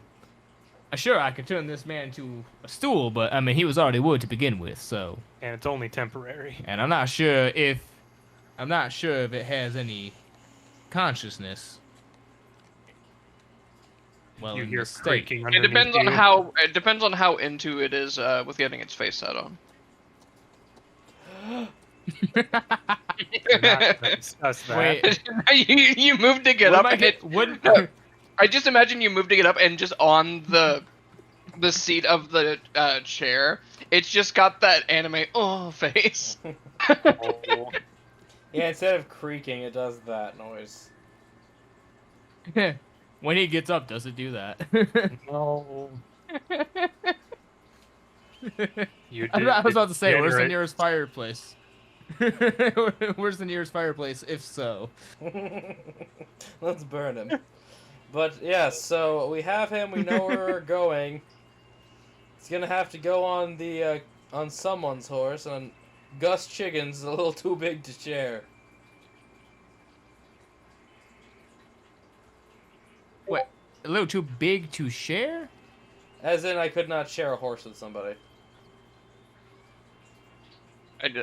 Sure, I could turn this man into a stool, but I mean, he was already wood to begin with, so. And it's only temporary. And I'm not sure if it has any consciousness. Well, You in hear this state. creaking It underneath depends on how into it is with getting its face set on. We're not gonna discuss that. Wait, you moved to get would up my and get, it, would I just imagine you moved to get up and just on the seat of the chair, it's just got that anime face. Oh, Yeah, instead of creaking, it does that noise. when he gets up, does it do that? no. You I was about to say, where's the degenerate. nearest fireplace? Where's the nearest fireplace, if so? Let's burn him. But yeah, so we have him. We know where we're going. He's gonna have to go on the on someone's horse, and Gus Chiggin's a little too big to share. What? A little too big to share? As in, I could not share a horse with somebody.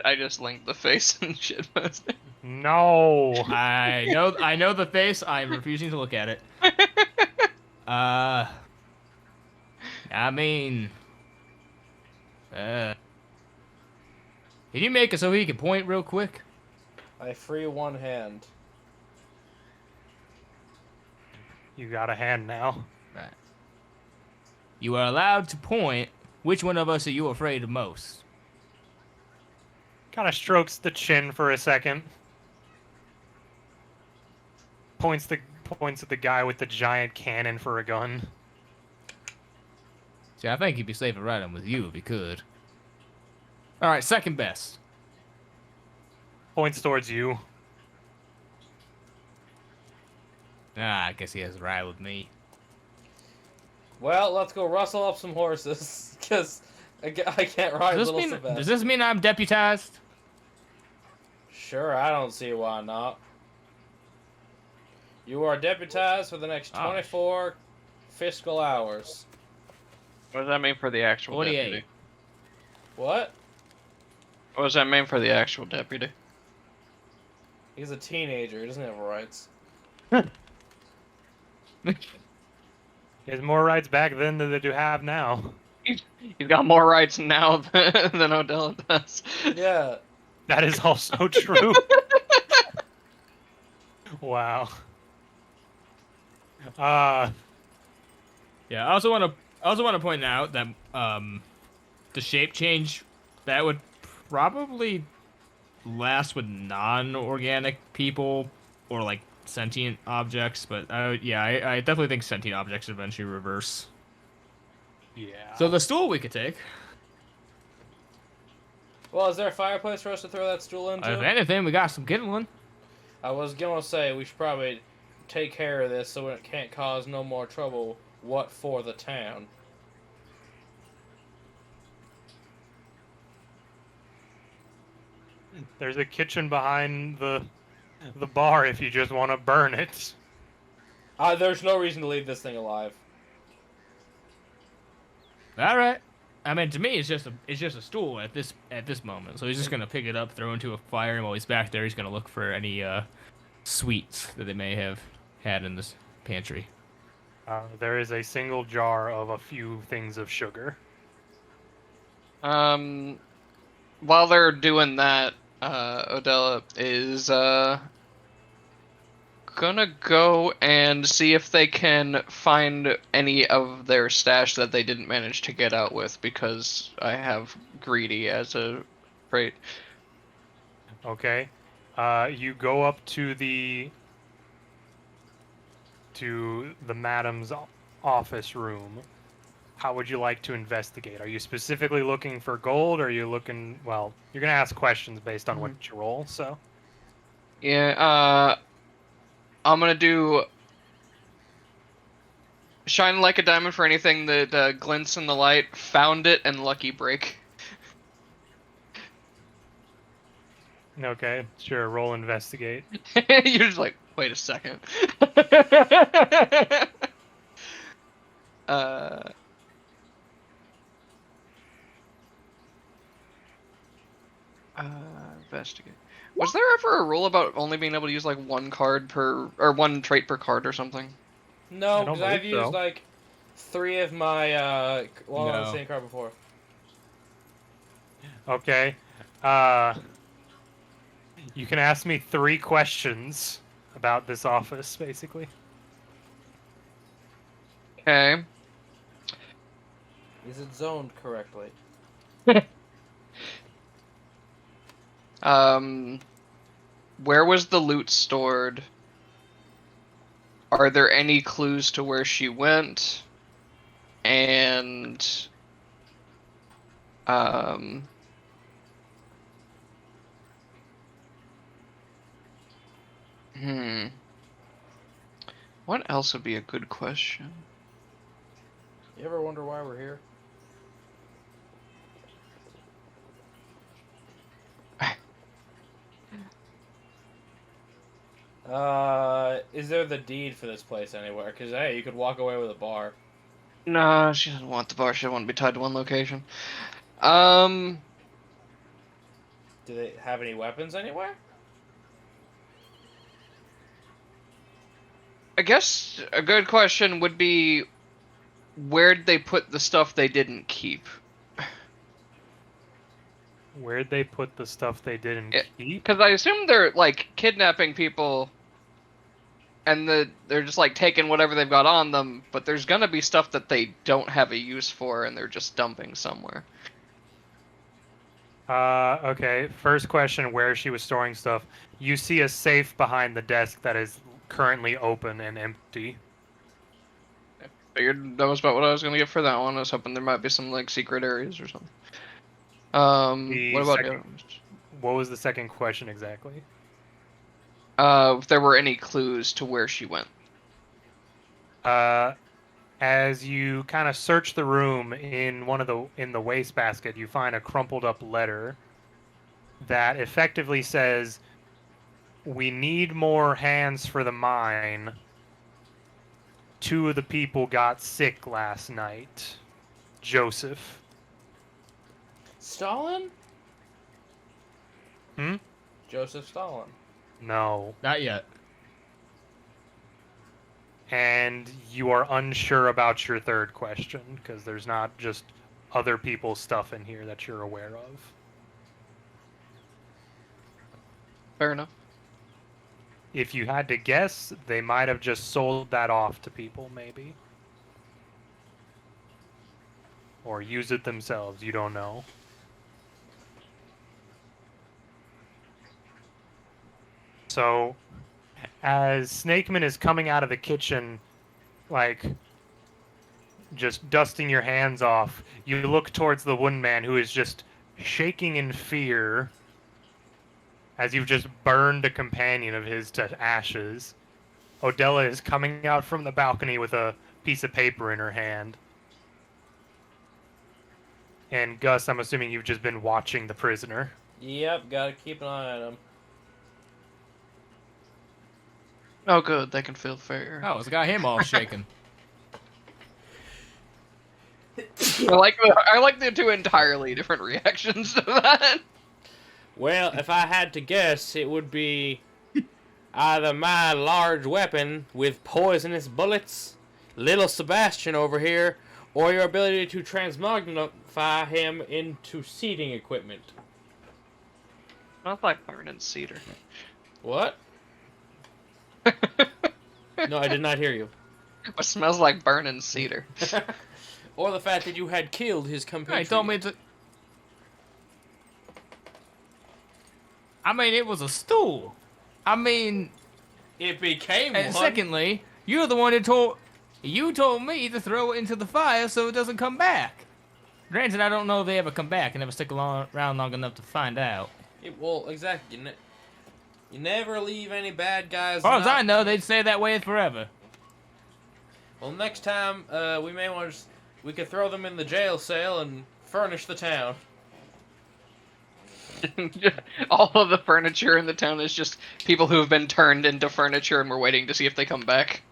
I just linked the face and shit. No. I know the face. I'm refusing to look at it. I mean, can you make it so he can point real quick? I free one hand. You got a hand now. Right. You are allowed to point. Which one of us are you afraid of most? Kind of strokes the chin for a second. Points at the guy with the giant cannon for a gun. See, I think he'd be safer riding with you if he could. All right, second best. Points towards you. Ah, I guess he has to ride with me. Well, let's go rustle up some horses, because I can't ride Does little this, Sebastian. does this mean I'm deputized? Sure, I don't see why not. You are deputized for the next Oh. 24 fiscal hours. What does that mean for the actual 48. deputy? What? What does that mean for the actual deputy? He's a teenager. He doesn't have rights. He has more rights back then than they do have now. He's got more rights now than Odell does. Yeah. That is also true. Wow. Yeah, I also want to point out that the shape change that would probably last with non-organic people or like sentient objects, but yeah, I definitely think sentient objects eventually reverse. Yeah. So the stool we could take. Well, is there a fireplace for us to throw that stool If into? anything, we got some kindling. I was gonna say we should probably take care of this so it can't cause no more trouble. What for the town? There's a kitchen behind the bar if you just want to burn it. There's no reason to leave this thing alive. All right. I mean, to me, it's just a stool at this moment. So he's just gonna pick it up, throw it into a fire, and while he's back there, he's gonna look for any sweets that they may have had in this pantry. There is a single jar of a few things of sugar. While they're doing that, Odella is gonna go and see if they can find any of their stash that they didn't manage to get out with, because I have greedy as a trait. Okay. You go up to the madam's office room. How would you like to investigate? Are you specifically looking for gold, or are you looking... Well, you're going to ask questions based on what you roll, so... Yeah, I'm gonna do shine like a diamond for anything that glints in the light, found it, and lucky break. Okay, sure, roll investigate. You're just like, wait a second. uh, Investigate. Was there ever a rule about only being able to use like one card per, or one trait per card or something? No, I don't because I've believe so. used like 3 of my on the No. same card before. Okay. You can ask me 3 questions about this office, basically. Okay. Is it zoned correctly? Where was the loot stored? Are there any clues to where she went? And what else would be a good question? You ever wonder why we're here? Is there the deed for this place anywhere? Because, hey, you could walk away with a bar. No, she doesn't want the bar. She doesn't want to be tied to one location. Do they have any weapons anywhere? I guess a good question would be, where'd they put the stuff they didn't keep? Where'd they put the stuff they didn't keep? Because I assume they're, like, kidnapping people, and they're just, like, taking whatever they've got on them, but there's gonna be stuff that they don't have a use for, and they're just dumping somewhere. Okay. First question, where she was storing stuff. You see a safe behind the desk that is currently open and empty. Figured that was about what I was gonna get for that one. I was hoping there might be some, like, secret areas or something. What about the other ones? What was the second question exactly? If there were any clues to where she went. As you kind of search the room in the wastebasket, you find a crumpled up letter that effectively says, "We need more hands for the mine. 2 of the people got sick last night. Joseph." Stalin? Hmm? Joseph Stalin. No. Not yet. and you are unsure about your third question because there's not just other people's stuff in here that you're aware of. Fair enough. If you had to guess, they might have just sold that off to people, maybe. Or use it themselves, you don't know. So, as Snakeman is coming out of the kitchen, like, just dusting your hands off, you look towards the wooden man who is just shaking in fear as you've just burned a companion of his to ashes. Odella is coming out from the balcony with a piece of paper in her hand. And Gus, I'm assuming you've just been watching the prisoner. Yep, gotta keep an eye on him. Oh, good. They can feel fair. Oh, it's got him all shaking. I like the two entirely different reactions to that. Well, if I had to guess, it would be either my large weapon with poisonous bullets, little Sebastian over here, or your ability to transmogrify him into seating equipment. Smells like burning cedar. What? No, I did not hear you. It smells like burning cedar. Or the fact that you had killed his companion. He told me to. I mean, it was a stool. I mean, It became and one. secondly, you're the one who told. You told me to throw it into the fire so it doesn't come back. Granted, I don't know if they ever come back. I never stick around long enough to find out. Well, exactly. You never leave any bad guys. As far as I know, they'd stay that way forever. Well, next time, we may want to. We could throw them in the jail cell and furnish the town. All of the furniture in the town is just people who have been turned into furniture and we're waiting to see if they come back.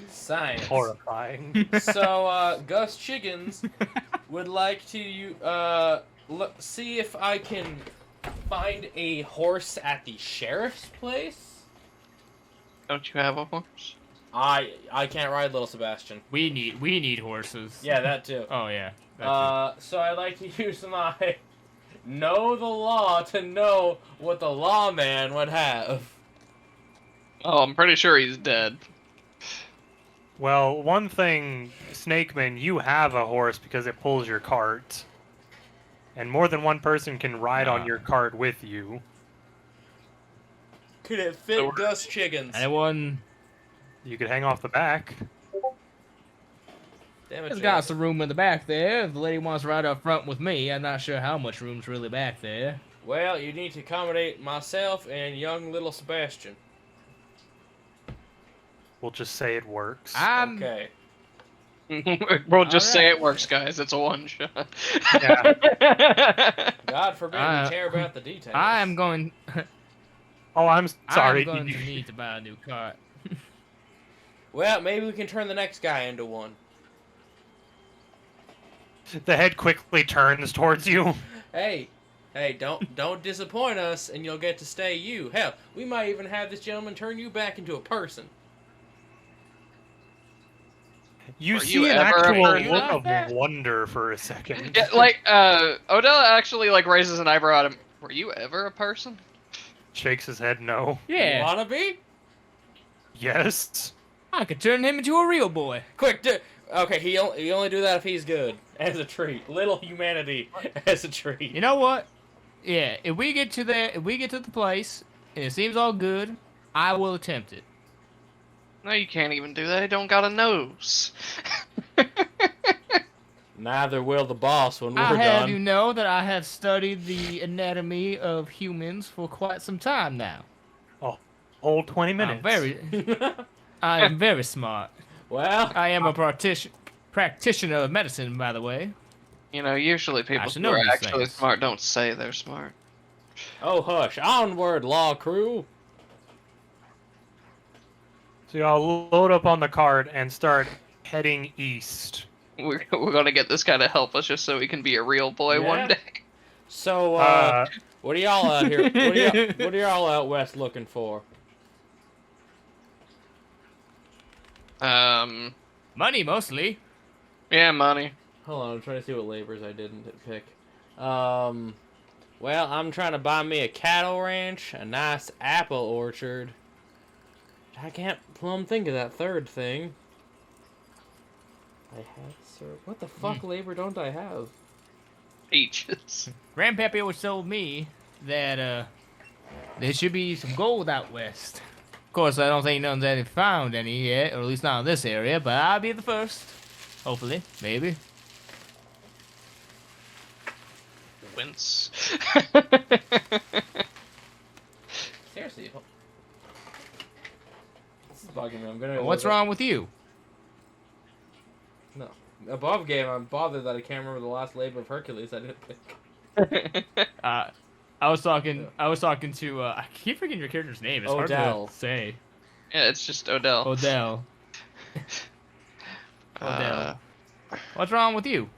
Science. Horrifying. So, Gus Chickens would like to see if I can find a horse at the sheriff's place. Don't you have a horse? I can't ride Little Sebastian. We need horses. Yeah, that too. Oh yeah. That So I'd like to use my know the law to know what the lawman would have. Oh, I'm pretty sure he's dead. Well, one thing, Snakeman, you have a horse because it pulls your cart. And more than one person can ride on your cart with you. Could it fit Gus Chickens? Anyone? You could hang off the back. Damn it, There's got some room in the back there. If the lady wants to ride up front with me, I'm not sure how much room's really back there. Well, you need to accommodate myself and young Little Sebastian. We'll just say it works. Okay. We'll just say Alright. it works, guys. It's a one shot. Yeah. God forbid we care about the details. I am going. Oh, I'm sorry. I'm going to need to buy a new cart. Well, maybe we can turn the next guy into one. The head quickly turns towards you. Hey, don't disappoint us, and you'll get to stay you. Hell, we might even have this gentleman turn you back into a person. You Were see you an ever a actual person? look Like of that? wonder for a second. Yeah, like, Odella actually, like, raises an eyebrow at him. Were you ever a person? Shakes his head no. Yeah, Wanna be? Yes. I could turn him into a real boy. Quick, okay, he only do that if he's good. As a treat. Little humanity as a treat. You know what? Yeah, if we get to the place and it seems all good, I will attempt it. No, you can't even do that. He don't got a nose. Neither will the boss when we're I have done. you know that I have studied the anatomy of humans for quite some time now. Oh, whole 20 minutes. I am very smart. Well, I am a practitioner of medicine, by the way. You know, usually people should who know are these actually things. smart don't say they're smart. oh hush, onward, law crew. So y'all load up on the cart and start heading east. We're gonna get this guy to help us just so he can be a real boy Yeah. one day. So, what are y'all out here? What are y'all out west looking for? Money, mostly. Yeah, money. Hold on, I'm trying to see what labors I didn't pick. Well, I'm trying to buy me a cattle ranch, a nice apple orchard. I can't plumb think of that third thing. I have, sir. What the fuck labor don't I have? Peaches. Grandpappy always told me that there should be some gold out west. Of course, I don't think none's any found any yet, or at least not in this area. But I'll be the first. Hopefully, maybe. Wince. Seriously. This is bugging me. I'm gonna. What's wrong with you? No. Above game, I'm bothered that I can't remember the last labor of Hercules I didn't pick. I was talking to. I keep forgetting your character's name. It's Odell. hard to say. Yeah, it's just Odell. Odell. Odell. What's wrong with you?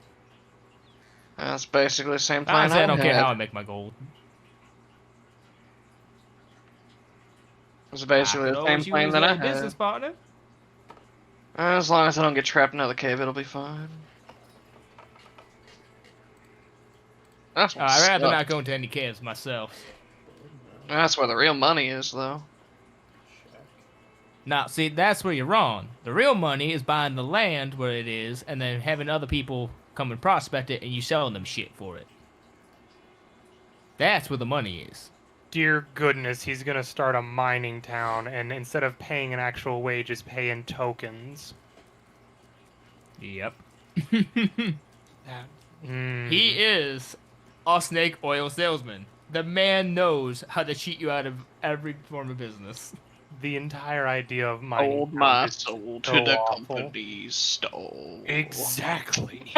That's basically the same plan Honestly, I don't care had. how I make my gold. It's basically the same plan that I had. Business partner. As long as I don't get trapped in another cave, it'll be fine. That's what I'd rather sucks. not go into any caves myself. That's where the real money is, though. Now, see, that's where you're wrong. The real money is buying the land where it is, and then having other people come and prospect it, and you selling them shit for it. That's where the money is. Dear goodness, he's gonna start a mining town, and instead of paying an actual wage, is paying tokens. Yep. Mm. He is a snake oil salesman. The man knows how to cheat you out of every form of business. The entire idea of mining Sold towns my is soul so to the awful. company's store. Exactly.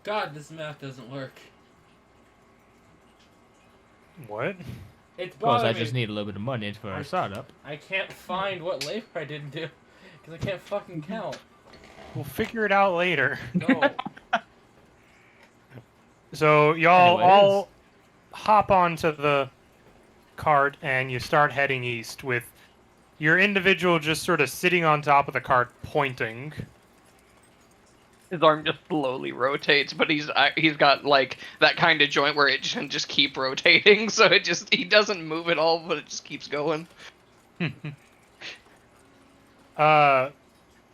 God, this math doesn't work. What? It's Of course, I bothering just me. need a little bit of money for a startup. I can't find what labor I didn't do. Because I can't fucking count. We'll figure it out later. No. So y'all Anyways. all hop onto the cart and you start heading east with your individual just sort of sitting on top of the cart pointing. His arm just slowly rotates, but he's got like that kind of joint where it can just keep rotating, so he doesn't move at all, but it just keeps going.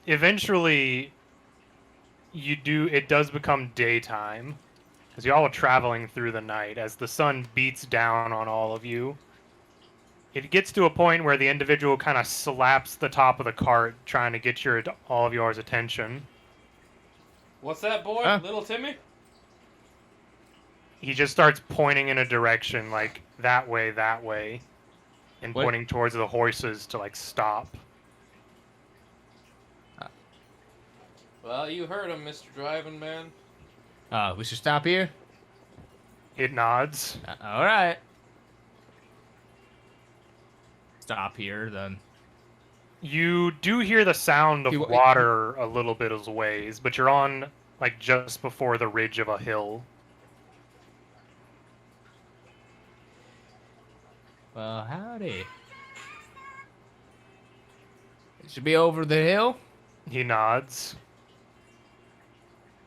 Eventually it does become daytime because y'all are traveling through the night as the sun beats down on all of you. It gets to a point where the individual kind of slaps the top of the cart trying to get all of yours attention. What's that, boy? Huh? Little Timmy? He just starts pointing in a direction, like that way, and What? pointing towards the horses to like stop. Well, you heard him, Mr. Driving Man. We should stop here? It nods. Alright. Stop here, then. You do hear the sound of You- water a little bit as ways, but you're on like just before the ridge of a hill. Well, howdy. It should be over the hill. He nods.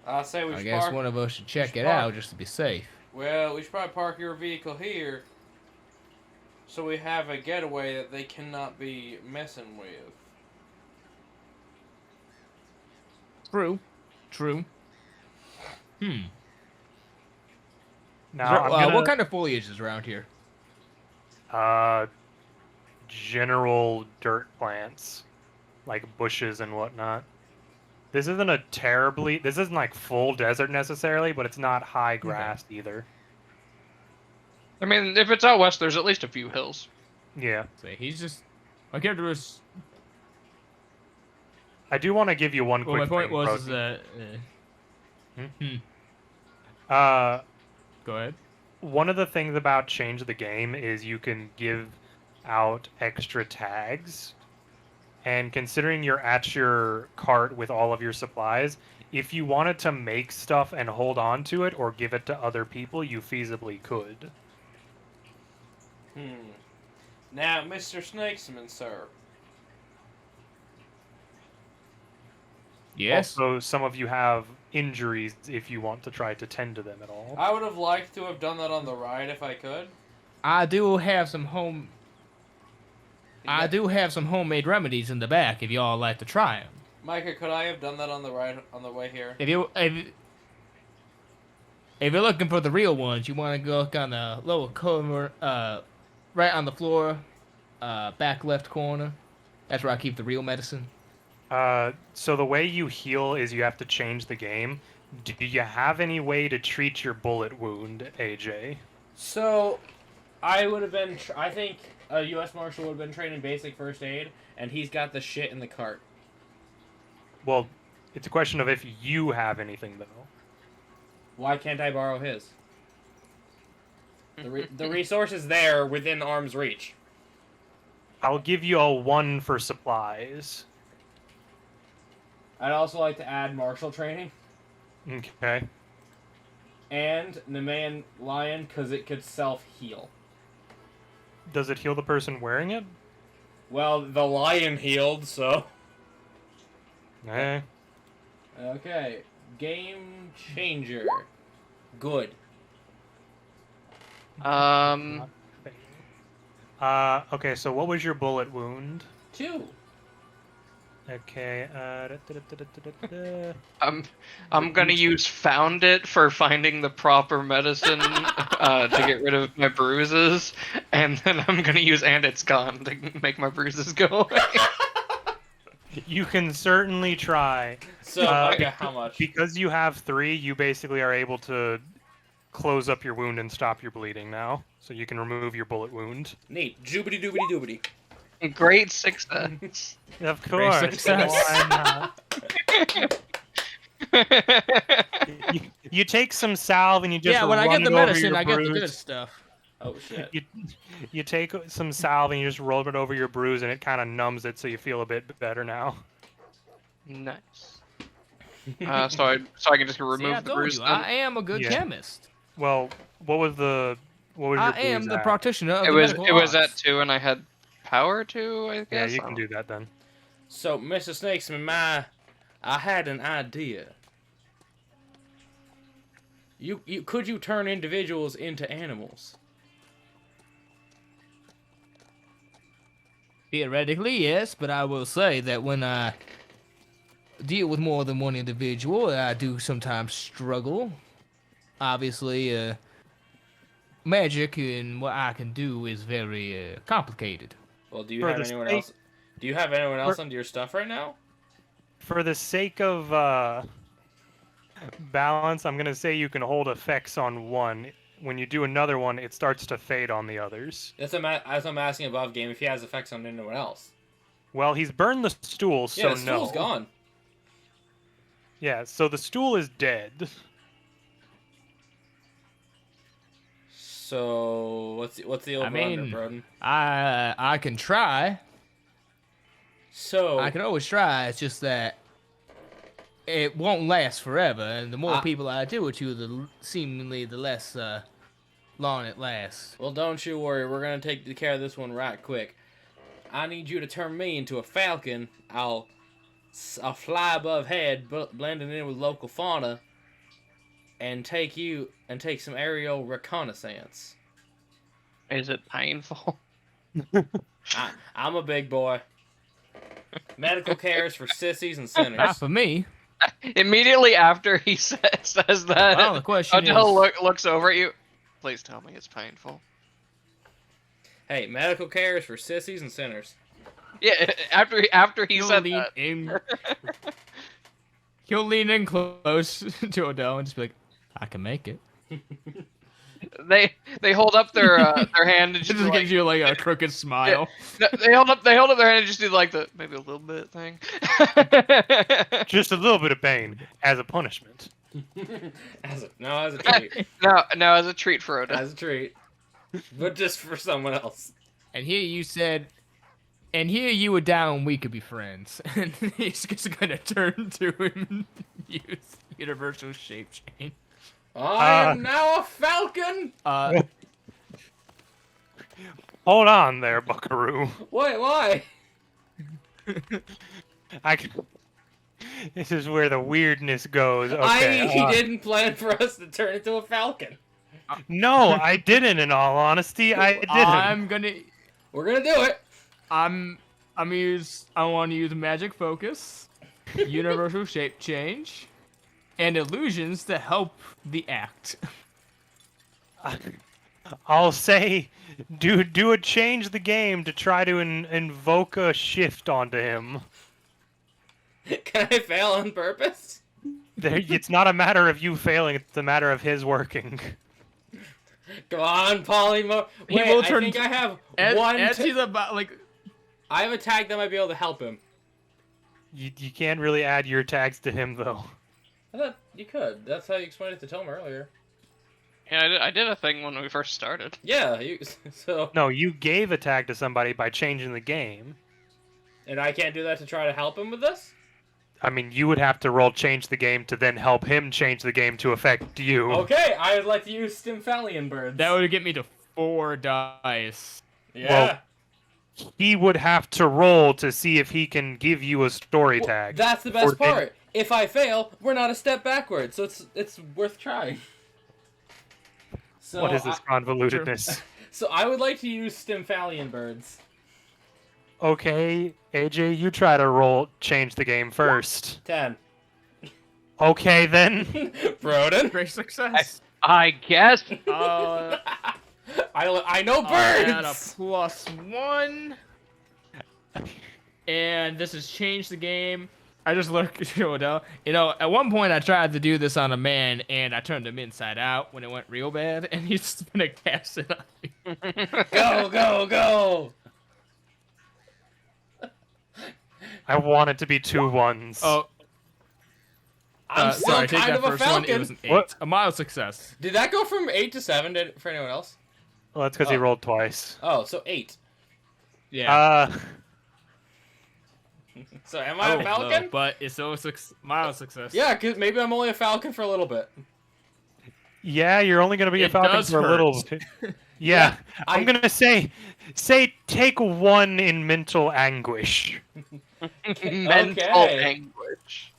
I say we I should guess park. one of us should check should it park. out just to be safe. Well, we should probably park your vehicle here, so we have a getaway that they cannot be messing with. True. True. Now, I'm gonna, What kind of foliage is around here? general dirt plants, like bushes and whatnot. This isn't like full desert necessarily, but it's not high grass either. I mean, if it's out west, there's at least a few hills. Yeah. So he's just. My character was. I do want to give you one Well, quick my point thing, was Protein. is that. Go ahead. One of the things about Change the Game is you can give out extra tags. And considering you're at your cart with all of your supplies, if you wanted to make stuff and hold on to it or give it to other people, you feasibly could. Now, Mr. Snakesman, sir. Yes. Also, some of you have injuries if you want to try to tend to them at all. I would have liked to have done that on the ride if I could. I do have some homemade remedies in the back if y'all like to try them. Micah, could I have done that on the ride on the way here? If you're looking for the real ones, you want to go look on the lower corner, right on the floor, back left corner. That's where I keep the real medicine. So the way you heal is you have to change the game. Do you have any way to treat your bullet wound, AJ? So, I would have been. I think a U.S. Marshal would have been trained in basic first aid, and he's got the shit in the cart. Well, it's a question of if you have anything, though. Why can't I borrow his? The resource is there within arm's reach. I'll give you a 1 for supplies. I'd also like to add martial training Okay. and Nemean Lion because it could self-heal. Does it heal the person wearing it? Well, the lion healed, so... Eh. Okay. Game changer. Good. Okay, so what was your bullet wound? 2. Okay, I'm gonna use found it for finding the proper medicine to get rid of my bruises, and then I'm gonna use and it's gone to make my bruises go away. You can certainly try. So, Micah, how much? Because you have 3, you basically are able to close up your wound and stop your bleeding now. So you can remove your bullet wound. Neat. Joobity doobity doobity. Great success. Of course. success. Why not? You take some salve and you just When I get run the it over medicine, your I get the bruise. good stuff. Oh, shit. You take some salve and you just roll it over your bruise and it kind of numbs it so you feel a bit better now. Nice. So I can just remove See, I the told bruise. you, then? I am a good Yeah. chemist. Well, what was your I am bruise the at? practitioner of It the was medical it was at arts. 2, and I had power 2. I Yeah, guess. you can do that then. So, Mr. Snakesman, I had an idea. Could you turn individuals into animals? Theoretically, yes, but I will say that when I deal with more than one individual, I do sometimes struggle. Obviously, magic and what I can do is very complicated. Well, do you For have the anyone sake- else? Do you have anyone else under your stuff right now? For the sake of balance, I'm gonna say you can hold effects on one. When you do another one, it starts to fade on the others. That's as I'm asking above game if he has effects on anyone else. Well, he's burned the stool, so Yeah, the no. stool's gone. Yeah, so the stool is dead. So what's the over under, Broden? I can try. So I can always try. It's just that it won't last forever, and the more people I do it to, seemingly the less long it lasts. well, don't you worry. We're gonna take care of this one right quick. I need you to turn me into a falcon. I'll fly above head, blending in with local fauna, and take some aerial reconnaissance. Is it painful? I'm a big boy. Medical cares for sissies and Not sinners. for me. Immediately after he says that, Well, the question Odell is- looks over at you. Please tell me it's painful. Hey, medical cares for sissies and sinners. Yeah, after he He'll said lean that. in. He'll lean in close to Odell and just be like, "I can make it." They hold up their hand and It just just gives you like a crooked smile. they hold up their hand and just do like the maybe a little bit thing. Just a little bit of pain as a punishment. as a treat. no, as a treat for Odell. As a treat. But just for someone else. And here you said, and here you were down, we could be friends. And he's just gonna turn to him and use universal shape change. I am now a falcon! Hold on there, Buckaroo. Wait, why? I can... This is where the weirdness goes. Okay. He didn't plan for us to turn into a falcon. No, I didn't. In all honesty, I didn't. We're gonna do it. I want to use magic focus, universal shape change, and illusions to help the act. I'll say, do a change the game to try to invoke a shift onto him. Can I fail on purpose? It's not a matter of you failing; it's a matter of his working. Come on, Polymo. He Wait, will I turn think I have As one. he's about I have a tag that might be able to help him. You can't really add your tags to him though. I thought you could. That's how you explained it to Tom earlier. Yeah, I did a thing when we first started. Yeah, so. No, you gave a tag to somebody by changing the game. And I can't do that to try to help him with this? I mean, you would have to roll change the game to then help him change the game to affect you. Okay, I would like to use Stymphalian birds. that would get me to 4 dice. Yeah. Well, he would have to roll to see if he can give you a story tag. That's the best part. If I fail, we're not a step backwards, so it's worth trying. So What is this convolutedness? So I would like to use Stymphalian birds. Okay, AJ, you try to change the game first. 10. Okay, then. Broden. Great success. I guess. I know Add a birds! +1. And this has changed the game. I just looked, at one point I tried to do this on a man, and I turned him inside out when it went real bad, and he's just gonna cast it on me. Go, go, go! I want it to be 2 1s. Oh, I'm still sorry, take kind that of a first one. It falcon. was an 8. What? A mild success. Did that go from 8 to 7 for anyone else? Well, that's because he Oh. rolled twice. Oh, so 8. Yeah. So am I a falcon? No, but it's still a mild success. Yeah, because maybe I'm only a falcon for a little bit. Yeah, you're only going to be a It falcon does for a little hurt. bit. Yeah, I- I'm going to say take 1 in mental anguish. Mental Okay. anguish.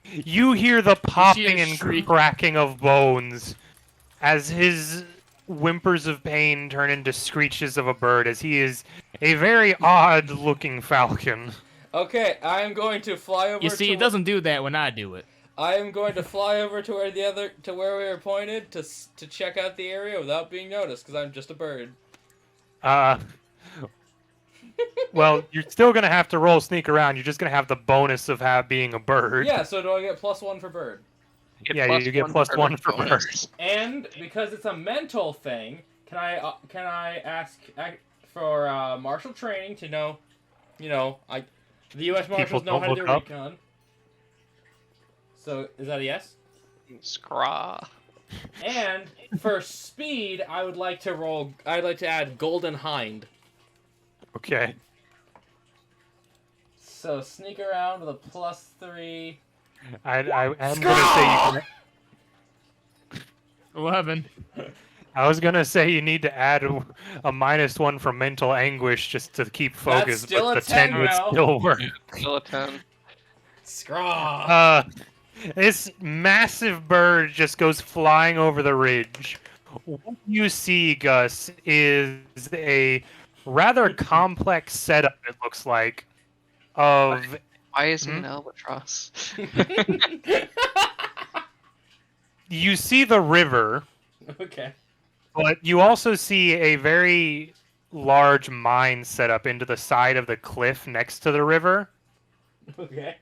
You hear the popping and shriek. cracking of bones as his whimpers of pain turn into screeches of a bird, as he is a very odd-looking falcon. Okay, I am going to fly over You see, it doesn't do that when I do it. I am going to fly over to where we were pointed to check out the area without being noticed, because I'm just a bird. Well, you're still going to have to roll sneak around. You're just going to have the bonus of being a bird. Yeah, so do I get +1 for bird? Yeah, you get +1 for bonus. And because it's a mental thing, can I ask for martial training to know, the U.S. Marshals know don't how to do look up. recon. So is that a yes? Scraw. And for speed, I'd like to add Golden Hind. Okay. So sneak around with a +3. I am going to say you can... 11. I was gonna say you need to add a -1 from mental anguish just to keep focus, still but a the 10 10 would now. still work. Still a 10. Scraw. This massive bird just goes flying over the ridge. What you see, Gus, is a rather complex setup. It looks like of Why is he an albatross? you see the river. Okay. But you also see a very large mine set up into the side of the cliff next to the river, Okay.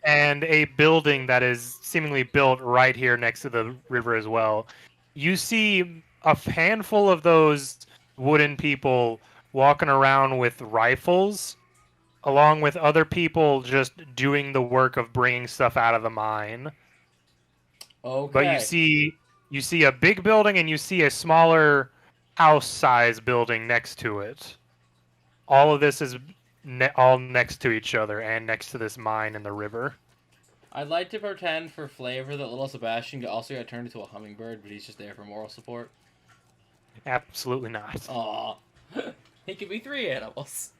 and a building that is seemingly built right here next to the river as well. You see a handful of those wooden people walking around with rifles, along with other people just doing the work of bringing stuff out of the mine. Okay. But you see a big building and you see a smaller house-size building next to it. All of this is all next to each other and next to this mine in the river. I'd like to pretend for flavor that little Sebastian also got turned into a hummingbird, but he's just there for moral support. Absolutely not. Aw. He could be 3 animals.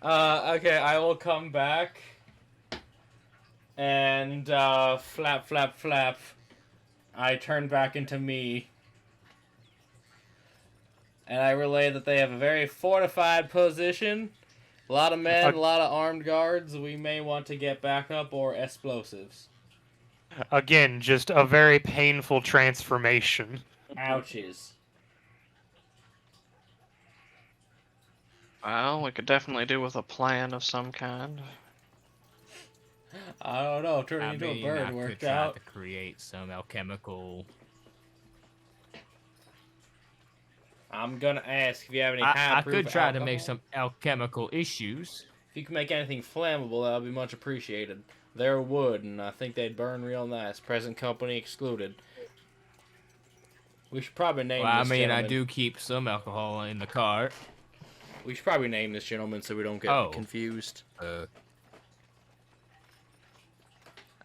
Okay, I will come back And flap, flap, flap. I turn back into me. And I relay that they have a very fortified position. A lot of men, a lot of armed guards. We may want to get backup or explosives. Again, just a very painful transformation. Ouches. Well, we could definitely do with a plan of some kind. I don't know. Turning into a bird I worked could try out. to create some alchemical. I'm gonna ask if you have any I high proof could try to alcohol. make some alchemical issues. If you can make anything flammable, that would be much appreciated. They're wood, and I think they'd burn real nice. Present company excluded. We should probably name Well, I this mean, I gentleman. do keep some alcohol in the cart. We should probably name this gentleman so we don't get confused.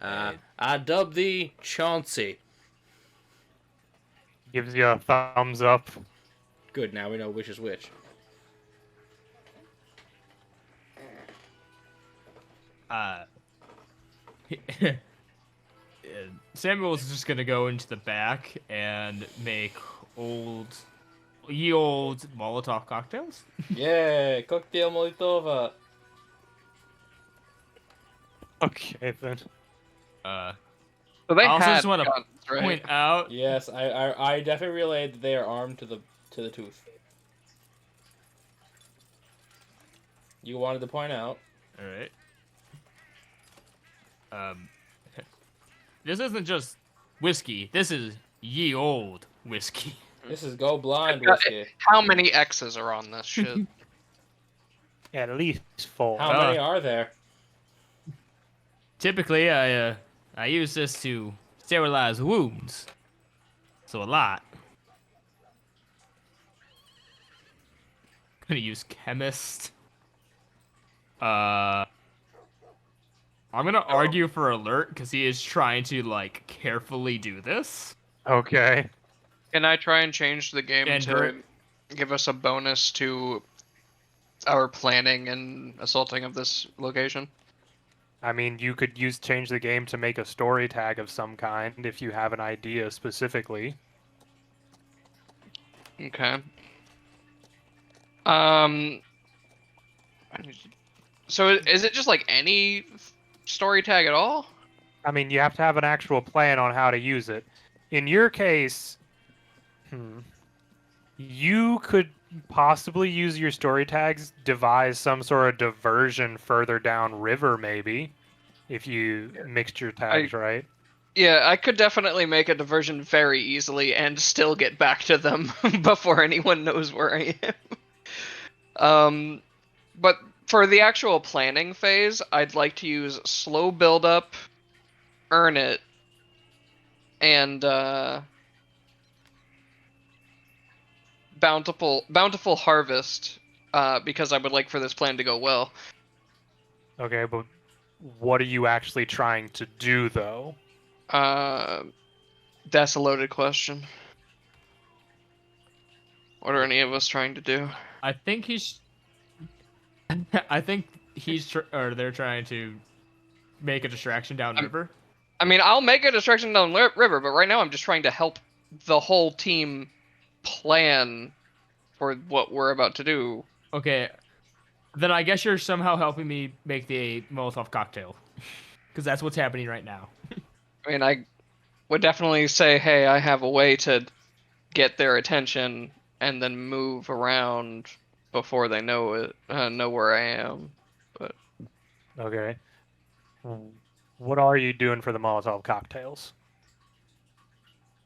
I dub thee Chauncey. Gives you a thumbs up. Good, now we know which is which. Samuel's just gonna go into the back and make ye old Molotov cocktails. Yeah, cocktail Molotova. Okay, then. So they I also had just want to guns, right? point out. Yes, I definitely relayed that they are armed to the tooth. You wanted to point out. All right. This isn't just whiskey. This is ye old whiskey. This is Go Blind Uh, whiskey. How many X's are on this shit? At least 4. How many are there? Typically, I use this to sterilize wounds. So a lot. Gonna use chemist. I'm gonna argue for alert because he is trying to like carefully do this. Okay. Can I try and change the game And to give us a bonus to our planning and assaulting of this location? I mean, you could change the game to make a story tag of some kind if you have an idea specifically. Okay. So is it just like any story tag at all? I mean, you have to have an actual plan on how to use it. In your case, you could possibly use your story tags, devise some sort of diversion further down river, maybe, if you mixed your tags right. Yeah, I could definitely make a diversion very easily and still get back to them before anyone knows where I am. But for the actual planning phase, I'd like to use slow build up, earn it, and bountiful harvest, because I would like for this plan to go well. Okay, but what are you actually trying to do, though? That's a loaded question. What are any of us trying to do? I think he's. Or they're trying to make a distraction downriver. I mean, I'll make a distraction down river, but right now I'm just trying to help the whole team plan for what we're about to do. Okay, then I guess you're somehow helping me make the Molotov cocktail, because that's what's happening right now. I mean, I would definitely say, hey, I have a way to get their attention and then move around before they know it, know where I am. But Okay. What are you doing for the Molotov cocktails?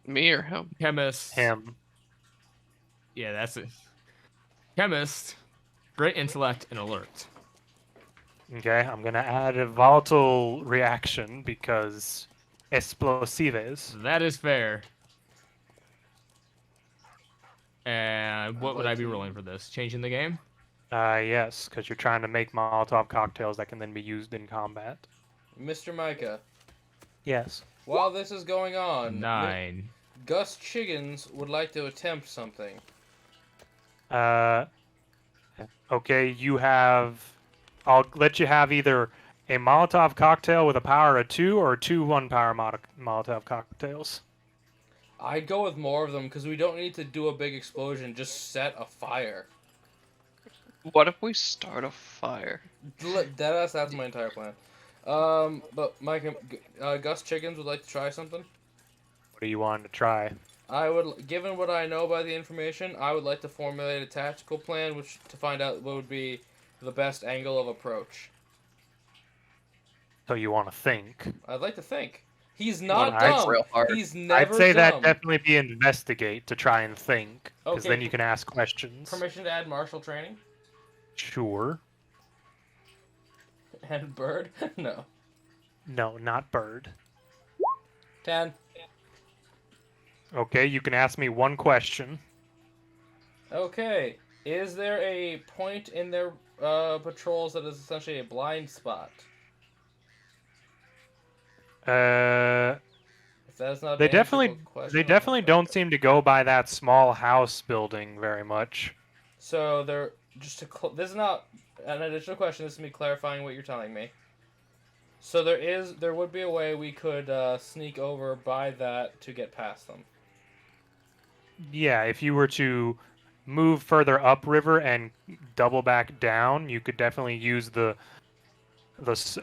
me or him? Chemist. Him. Yeah, that's it. Chemist. Great intellect and alert. Okay, I'm gonna add a volatile reaction because explosives. That is fair. And what would I be rolling for this? Changing the game? Yes, because you're trying to make Molotov cocktails that can then be used in combat. Mr. Micah, Yes. while this is going on, 9. Gus Chiggins would like to attempt something. Okay, you have. I'll let you have either A Molotov cocktail with a power of 2 or 2 1-power Molotov cocktails? I'd go with more of them because we don't need to do a big explosion. Just set a fire. What if we start a fire? Deadass, that's my entire plan. But Mike, Gus Chickens would like to try something. What do you want to try? I would, given what I know by the information, I would like to formulate a tactical plan, which to find out what would be the best angle of approach. So you want to think? I'd like to think. He's not I'd- dumb. real hard. He's never I'd say that dumb. definitely be investigate to try and think, because Okay. then you can ask questions. Permission to add martial training Sure. and bird? No. No, not bird. 10. Okay, you can ask me one question. Okay. Is there a point in their patrols that is essentially a blind spot? If that is not a They tactical definitely question, they I'll definitely have don't to- seem to go by that small house building very much. So they're just to this is not an additional question. This is me clarifying what you're telling me. So there would be a way we could sneak over by that to get past them. Yeah, if you were to move further upriver and double back down, you could definitely use the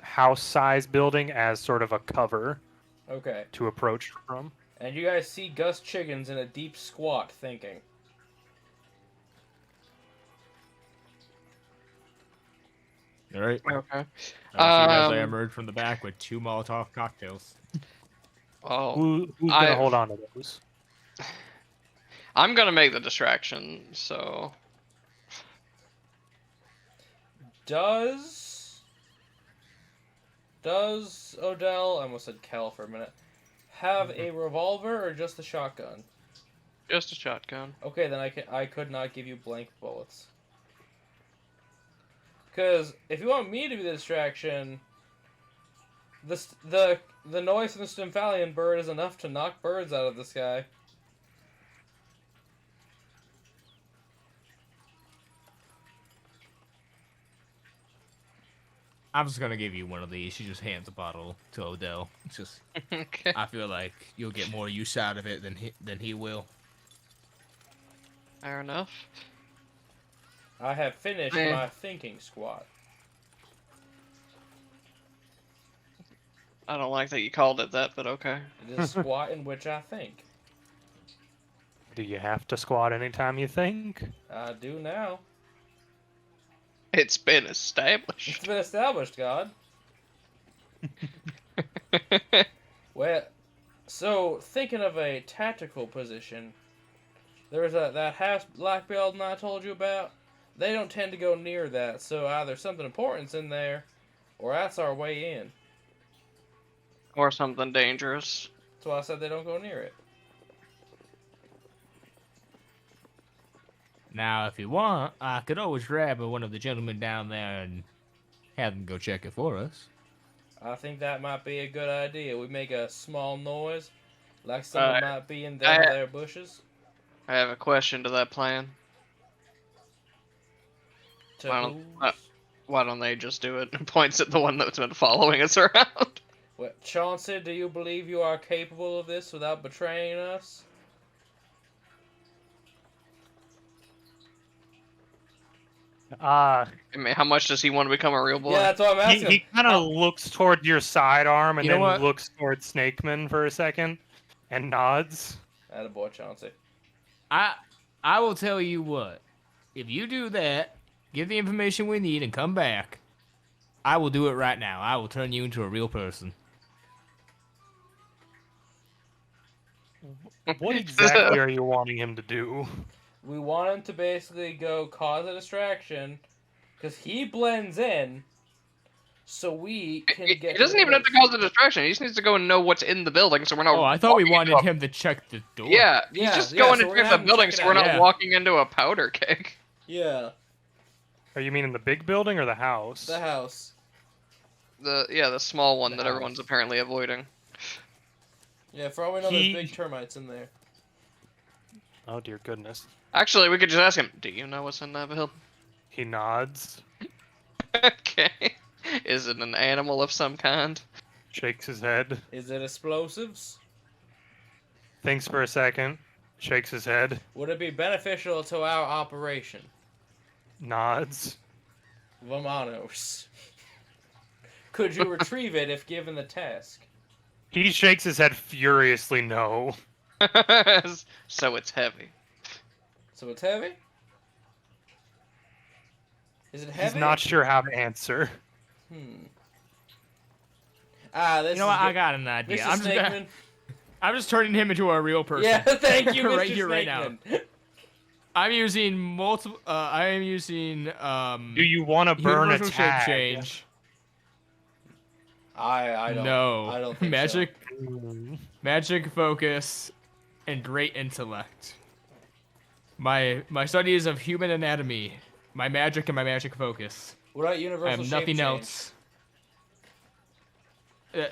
house size building as sort of a cover Okay. to approach from. And you guys see Gus Chickens in a deep squat thinking. All right. Okay. As I emerge from the back with 2 Molotov cocktails. Oh, Who's gonna hold on to those? I'm gonna make the distraction. So Does Odell, I almost said Kel for a minute, have a revolver or just a shotgun? just a shotgun. Okay, then I could not give you blank bullets. Because if you want me to be the distraction, the noise from the Stymphalian bird is enough to knock birds out of the sky. I'm just gonna give you one of these. She just hands a bottle to Odell. It's just, Okay. I feel like you'll get more use out of it than he will. Fair enough. I have finished Eh. my thinking squat. I don't like that you called it that, but okay. It is a squat in which I think. Do you have to squat anytime you think? I do now. It's been It's established. been established, God. Well, so thinking of a tactical position, there's that half black building I told you about. They don't tend to go near that, so either something important's in there, or that's our way in. Or something dangerous. That's why I said they don't go near it. Now, if you want, I could always grab one of the gentlemen down there and have them go check it for us. I think that might be a good idea. We make a small noise, like someone might be in their bushes. I have a question to that plan. To Why don't- whose? Why don't they just do it? And points at the one that's been following us around. Well, Chauncey, do you believe you are capable of this without betraying us? I mean, how much does he want to become a real boy? Yeah, that's what I'm asking. He kind of looks toward your sidearm and You know then what? looks toward Snakeman for a second and nods. Attaboy, Chauncey. I will tell you what. If you do that, give the information we need and come back, I will do it right now. I will turn you into a real person. What exactly are you wanting him to do? We want him to basically go cause a distraction, because he blends in, so we can He get. doesn't even have to cause a distraction. He just needs to go and know what's in the building, so we're not. Oh, I thought we walking wanted into him to check the door. Yeah, he's Yeah, just yeah, going so to we're check gonna the have him building, check so it we're out. not Yeah. walking into a powder keg. Yeah, Are you meaning the big building or the house? the house. The small one The that house. everyone's apparently avoiding. Yeah, for all we know, He- there's big termites in there. Oh dear goodness. Actually, we could just ask him. Do you know what's in that building? He nods. Okay. Is it an animal of some kind? Shakes his head. Is it explosives? Thinks for a second. Shakes his head. Would it be beneficial to our operation? Nods. Vamonos. Could you retrieve it if given the task? He shakes his head furiously no. So it's heavy. So it's heavy? Is it heavy? He's not sure how to answer. This You know what? I got an idea. Mr. I'm just turning him into a real person. Yeah, thank you, Mr. Right here, right now. Snakeman. I'm using multiple. I am using. Do you want to burn a universal shape tag? change. I don't. No. I don't think magic, Ooh. magic focus, and great intellect. My studies of human anatomy, my magic and my magic focus. What about I universal have shape nothing change? else.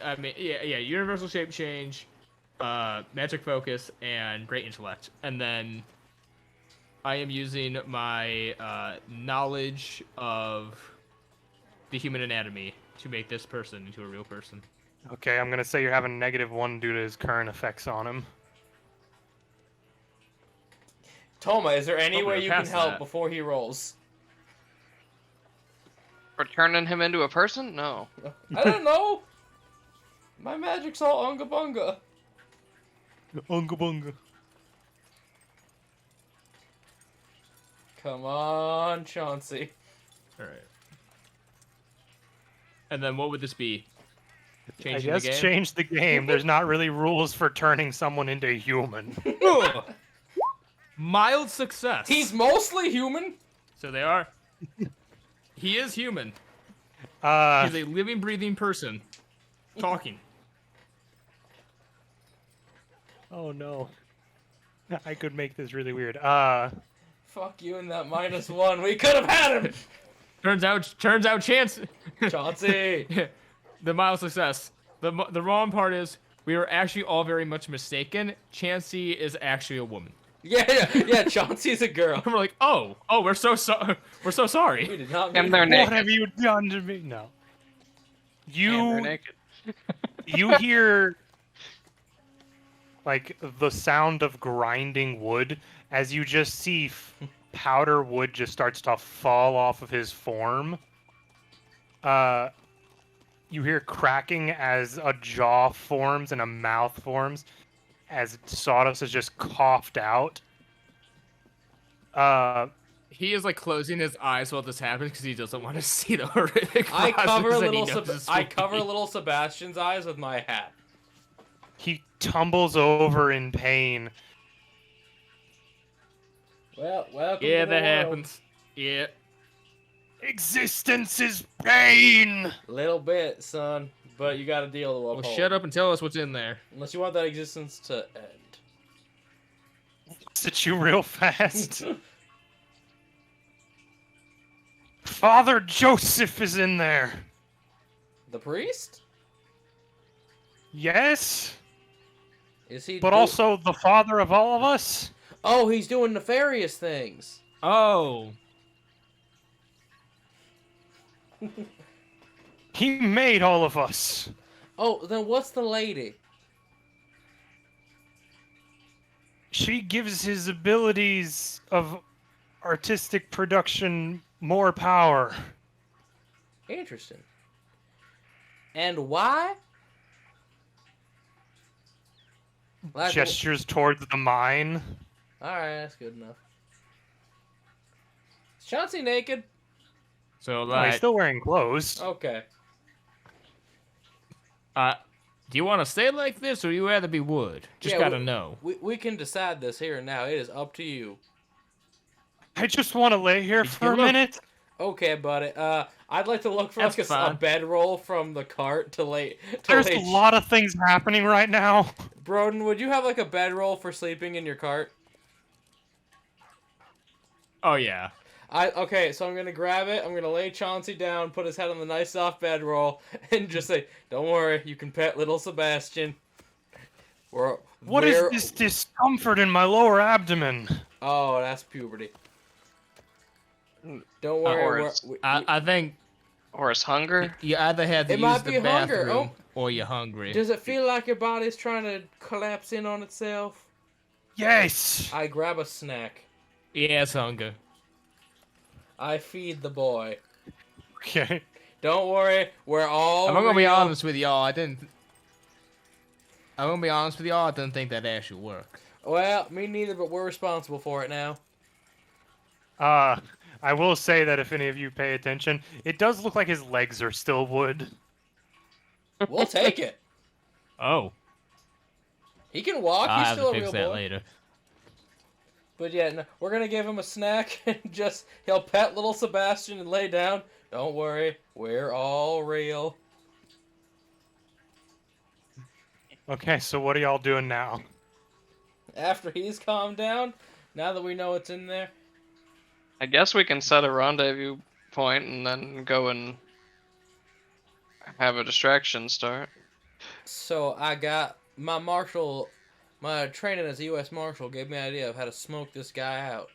I mean, yeah, universal shape change, magic focus, and great intellect, and then I am using my knowledge of the human anatomy to make this person into a real person. Okay, I'm gonna say you're having -1 due to his current effects on him. Toma, is there any Hope way we're you can past help that. before he rolls? For turning him into a person? No. I don't know. My magic's all unga bunga. Unga bunga. Come on, Chauncey. All right. And then what would this be? I Changing guess the game? change the game. There's not really rules for turning someone into a human. Ugh. Mild success. He's mostly human. So they are. He is human. Uh, He's a living, breathing person. Talking. oh no. I could make this really weird. Fuck you and that -1. We could have had him. Turns out, chance. Chauncey. The mild success. The wrong part is we were actually all very much mistaken. Chansey is actually a woman. Yeah. Chauncey's a girl. And we're like, oh, we're so We sorry. did not. And mean they're that. naked. What have you done to me? No. And they're You naked. you hear like the sound of grinding wood as you just see powder wood just starts to fall off of his form. You hear cracking as a jaw forms and a mouth forms as sawdust is just coughed out. He is like closing his eyes while this happens because he doesn't want to see the horrific. I cover process that he little. knows is I sweet. cover little Sebastian's eyes with my hat. He tumbles over in pain. Well, welcome. Yeah, to the that world. happens. Yeah. Existence is pain. Little bit, son, but you got to deal with. Well, shut up and tell us what's in there. Unless you want that existence to end. Looks at you real fast. Father Joseph is in there. The priest? Yes, Is he? but also the father of all of us. Oh, he's doing nefarious things. Oh. He made all of us. Oh, then what's the lady? She gives his abilities of artistic production more power. Interesting. And why? Well, Gestures towards the mine. Alright, that's good enough. Is Chauncey naked? So Oh, he's like, still wearing clothes. Okay. do you want to stay like this or you rather be wood? Just Yeah, gotta know. We can decide this here and now. It is up to you. I just want to lay here Did for you a look- minute. Okay, buddy. I'd like to look for That's like a fine. bedroll from the cart to lay. There's a lot of things happening right now. Broden, would you have like a bedroll for sleeping in your cart? Oh yeah. Okay, so I'm gonna grab it. I'm gonna lay Chauncey down, put his head on the nice soft bedroll, and just say, "Don't worry, you can pet little Sebastian." What is this discomfort in my lower abdomen? Oh, that's puberty. Don't worry. Or we're- it's- we- I think Or is hunger? You either have to It use might the be hunger. bathroom Oh. or you're hungry. Does it feel like your body's trying to collapse in on itself? Yes. I grab a snack. Yeah, it's hunger. I feed the boy. Okay. Don't worry, we're all I'm gonna be real. honest with y'all. I'm gonna be honest with y'all. I didn't think that actually work. Well, me neither, but we're responsible for it now. I will say that if any of you pay attention, it does look like his legs are still wood. We'll take it. Oh, He can walk. I'll He's have still to a fix real that boy. later. But yeah, no, we're gonna give him a snack and just he'll pet little Sebastian and lay down. Don't worry, we're all real. Okay, so what are y'all doing now? After he's calmed down, now that we know what's in there, I guess we can set a rendezvous point and then go and have a distraction start. so I got my marshal, my training as a U.S. Marshal gave me an idea of how to smoke this guy out.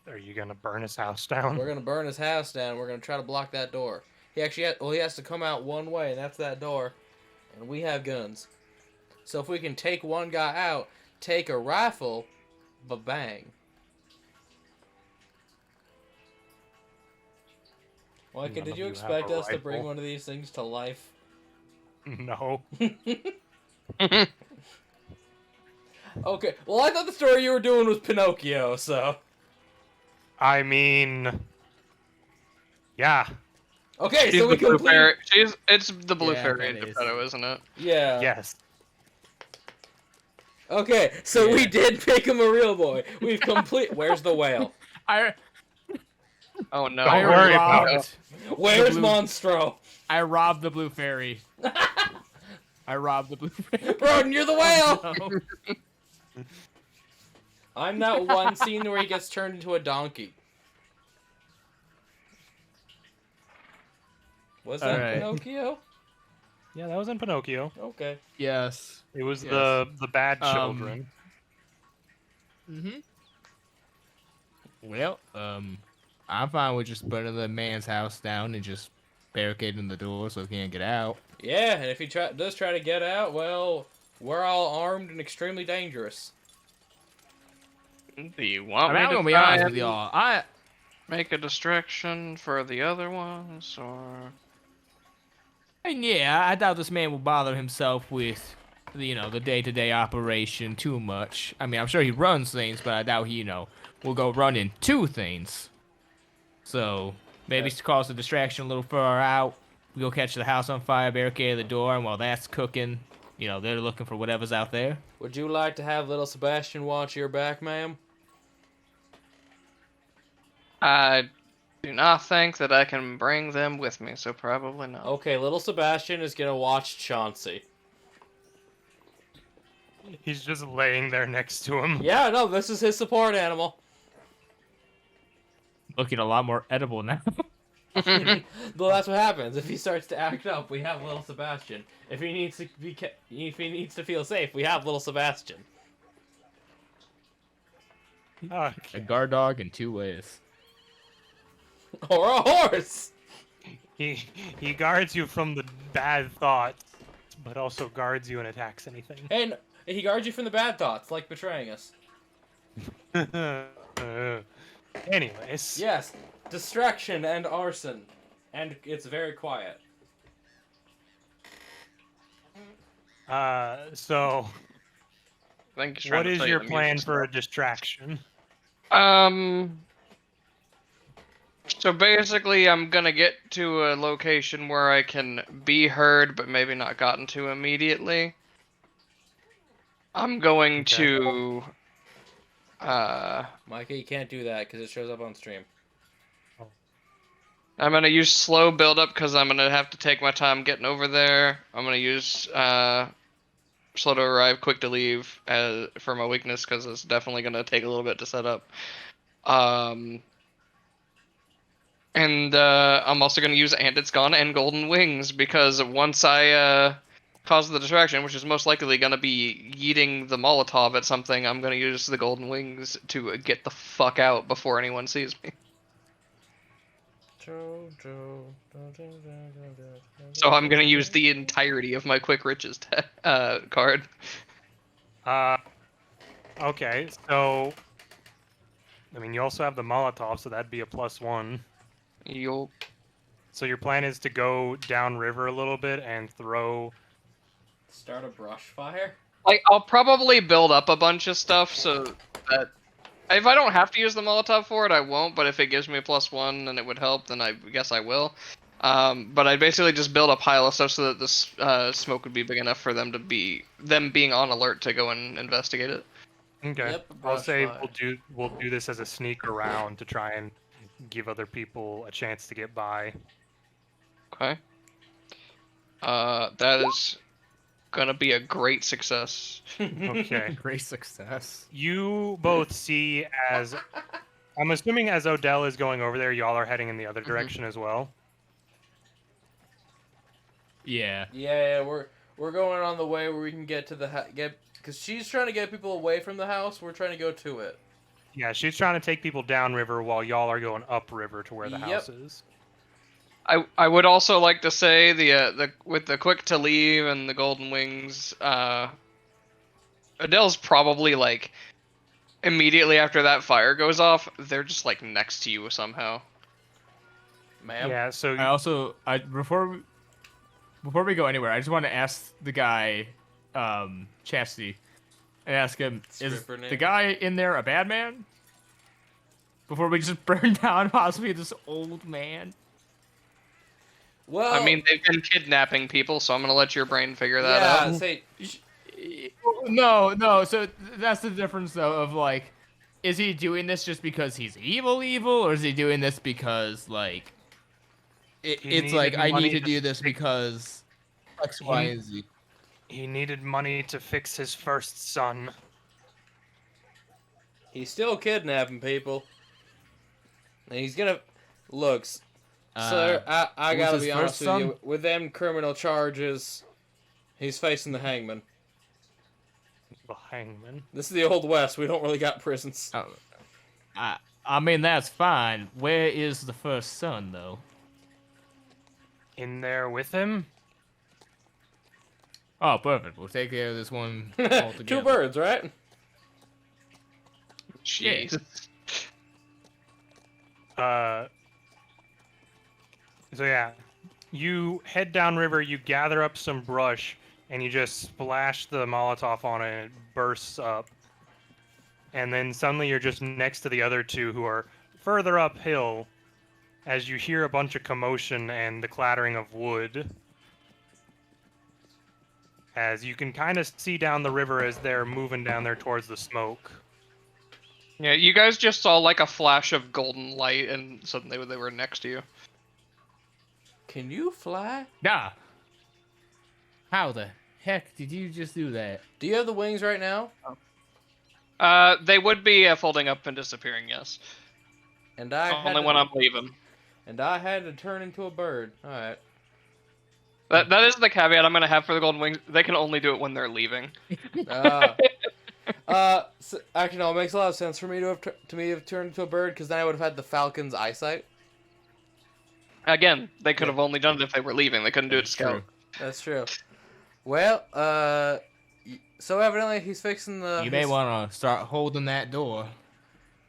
Are you gonna burn his house down? We're gonna burn his house down. We're gonna try to block that door. He actually he has to come out one way, and that's that door. And we have guns. So if we can take one guy out, take a rifle, ba-bang. Micah, None did of you you have expect a us to bring rifle. one of these things to life? No. Okay, well I thought the story you were doing was Pinocchio, so... I mean, yeah. Okay, She's so we the blue complete... fairy. It's the blue Yeah, fairy in kinda is. Geppetto, isn't it? Yeah. Yes. Okay, so we Yeah. did make him a real boy. We've complete... Where's the whale? Oh no. Don't worry about Oh, it. Where's blue- Monstro? I robbed the blue fairy. I robbed the blue fairy. Roden, you're the whale! No. I'm that one scene where he gets turned into a donkey. Was that Alright. Pinocchio? Yeah, that was in Pinocchio. Okay. Yes. It was Yes. the bad children. Mm-hmm. Well, I'm fine with just burning the man's house down and just barricading the door so he can't get out. Yeah, and if he does try to get out, well, we're all armed and extremely dangerous. Do you want I mean, me I'm to gonna be try honest with and y'all. make a distraction for the other ones, or And yeah, I doubt this man will bother himself with, the day-to-day operation too much. I mean, I'm sure he runs things, but I doubt he, will go running two things. So, maybe to cause the distraction a little further out, we go catch the house on fire, barricade the door, and while that's cooking, they're looking for whatever's out there. Would you like to have little Sebastian watch your back, ma'am? I do not think that I can bring them with me, so probably not. Okay, little Sebastian is gonna watch Chauncey. He's just laying there next to him. Yeah, no, this is his support animal. Looking a lot more edible now. Well, that's what happens if he starts to act up. We have little Sebastian. If he needs to if he needs to feel safe, we have little Sebastian. Okay. A guard dog in two ways. Or a horse. He guards you from the bad thoughts, but also guards you and attacks anything. And he guards you from the bad thoughts, like betraying us. Anyways. Yes, distraction and arson. And it's very quiet. So I think he's trying what to is tell you your the plan music for a stuff. distraction? So basically, I'm gonna get to a location where I can be heard, but maybe not gotten to immediately. I'm going Okay. to, Micah, you can't do that because it shows up on stream. I'm gonna use slow build up because I'm gonna have to take my time getting over there. I'm gonna use slow to arrive, quick to leave as for my weakness because it's definitely gonna take a little bit to set up. And I'm also gonna use and it's gone and golden wings because once I cause the distraction, which is most likely gonna be yeeting the Molotov at something, I'm gonna use the golden wings to get the fuck out before anyone sees me. So I'm gonna use the entirety of my quick riches card. Okay, so I mean, you also have the Molotov, so that'd be a +1. You'll. So your plan is to go downriver a little bit and throw. Start a brush fire? Like, I'll probably build up a bunch of stuff so that if I don't have to use the Molotov for it, I won't. But if it gives me a +1 and it would help, then I guess I will. But I'd basically just build a pile of stuff so that this smoke would be big enough for them being on alert to go and investigate it. Okay, Yep, I'll brush say fire. we'll do this as a sneak around to try and give other people a chance to get by. Okay. That is gonna be a great success. Okay. Great success. You both see as I'm assuming as Odell is going over there, y'all are heading in the other direction as well. Yeah. Yeah, we're going on the way where we can get to the because she's trying to get people away from the house. We're trying to go to it. Yeah, she's trying to take people downriver while y'all are going upriver to where the Yep. house is. I would also like to say the with the quick to leave and the golden wings, Adele's probably like immediately after that fire goes off, they're just like next to you somehow. Ma'am. Yeah, so Before we go anywhere, I just want to ask the guy, Chastity, and ask him, is Stripper name. the guy in there a bad man? Before we just burn down possibly this old man. Well, I mean, they've been kidnapping people, so I'm gonna let your brain figure that yeah. out. Say, No. So that's the difference, though, of like, is he doing this just because he's evil, or is he doing this because like, He it's like needed I money need to to do this fix- because X, Y, and Z. he needed money to fix his first son. he's still kidnapping people, and he's gonna looks. Sir, I who's gotta his be honest first with you. son? With them criminal charges, he's facing the hangman. The hangman. This is the old west. We don't really got prisons. Oh, I mean that's fine. Where is the first son though? In there with him? Oh, perfect. We'll take care of this one altogether. Two birds, right? Jeez. So yeah, you head downriver, you gather up some brush, and you just splash the Molotov on it, and it bursts up. And then suddenly you're just next to the other two who are further uphill as you hear a bunch of commotion and the clattering of wood. As you can kind of see down the river as they're moving down there towards the smoke. Yeah, you guys just saw like a flash of golden light, and suddenly they were next to you. Can you fly? nah. How the heck did you just do that? Do you have the wings right now? They would be folding up and disappearing, yes. And I had Only to, when I'm leaving. and I had to turn into a bird. All right. That is the caveat I'm gonna have for the golden wings. They can only do it when they're leaving. So, actually, no. It makes a lot of sense for me to have turned into a bird because then I would have had the falcon's eyesight. Again, they could have only done it if they were leaving. They couldn't do it to scout. That's true. Well, so evidently he's fixing the. You may want to start holding that door.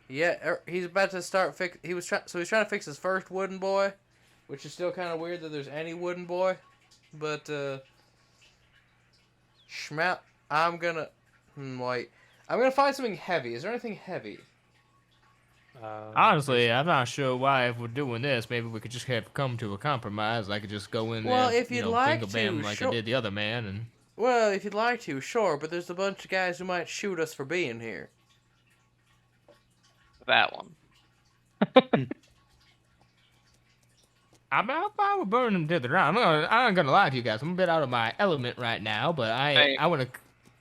Yeah, he's about to start fix. He's trying to fix his first wooden boy, which is still kind of weird that there's any wooden boy, but Schmap. I'm gonna wait. I'm gonna find something heavy. Is there anything heavy? Honestly, I'm not sure why if we're doing this, maybe we could just have come to a compromise. I could just go in Well, there, if you'd you know, like bingo bam to, like sure. I did the other man, and Well, if you'd like to, sure, but there's a bunch of guys who might shoot us for being here. That one. I'm fine with burning them to the ground. I'm not gonna lie to you guys. I'm a bit out of my element right now, but Hey. I want to.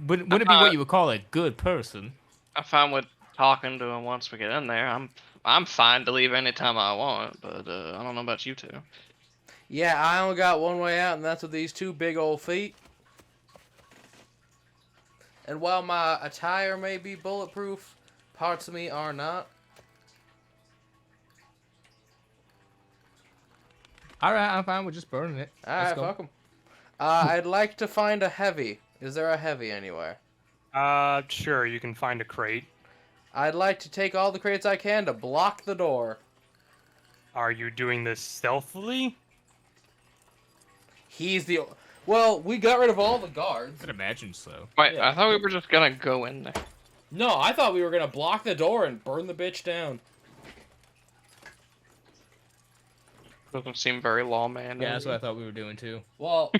Wouldn't it be what you would call a good person? I'm fine with talking to him once we get in there. I'm fine to leave anytime I want, but I don't know about you two. Yeah, I only got one way out, and that's with these two big old feet. And while my attire may be bulletproof, parts of me are not. All right, I'm fine with just burning it. Let's Alright, go. fuck 'em. I'd like to find a heavy. Is there a heavy anywhere? Sure, you can find a crate. I'd like to take all the crates I can to block the door. Are you doing this stealthily? He's the... Well, we got rid of all the guards. I'd imagine so. Wait, Yeah. I thought we were just gonna go in there. No, I thought we were gonna block the door and burn the bitch down. Doesn't seem very lawman. Yeah, that's what I thought we were doing too. Well,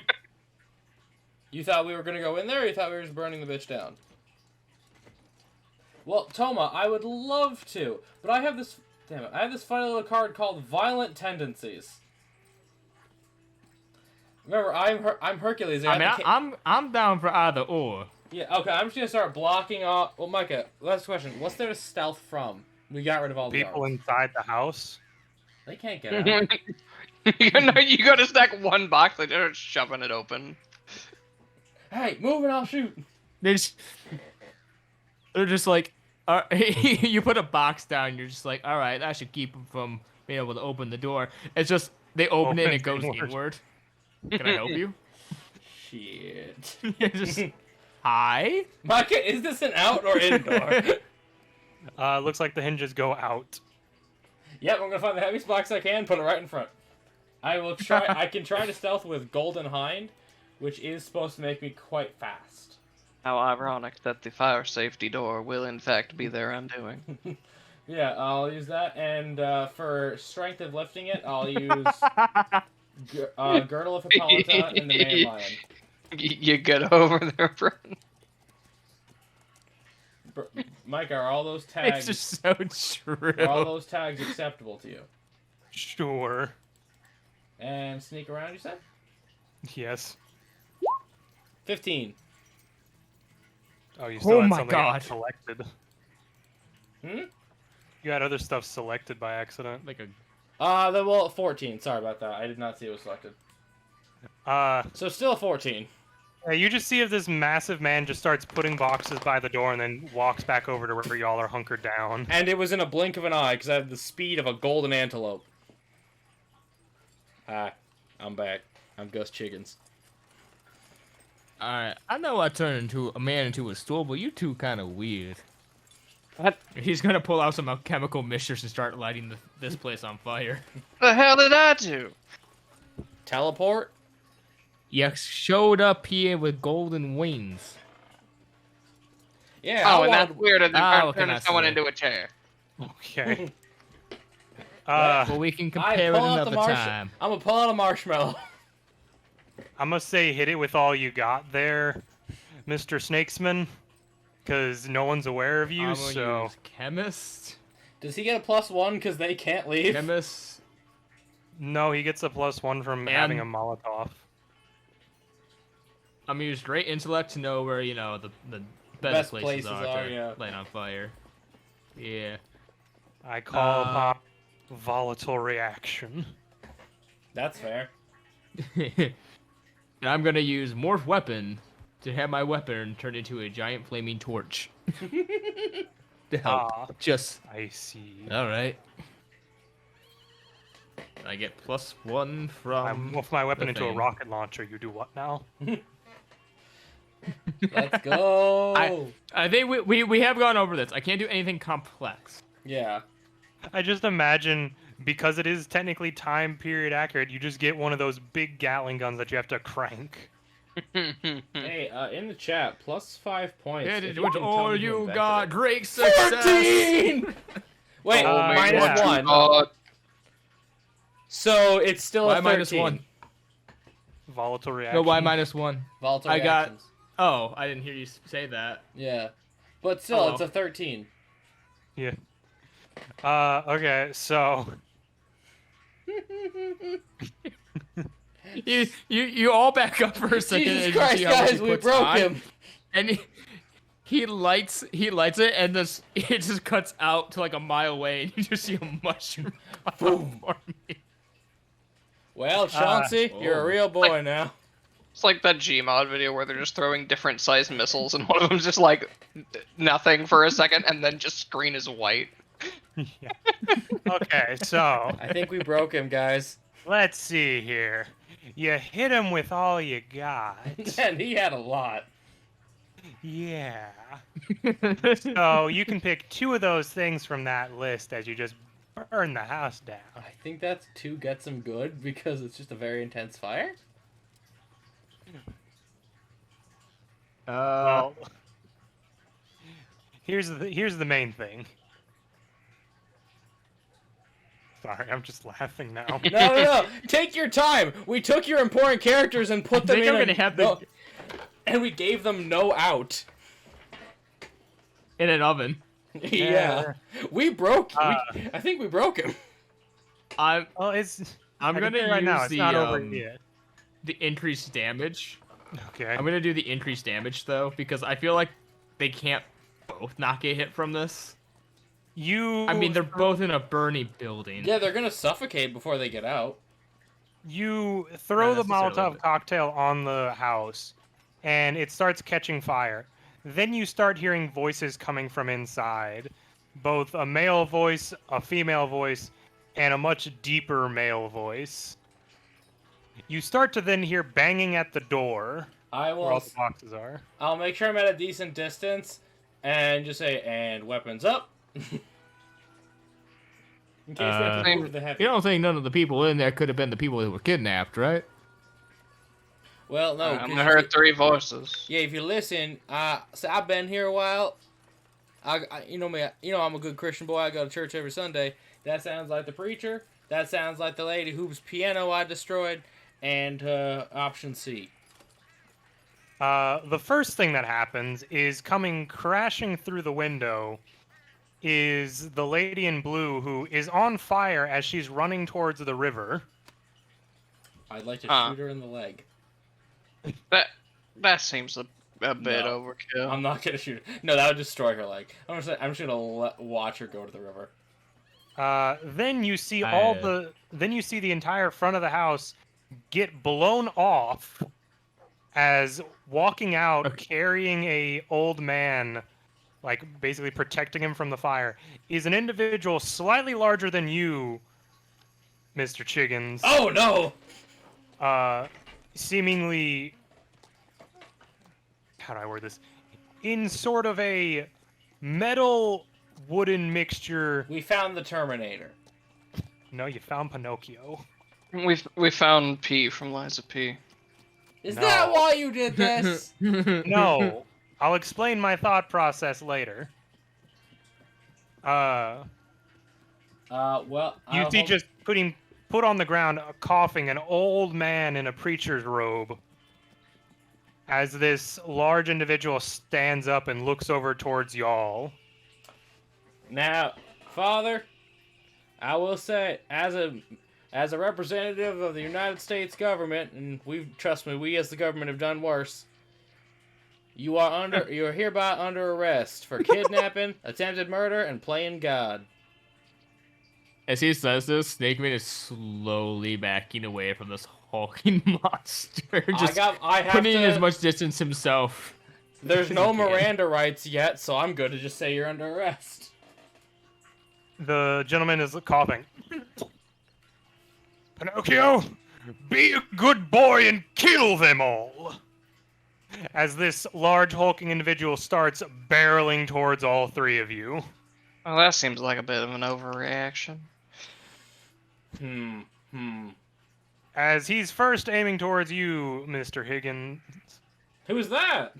you thought we were gonna go in there, or you thought we were just burning the bitch down? Well, Toma, I would love to, but I have this... Damn it, I have this funny little card called Violent Tendencies. Remember, I'm Hercules. I mean, I'm down for either or. Yeah, okay, I'm just gonna start blocking off... Well, Micah, last question. What's there to stealth from? We got rid of all the People guards. inside the house? They can't get out. You gotta stack one box, like they're shoving it open. Hey, move and I'll shoot. They're just like, you put a box down. You're just like, all right, that should keep them from being able to open the door. It's just they open it and it goes Open inward. Can I help you? Shit. You're just hi. Micah, is this an out or indoor? Looks like the hinges go out. Yep, I'm gonna find the heaviest box I can, put it right in front. I will try. I can try to stealth with Golden Hind, which is supposed to make me quite fast. How ironic that the fire safety door will in fact be their undoing. Yeah, I'll use that, and for strength of lifting it, I'll use Girdle of Hippolyta and the Man Lion. You get over there, friend. Mike, are all those tags? It's just so true. Are all those tags acceptable to you? Sure. And sneak around, you said? Yes. 15. Oh, you still Oh had my something God. selected. Hmm? You had other stuff selected by accident. Like a. Well, 14. Sorry about that. I did not see it was selected. So still 14. Yeah, you just see if this massive man just starts putting boxes by the door and then walks back over to where y'all are hunkered down. And it was in a blink of an eye, because I have the speed of a golden antelope. Hi, I'm back. I'm Gus Chiggins. Alright, I know I turned into a man into a stool, but you two kind of weird. What He's gonna pull out some chemical mixtures and start lighting this place on fire. the hell did I do? Teleport? You showed up here with golden wings. Yeah, Oh, I and that's want... weird. And what then can I turning someone say? into a chair. Okay. But we can compare it another time. I'm gonna pull out a marshmallow. I must say, hit it with all you got there, Mr. Snakesman, because no one's aware of you, I'm gonna so... use chemist. Does he get a +1 because they can't leave? Chemist. No, he gets a +1 from having a Molotov. I'm gonna use great intellect to know where, you know, the best places are to yeah. light on fire. Yeah. I call upon volatile reaction. That's fair. And I'm gonna use morph weapon to have my weapon turn into a giant flaming torch. To help. Just. I see. Alright. I get +1 from. I morph my weapon the into a thing. rocket launcher. You do what now? Let's go. I think we have gone over this. I can't do anything complex. Yeah. I just imagine, because it is technically time period accurate, you just get one of those big Gatling guns that you have to crank. Hey, in the chat, +5 points. It if is you with can tell all me who you invented got. it. Great success. 14! Wait, Oh my minus God. 1. So it's still Why a 13. -1? Volatile reaction. No, why -1? Volatile I got- reactions. Oh, I didn't hear you say that. Yeah. But still, Hello. it's a 13. Yeah. Okay, so... You all back up for a second. Jesus and you Christ, see how much guys, he we puts broke on. him. And he lights it, and it just cuts out to like a mile away, and you just see a mushroom. Boom. For me. Well, Chauncey, you're a oh. real boy now. It's like that Gmod video where they're just throwing different sized missiles, and one of them's just like nothing for a second, and then just screen is white. Yeah. Okay, so... I think we broke him, guys. Let's see here. You hit him with all you got. And he had a lot. Yeah. So you can pick 2 of those things from that list as you just burn the house down. I think that's 2 gets him good because it's just a very intense fire. Well, here's the main thing. Sorry, I'm just laughing now. No. Take your time. We took your important characters and put them think in I'm gonna have the- and we gave them no out. in an oven. Yeah. We broke. I think we broke him. I'm Well, it's. I'm I can gonna tell you right use now. It's the not over yet. the increased damage. Okay. I'm gonna do the increased damage though because I feel like they can't both not get hit from this. I mean, they're both in a burning building. Yeah, they're gonna suffocate before they get out. You throw the Not necessarily, Molotov cocktail on the house, and it starts catching fire. Then you start hearing voices coming from inside, both a male voice, a female voice, and a much deeper male voice. You start to then hear banging at the door, I where all will. the boxes are. I'll make sure I'm at a decent distance, and just say, "And weapons up." In case we have to move the heavy. You don't think none of the people in there could have been the people who were kidnapped, right? Well, no. I'm 'cause gonna heard 3 voices. Yeah, if you listen, so I've been here a while. You know me. You know I'm a good Christian boy. I go to church every Sunday. That sounds like the preacher. That sounds like the lady whose piano I destroyed. And option C. The first thing that happens is coming crashing through the window is the lady in blue who is on fire as she's running towards the river. I'd like to Huh. shoot her in the leg. That seems a bit No. overkill. I'm not gonna shoot her. No, that would destroy her leg. I'm just gonna watch her go to the river. Then you see I- then you see the entire front of the house get blown off as walking out Okay. carrying a old man, like basically protecting him from the fire, is an individual slightly larger than you, Mr. Chiggins. Oh no! Seemingly, how do I word this? In sort of a metal wooden mixture. We found the Terminator. No, you found Pinocchio. We found P from Liza P. Is No. that why you did this? No, I'll explain my thought process later. Well, You see just put on the ground, coughing, an old man in a preacher's robe. As this large individual stands up and looks over towards y'all. Now, Father, I will say, as a representative of the United States government, and trust me, we as the government have done worse. You are hereby under arrest for kidnapping, attempted murder, and playing God. As he says this, Snakeman is slowly backing away from this hulking monster, just I have putting to. as much distance himself. There's no as he can. Miranda rights yet, so I'm good to just say you're under arrest. The gentleman is coughing. Pinocchio, be a good boy and kill them all! As this large hulking individual starts barreling towards all 3 of you. Well, that seems like a bit of an overreaction. As he's first aiming towards you, Mr. Higgins. Who's that?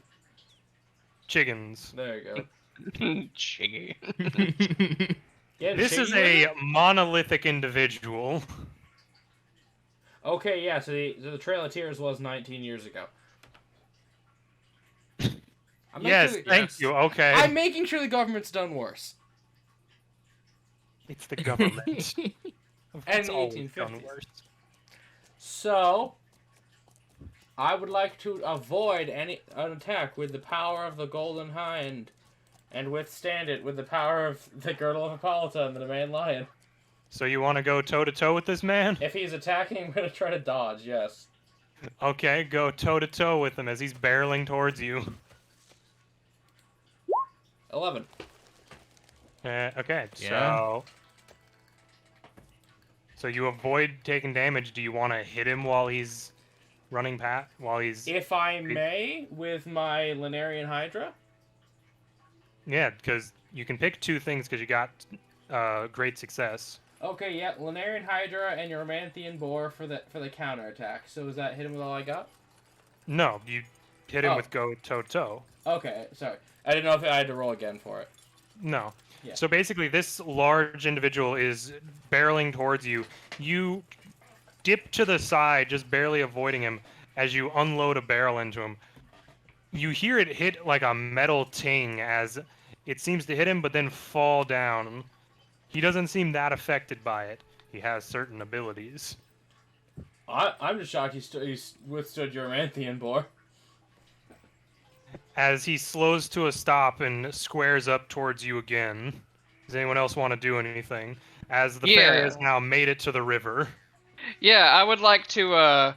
Chiggins. There you go. Chiggy. Yeah, This is Shiggy? a monolithic individual. Okay, yeah, so the Trail of Tears was 19 years ago. I'm Yes, making- thank you, okay. I'm making sure the government's done worse. It's the government. And It's the always 1850s. done worse. So, I would like to avoid an attack with the power of the Golden Hind, and withstand it with the power of the Girdle of Hippolyta and the Main Lion. So you want to go toe-to-toe with this man? If he's attacking, I'm going to try to dodge, yes. Okay, go toe-to-toe with him as he's barreling towards you. 11. Okay, Yeah. So you avoid taking damage. Do you want to hit him while he's running past? While he's If I may, with my Lunarian Hydra. yeah, because you can pick 2 things because you got great success. Okay, yeah, Lunarian Hydra and your Romanthian Boar for the counterattack. So is that hit him with all I got? No, you hit him Oh. with go toe to toe. Okay, sorry. I didn't know if I had to roll again for it. No. Yeah. So basically, this large individual is barreling towards you. You dip to the side, just barely avoiding him, as you unload a barrel into him. You hear it hit like a metal ting as it seems to hit him, but then fall down. He doesn't seem that affected by it. He has certain abilities. I'm just shocked he withstood your Romanthian Boar. As he slows to a stop and squares up towards you again. Does anyone else want to do anything? As the ferry Yeah. has now made it to the river. Yeah, I would like to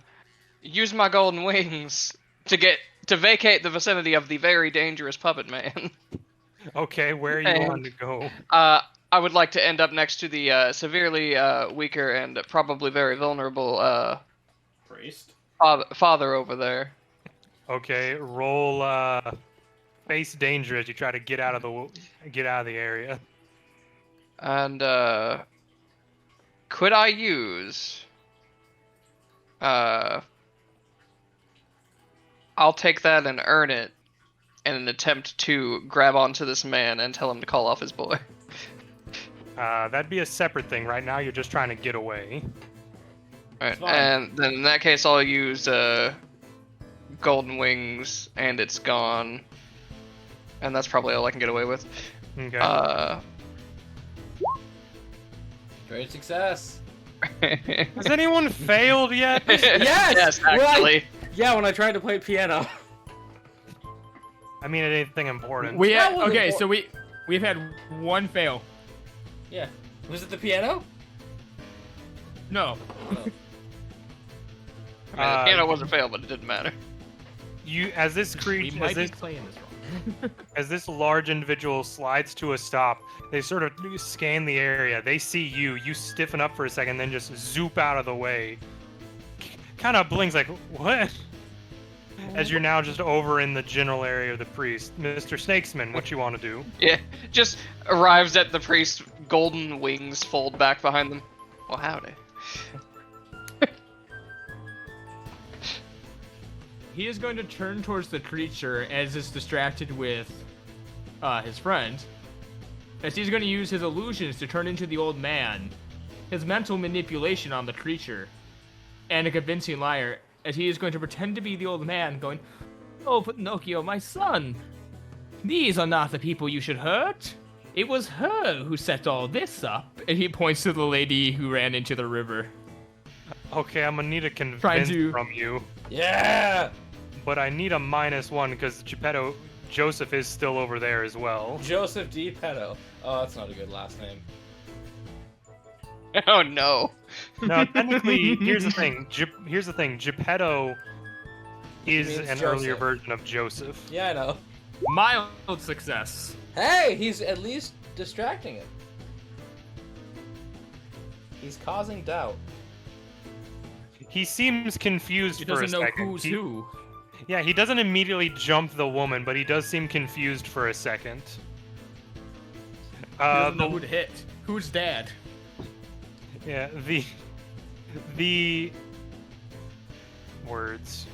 use my golden wings to vacate the vicinity of the very dangerous puppet man. Okay, where are you And- wanting to go? I would like to end up next to the severely weaker and probably very vulnerable Priest. father over there. Okay, roll face danger as you try to get out of the area. And could I use I'll take that and earn it in an attempt to grab onto this man and tell him to call off his boy. That'd be a separate thing. Right now, you're just trying to get away. Alright, fine. and then in that case I'll use golden wings and it's gone. And that's probably all I can get away with. Okay. Great success. Has anyone failed yet? Yes, actually. Yeah, when I tried to play piano. I mean, anything important. We That had, was okay, a- so we've had 1 fail. Yeah. Was it the piano? No. I mean, the piano was a fail, but it didn't matter. You, as this We creature, might be playing this wrong. as this large individual slides to a stop, they sort of scan the area. They see you. You stiffen up for a second, then just zoop out of the way. Kind of blinks like, what? As you're now just over in the general area of the priest. Mr. Snakesman, what you want to do? Yeah, just arrives at the priest, golden wings fold back behind them. Well, howdy. He is going to turn towards the creature as it's distracted with his friend. As he's going to use his illusions to turn into the old man. His mental manipulation on the creature. And a convincing liar. As he is going to pretend to be the old man going, "Oh, Pinocchio, my son. These are not the people you should hurt. It was her who set all this up." And he points to the lady who ran into the river. Okay, I'm gonna need a Trying convince to- from you. Yeah! But I need a -1 because Geppetto Joseph is still over there as well. Joseph D. Petto. Oh, that's not a good last name. Oh no. No, technically, here's the thing. Geppetto is means an Joseph. earlier version of Joseph. Yeah, I know. Mild success. Hey, he's at least distracting him. He's causing doubt. He seems confused He for a doesn't know second. who's He- who. Yeah, he doesn't immediately jump the woman, but he does seem confused for a second. He doesn't know The- who to hit. Who's dad? Yeah, the words.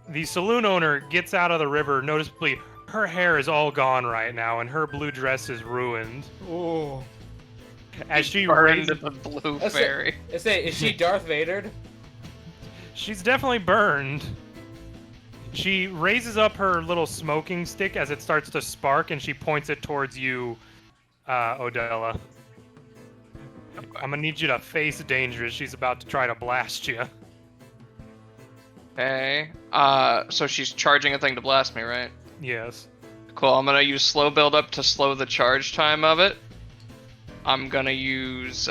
The saloon owner gets out of the river. Noticeably, her hair is all gone right now, and her blue dress is ruined. Oh. As she Burned raises, the blue That's fairy. Is she Darth Vadered? she's definitely burned. She raises up her little smoking stick as it starts to spark, and she points it towards you, Odella. I'm gonna need you to face danger. She's about to try to blast you. Okay. So she's charging a thing to blast me, right? Yes. Cool. I'm gonna use slow build up to slow the charge time of it. I'm gonna use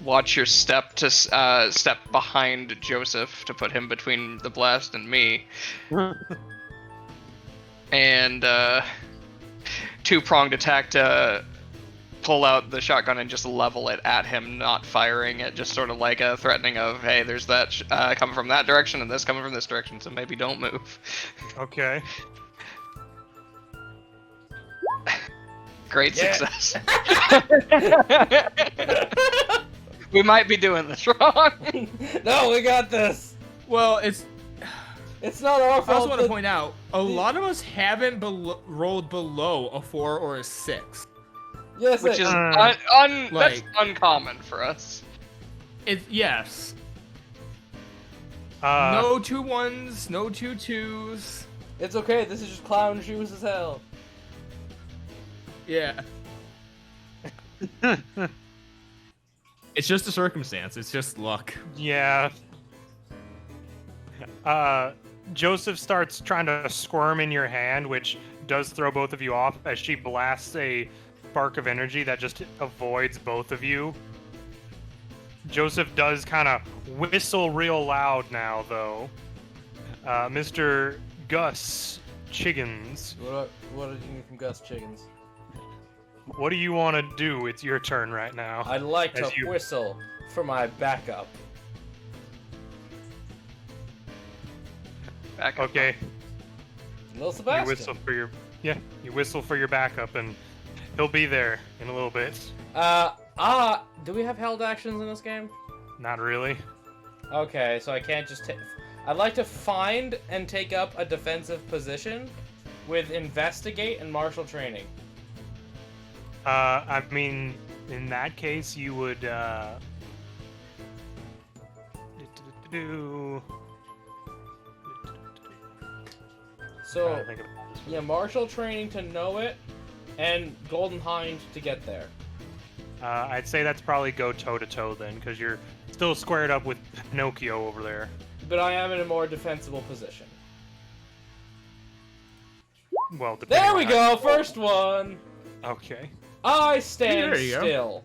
watch your step to step behind Joseph to put him between the blast and me. And two-pronged attack to pull out the shotgun and just level it at him, not firing it, just sort of like a threatening of, hey, there's that coming from that direction and this coming from this direction, so maybe don't move. Okay. Great success. We might be doing this wrong. No, we got this. Well, it's not our fault. I also want to point out, a lot of us haven't rolled below a 4 or a 6. Yes, Which is like, that's uncommon for us. Yes. Uh, No 2 1s, no 2 2s. It's okay. This is just clown shoes as hell. Yeah. It's just a circumstance. It's just luck. Yeah. Joseph starts trying to squirm in your hand, which does throw both of you off as she blasts a spark of energy that just avoids both of you. Joseph does kind of whistle real loud now, though. Mr. Gus Chiggins. What did you need from Gus Chiggins? What do you want to do? It's your turn right now. I'd like to As you- whistle for my backup. Back up. Okay. Little You Sebastian. whistle for your backup, and he'll be there in a little bit. Do we have held actions in this game? Not really. Okay, so I can't just I'd like to find and take up a defensive position with investigate and martial training. I mean, in that case, you would, So, yeah, martial training to know it, and Golden Hind to get there. I'd say that's probably go toe-to-toe then, because you're still squared up with Pinocchio over there. But I am in a more defensible position. Well, depending There we on how- go, first one! Okay. I stand There you go.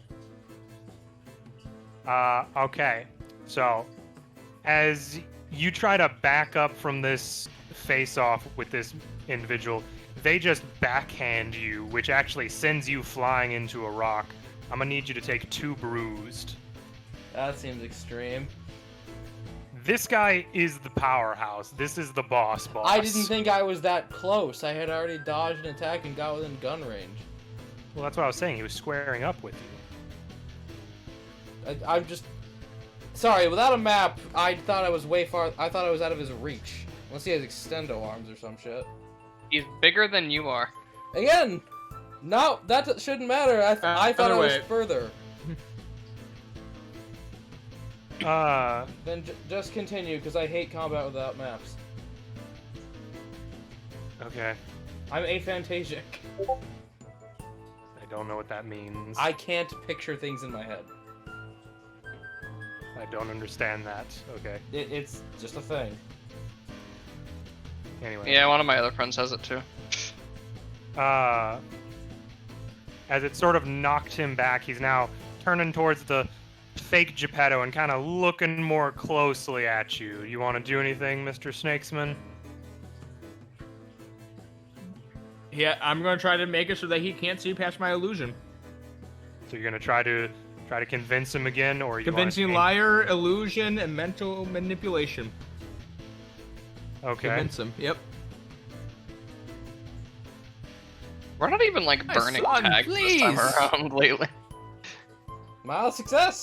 still. Okay. So, as you try to back up from this face-off with this individual, they just backhand you, which actually sends you flying into a rock. I'm gonna need you to take 2 bruised. That seems extreme. This guy is the powerhouse. This is the boss. I didn't think I was that close. I had already dodged an attack and got within gun range. Well, that's what I was saying. He was squaring up with you. I'm just... Sorry, without a map, I thought I was way far... I thought I was out of his reach. Unless he has extendo arms or some shit. He's bigger than you are. Again! No, that shouldn't matter. I thought I was wait. further. Uh, Then just continue, because I hate combat without maps. okay. I'm aphantasic. I don't know what that means. I can't picture things in my head. I don't understand that. Okay. It's just a thing. Anyway. Yeah, one of my other friends has it too. As it sort of knocked him back, he's now turning towards the fake Geppetto and kind of looking more closely at you. You want to do anything, Mr. Snakesman? Yeah, I'm gonna try to make it so that he can't see past my illusion. So you're gonna try to convince him again, or you Convincing want liar, illusion, and mental manipulation. Okay. Convince him. Yep. We're not even like My burning son, tags this time please. around lately. Mild success.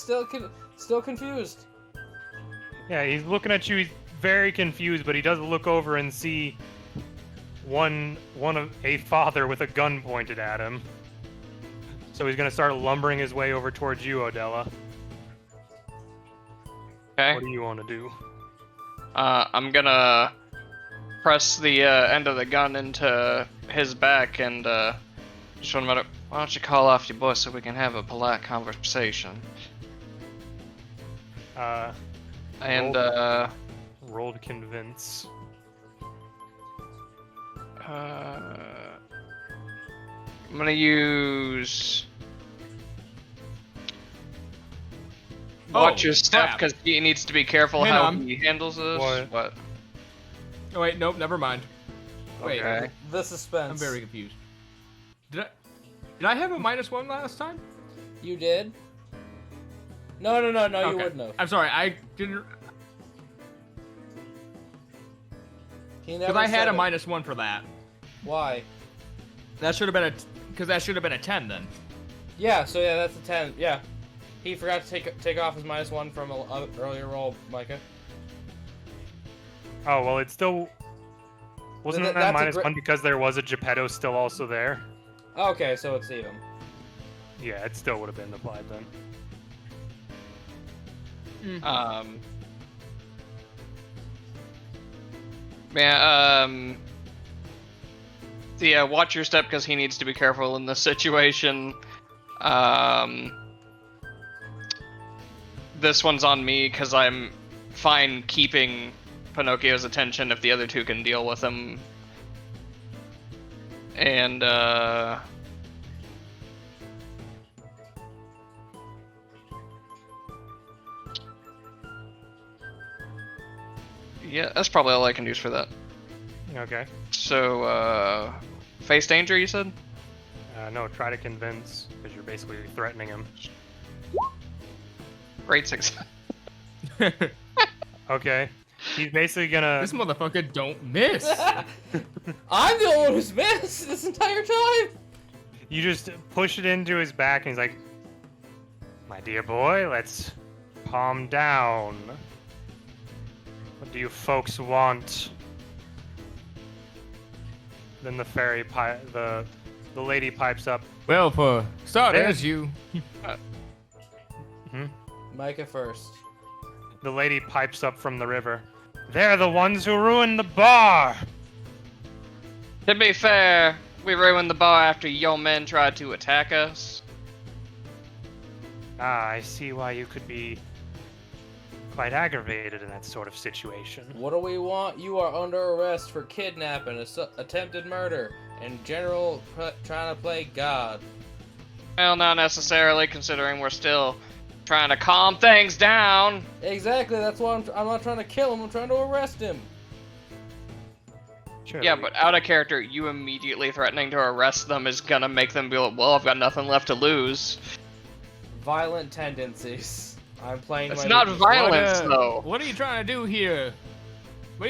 Still confused. Yeah, he's looking at you. He's very confused, but he does look over and see one of a father with a gun pointed at him. So he's gonna start lumbering his way over towards you, Odella. Okay. What do you want to do? I'm gonna press the end of the gun into his back and just one minute. Why don't you call off your boy so we can have a polite conversation? And Roll to convince. I'm gonna use. Watch your step crap. because he needs to be careful Hang how on. he handles this. What? Oh wait, nope, never mind. Wait, Okay. The suspense. I'm very confused. Did I have a -1 last time? You did? No, you Okay. wouldn't have. I'm sorry, I didn't. He Because never I had said a it. -1 for that. Why? That should have been because that should have been a 10 then. Yeah, so yeah, that's a 10. Yeah. He forgot to take off his -1 from an earlier roll, Micah. Oh, well, it still... Wasn't Th- that that's a -1 because there was a Geppetto still also there? Okay, so it's even. Yeah, it still would have been applied then. So yeah, watch your step because he needs to be careful in this situation. This one's on me because I'm fine keeping Pinocchio's attention if the other two can deal with him. And yeah, that's probably all I can use for that. Okay. So, face danger, you said? No, try to convince, because you're basically threatening him. Great success. Okay. He's basically gonna... This motherfucker don't miss. I'm the one who's missed this entire time! You just push it into his back, and he's like, "My dear boy, let's calm down. What do you folks want?" Then the the lady pipes up. Well, for starters, you. Micah first. The lady pipes up from the river. "They're the ones who ruined the bar!" To be fair, we ruined the bar after your men tried to attack us. Ah, I see why you could be quite aggravated in that sort of situation. What do we want? You are under arrest for kidnapping, attempted murder, and general trying to play God. Well, not necessarily, considering we're still trying to calm things down. Exactly, that's why I'm not trying to kill him, I'm trying to arrest him. Sure. Yeah, but out of character, you immediately threatening to arrest them is gonna make them be like, well, I've got nothing left to lose. Violent tendencies. I'm playing It's my... not violence, What, though. What are you trying to do here? What are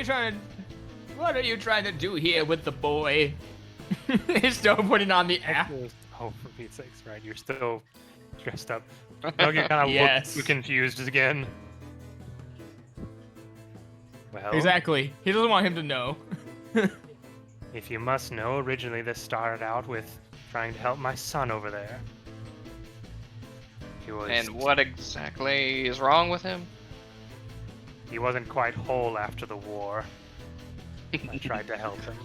you trying to do here with the boy? He's still putting on the app. Oh, for Pete's sakes, right? You're still dressed up. No, you kind of Yes. look confused again. Well, Exactly. He doesn't want him to know. if you must know, originally this started out with trying to help my son over there. He was... And what exactly is wrong with him? He wasn't quite whole after the war. I tried to help him.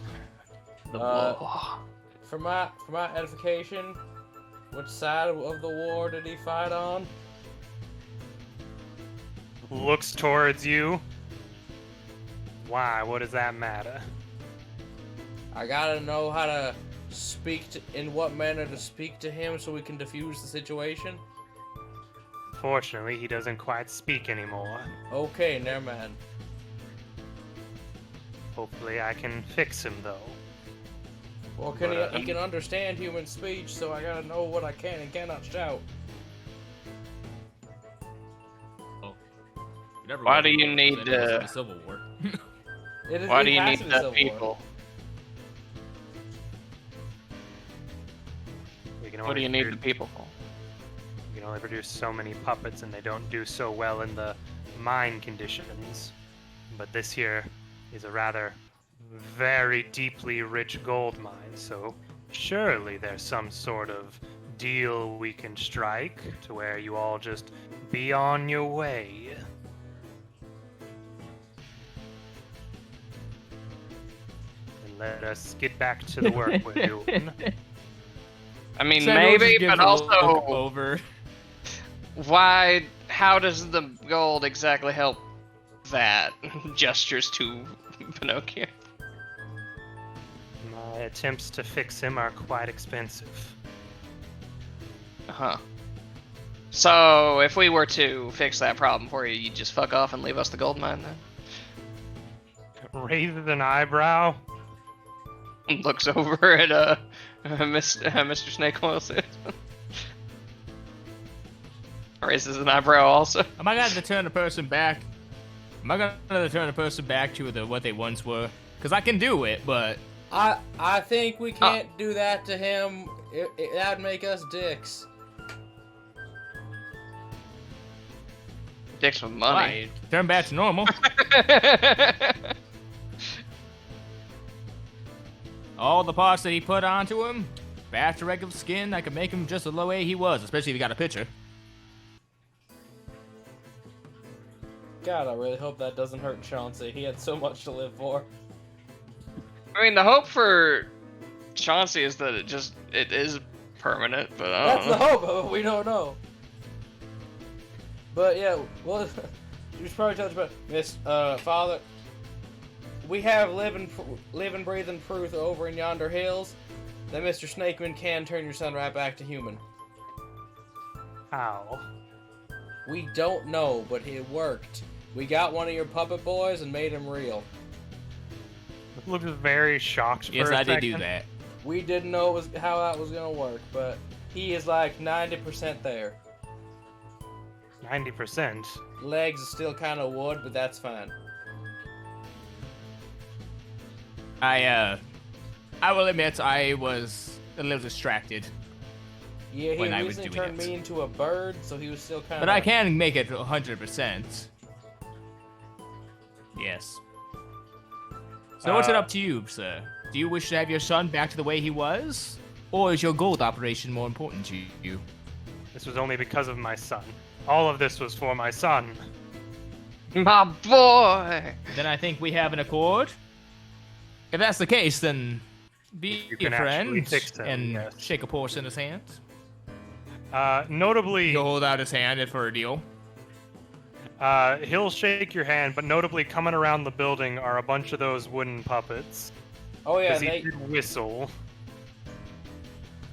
The Uh, For my edification, which side of the war did he fight on? Looks towards you. Why? What does that matter? I gotta know how to speak to, in what manner to speak to him so we can defuse the situation. Fortunately, he doesn't quite speak anymore. Okay, never mind. Hopefully I can fix him, though. Well, he can understand human speech, so I gotta know what I can and cannot shout. Why do you need the Civil War? Why do it you has need to be the Civil War. people? We can What only do you need produce- the people for? We can only produce so many puppets, and they don't do so well in the mine conditions. But this here is a rather very deeply rich gold mine, so surely there's some sort of deal we can strike to where you all just be on your way. And let us get back to the work we're doing. I mean, Samuel just maybe, gives but a look also, over. why? How does the gold exactly help that? Gestures to Pinocchio. My attempts to fix him are quite expensive. Huh. So, if we were to fix that problem for you, you'd just fuck off and leave us the gold mine then? Raise an eyebrow. And looks over at Mr. Snake Oil Salesman. Raises an eyebrow also. Am I gonna turn the person back? Am I gonna turn the person back to what they once were? Because I can do it, but I think we can't do that to him. That'd make us dicks. Dicks with money. why? Turn back to normal. All the parts that he put onto him, back to regular skin. I can make him just the way he was, especially if you got a picture. God, I really hope that doesn't hurt Chauncey. He had so much to live for. I mean, the hope for Chauncey is that it is permanent, but I That's don't the know. hope, but we don't know. But yeah, well, you should probably tell us about Miss Father. We have living, breathing proof over in yonder hills that Mr. Snakeman can turn your son right back to human. How? We don't know, but it worked. We got one of your puppet boys and made him real. Looked very shocked. Yes, for a I did do second. that. We didn't know how that was gonna work, but he is like 90% there. 90%. Legs is still kind of wood, but that's fine. I will admit I was a little distracted, Yeah, he When I was recently doing turned it. me into a bird, so he was still kind of. but I can make it 100%. Yes. So what's it up to you, sir? Do you wish to have your son back to the way he was? Or is your gold operation more important to you? This was only because of my son. All of this was for my son. My boy! Then I think we have an accord. If that's the case, then be You a can actually friend fix him, and yes. shake a portion in his hand. Notably, He'll hold out his hand for a deal. he'll shake your hand, but notably coming around the building are a bunch of those wooden puppets. Oh yeah, Because he they. did whistle.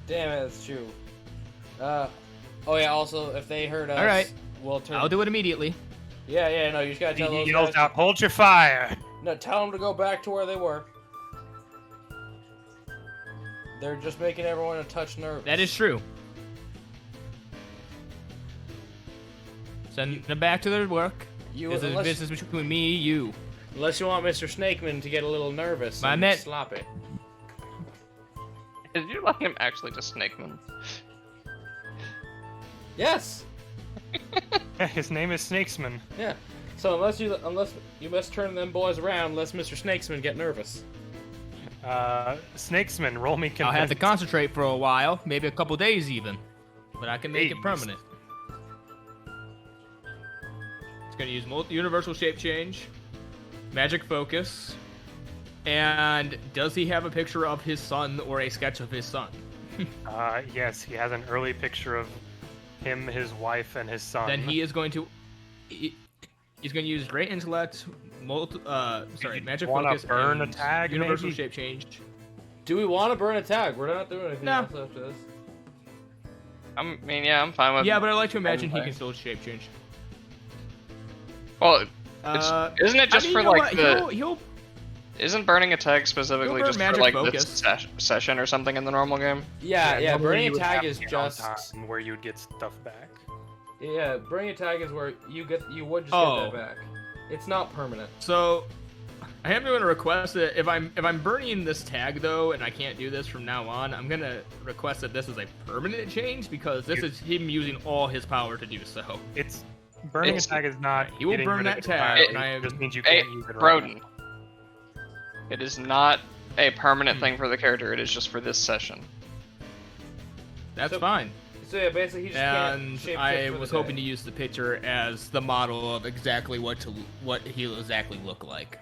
Damn it, that's true. Oh yeah. Also, if they hurt us, All right. we'll turn. I'll do it immediately. Yeah. No, you just gotta tell He those yells guys. out, "Hold your fire!" No, tell them to go back to where they were. They're just making everyone a touch nervous. That is true. Send them back to their work. This is unless, business between me and you. unless you want Mr. Snakeman to get a little nervous My and net- sloppy. Did you let him actually just Snakeman? Yes. Yeah, his name is Snakesman. Yeah. So unless you must turn them boys around, unless Mr. Snakesman get nervous. Snakesman, roll me I'll have to convince. concentrate for a while, maybe a couple days even. But I can make it Days. permanent. It's gonna use universal shape change, magic focus, and does he have a picture of his son or a sketch of his son? Yes, he has an early picture of him, his wife, and his son. Then he is going to. He's going to use great intellect, magic wanna focus, burn and a tag, universal maybe? shape change. Do we want to burn a tag? We're not doing anything No. else after this. I mean, yeah, I'm fine with. Yeah, but I like to imagine he Okay. can still shape change. Well, isn't it I just mean, for you know like what? the? He'll Isn't burning a tag specifically You'll burn just for magic like focus. this session or something in the normal game? Yeah. normally Burning you a would tag have is just. downtime where you'd get stuff back. Yeah, burning a tag is where you would just Oh. get that back. It's not permanent. So, I am going to request that if I'm burning this tag though, and I can't do this from now on, I'm gonna request that this is a permanent change because this is him using all his power to do so. It's burning It's- a tag is not. He will getting burn rid of that it tag, entirely, and I it am- just means you Hey, can't use it. Broden. It is not a permanent Hmm. thing for the character. It is just for this session. That's So- fine. So yeah, basically he just can't And shape I shift for was the hoping tag. to use the picture as the model of exactly what he'll exactly look like.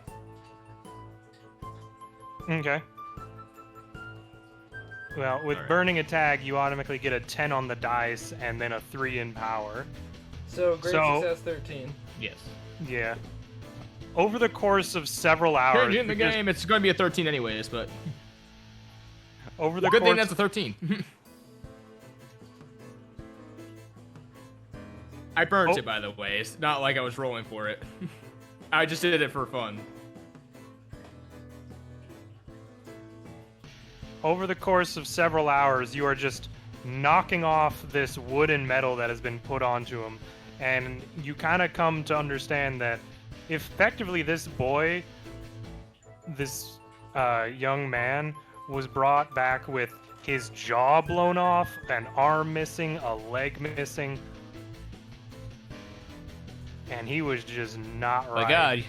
Okay. Well, with Alright. burning a tag, you automatically get a 10 on the dice and then a 3 in power. So great So- success 13. Yes. Yeah. Over the course of several hours, Currently in the because- game, it's going to be a 13 anyways, but over the good thing course, that's a 13. I burnt Oh. it, by the way. It's not like I was rolling for it. I just did it for fun. over the course of several hours, you are just knocking off this wood and metal that has been put onto him. And you kind of come to understand that effectively this boy, this young man, was brought back with his jaw blown off, an arm missing, a leg missing, and he was just not right. My God.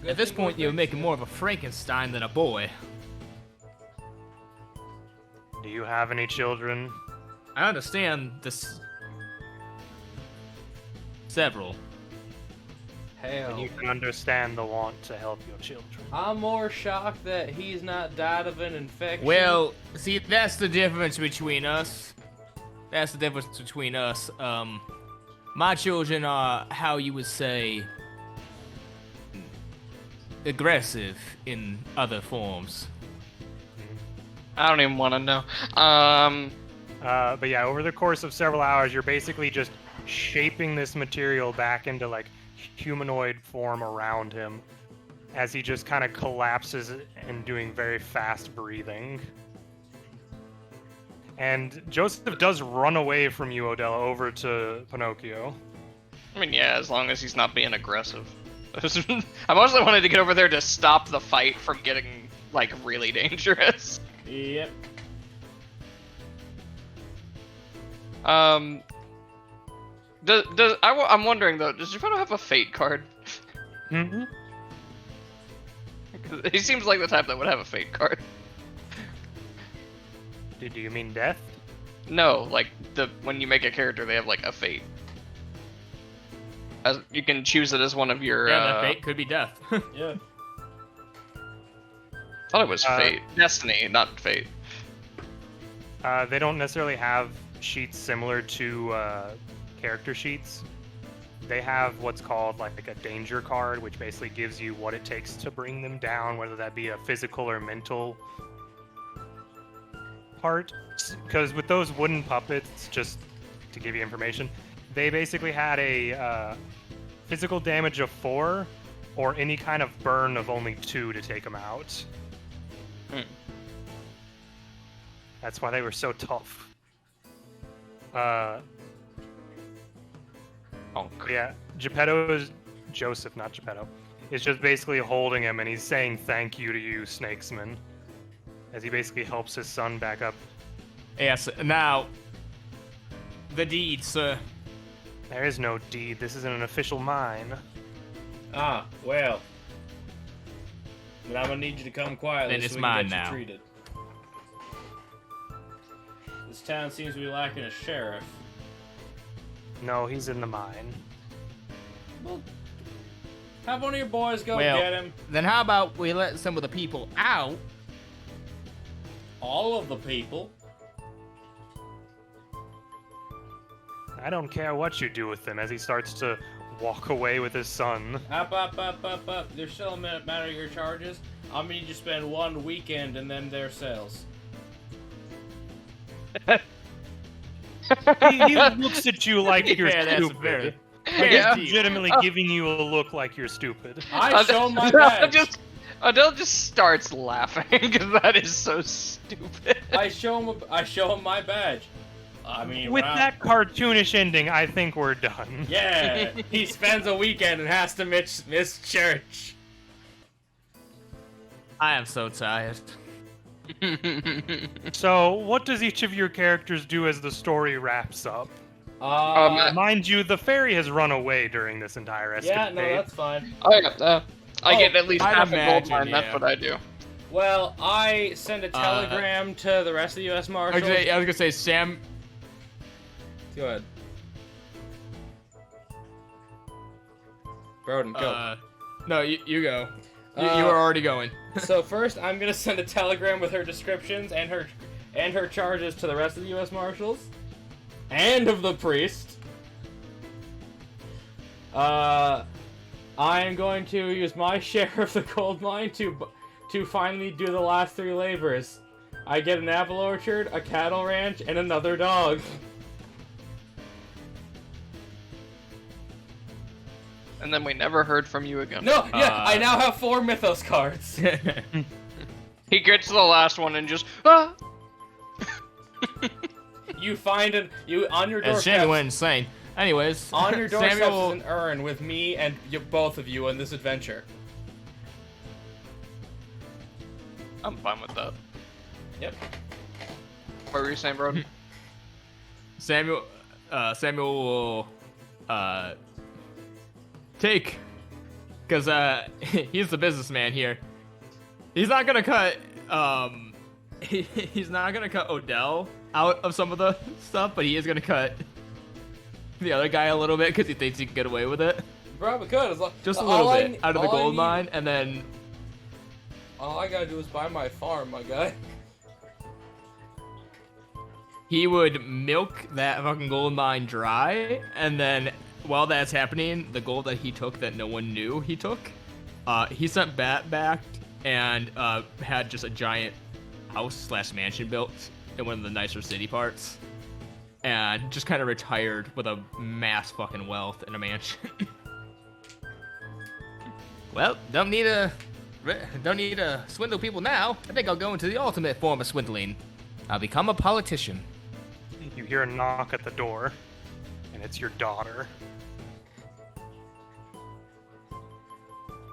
At this point, you're making more of a Frankenstein than a boy. Do you have any children? I understand this. Several. Hell. And you can understand the want to help your children. I'm more shocked that he's not died of an infection. Well, see, that's the difference between us. That's the difference between us. My children are how you would say aggressive in other forms. I don't even want to know. But yeah, over the course of several hours, you're basically just shaping this material back into like humanoid form around him as he just kind of collapses and doing very fast breathing. And Joseph does run away from you, Odella, over to Pinocchio. I mean, yeah, as long as he's not being aggressive. I mostly wanted to get over there to stop the fight from getting, like, really dangerous. Yep. I'm wondering, though, does Geppetto have a fate card? Mm-hmm. He seems like the type that would have a fate card. Do you mean death? No, like, when you make a character, they have, like, a fate. You can choose it as one of your, Yeah, that fate could be death. Yeah. I thought it was fate. Destiny, not fate. They don't necessarily have sheets similar to character sheets. They have what's called like a danger card, which basically gives you what it takes to bring them down, whether that be a physical or mental part. Because with those wooden puppets, just to give you information, they basically had a physical damage of 4 or any kind of burn of only 2 to take them out. That's why they were so tough. Yeah, Geppetto is Joseph, not Geppetto. Is just basically holding him, and he's saying thank you to you, Snakesman, as he basically helps his son back up. Yes, now, the deed, sir. There is no deed. This isn't an official mine. Ah, well. But I'm gonna need you to come quietly Then it's so we mine can get now. you treated. This town seems to be lacking a sheriff. No, he's in the mine. Well, have one of your boys go Well, get him. Then how about we let some of the people out? All of the people. I don't care what you do with him, as he starts to walk away with his son. Up. There's still a matter of your charges. I'm gonna need you to spend 1 weekend in them their cells. He looks at you like you're Yeah, that's stupid. very- Like Yeah. he's legitimately giving you a look like you're stupid. I show my badge. Adele just starts laughing because that is so stupid. I show him my badge. I mean, With wow. that cartoonish ending, I think we're done. Yeah, he spends a weekend and has to miss church. I am so tired. So, what does each of your characters do as the story wraps up? Mind you, the fairy has run away during this entire yeah, escapade. no, that's fine. Oh yeah, I get at least I'd half a gold imagine, mine. yeah. That's what I do. Well, I send a telegram to the rest of the U.S. Marshals. I was gonna say, Sam. Go ahead. Broden, go. No, you go. You Uh, were already going. So first, I'm gonna send a telegram with her descriptions and her charges to the rest of the U.S. Marshals, and of the priest. I am going to use my share of the gold mine to finally do the last 3 labors. I get an apple orchard, a cattle ranch, and another dog. And then we never heard from you again. No, yeah, I now have 4 Mythos cards. He gets to the last one and just ah. You find on your As Sammy doorstep. went insane. Anyways, On your doorstep Samuel. is an urn with me and both of you on this adventure. I'm fine with that. Yep. What were you saying, bro? Samuel will take, because he's the businessman here. He's not gonna cut he's not gonna cut Odell out of some of the stuff, but he is gonna cut the other guy a little bit because he thinks he can get away with it. Probably could. Just a little bit out of the gold mine, and then all I gotta do is buy my farm, my guy. he would milk that fucking gold mine dry, and then while that's happening, the gold that he took that no one knew he took, he sent back and had just a giant house/mansion built in one of the nicer city parts, and just kind of retired with a mass fucking wealth in a mansion. Well, don't need to swindle people now. I think I'll go into the ultimate form of swindling. I'll become a politician. You hear a knock at the door, and it's your daughter. Is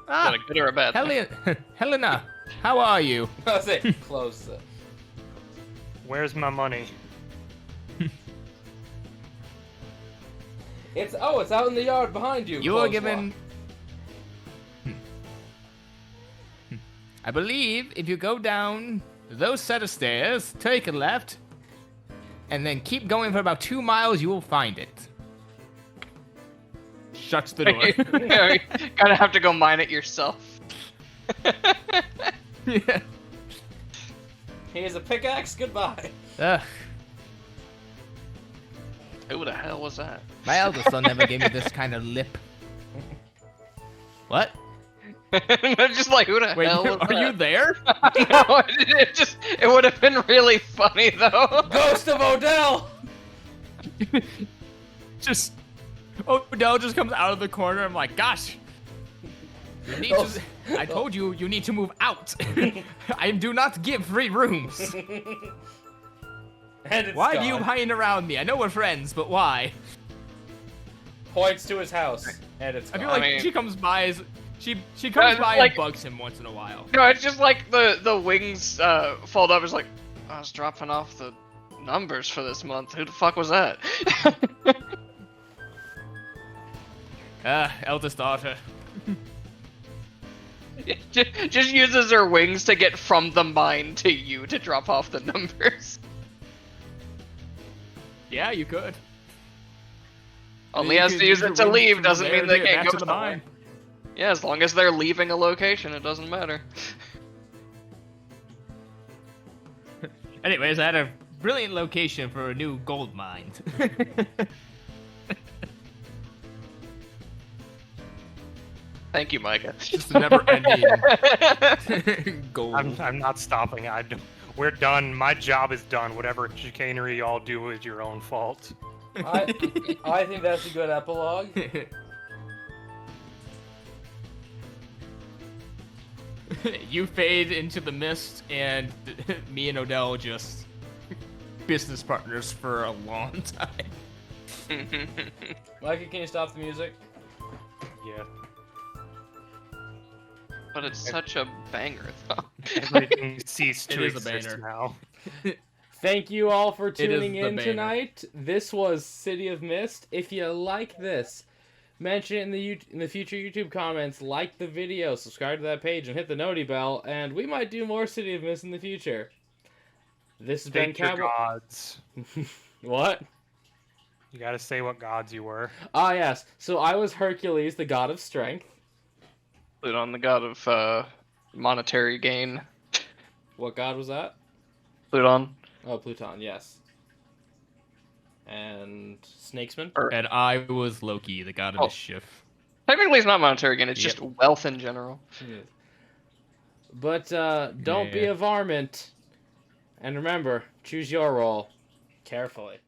that a good or a bad thing? Helena, how are you? I say close. Where's my money? It's out in the yard behind you. You're Close given. lock. I believe if you go down those set of stairs, take a left, and then keep going for about 2 miles, you will find it. Shuts the door. Yeah, you gotta have to go mine it yourself. Yeah. Here's a pickaxe. Goodbye. Ugh. Who the hell was that? My eldest son never gave me this kind of lip. What? Just like, who the Wait, hell was are that? you there? No, it would have been really funny though. Ghost of Odell. Just Odell just comes out of the corner. I'm like, gosh. You need to, I told you need to move out. I do not give free rooms. And it's Why gone. do you hang around me? I know we're friends, but why? Points to his house, and it's I feel gone. like I mean- she comes by she comes by like- and bugs him once in a while. No, it's just like the wings fold up. It's like, I was dropping off the numbers for this month. Who the fuck was that? Eldest daughter. just uses her wings to get from the mine to you to drop off the numbers. Yeah, you could. Only You has could to use your it to wings leave, from doesn't there mean they to get can't back go to the somewhere. mine. Yeah, as long as they're leaving a location, it doesn't matter. Anyways, I had a brilliant location for a new gold mine. Thank you, Micah. Just a never-ending gold. I'm not stopping. We're done. My job is done. Whatever chicanery y'all do is your own fault. I think that's a good epilogue. You fade into the mist, and me and Odell just business partners for a long time. Micah, can you stop the music? Yeah. But it's such a banger, though. Everything ceased to It is a exist banger. now. Thank you all for is tuning the in banger. tonight. This was City of Mist. If you like this, mention it in the future YouTube comments. Like the video, subscribe to that page, and hit the noti bell. And we might do more City of Mist in the future. This has been Thank your Cowboy. gods. What? You gotta say what gods you were. Ah, yes. So I was Hercules, the god of strength. On the god of monetary gain. What god was that? Pluton. Oh, Pluton. Yes. And Snakesman. And I was Loki, the god of Oh. mischief. Technically, it's not monetary gain. It's Yep. just wealth in general. But don't be Yeah. a varmint. And remember, choose your role carefully.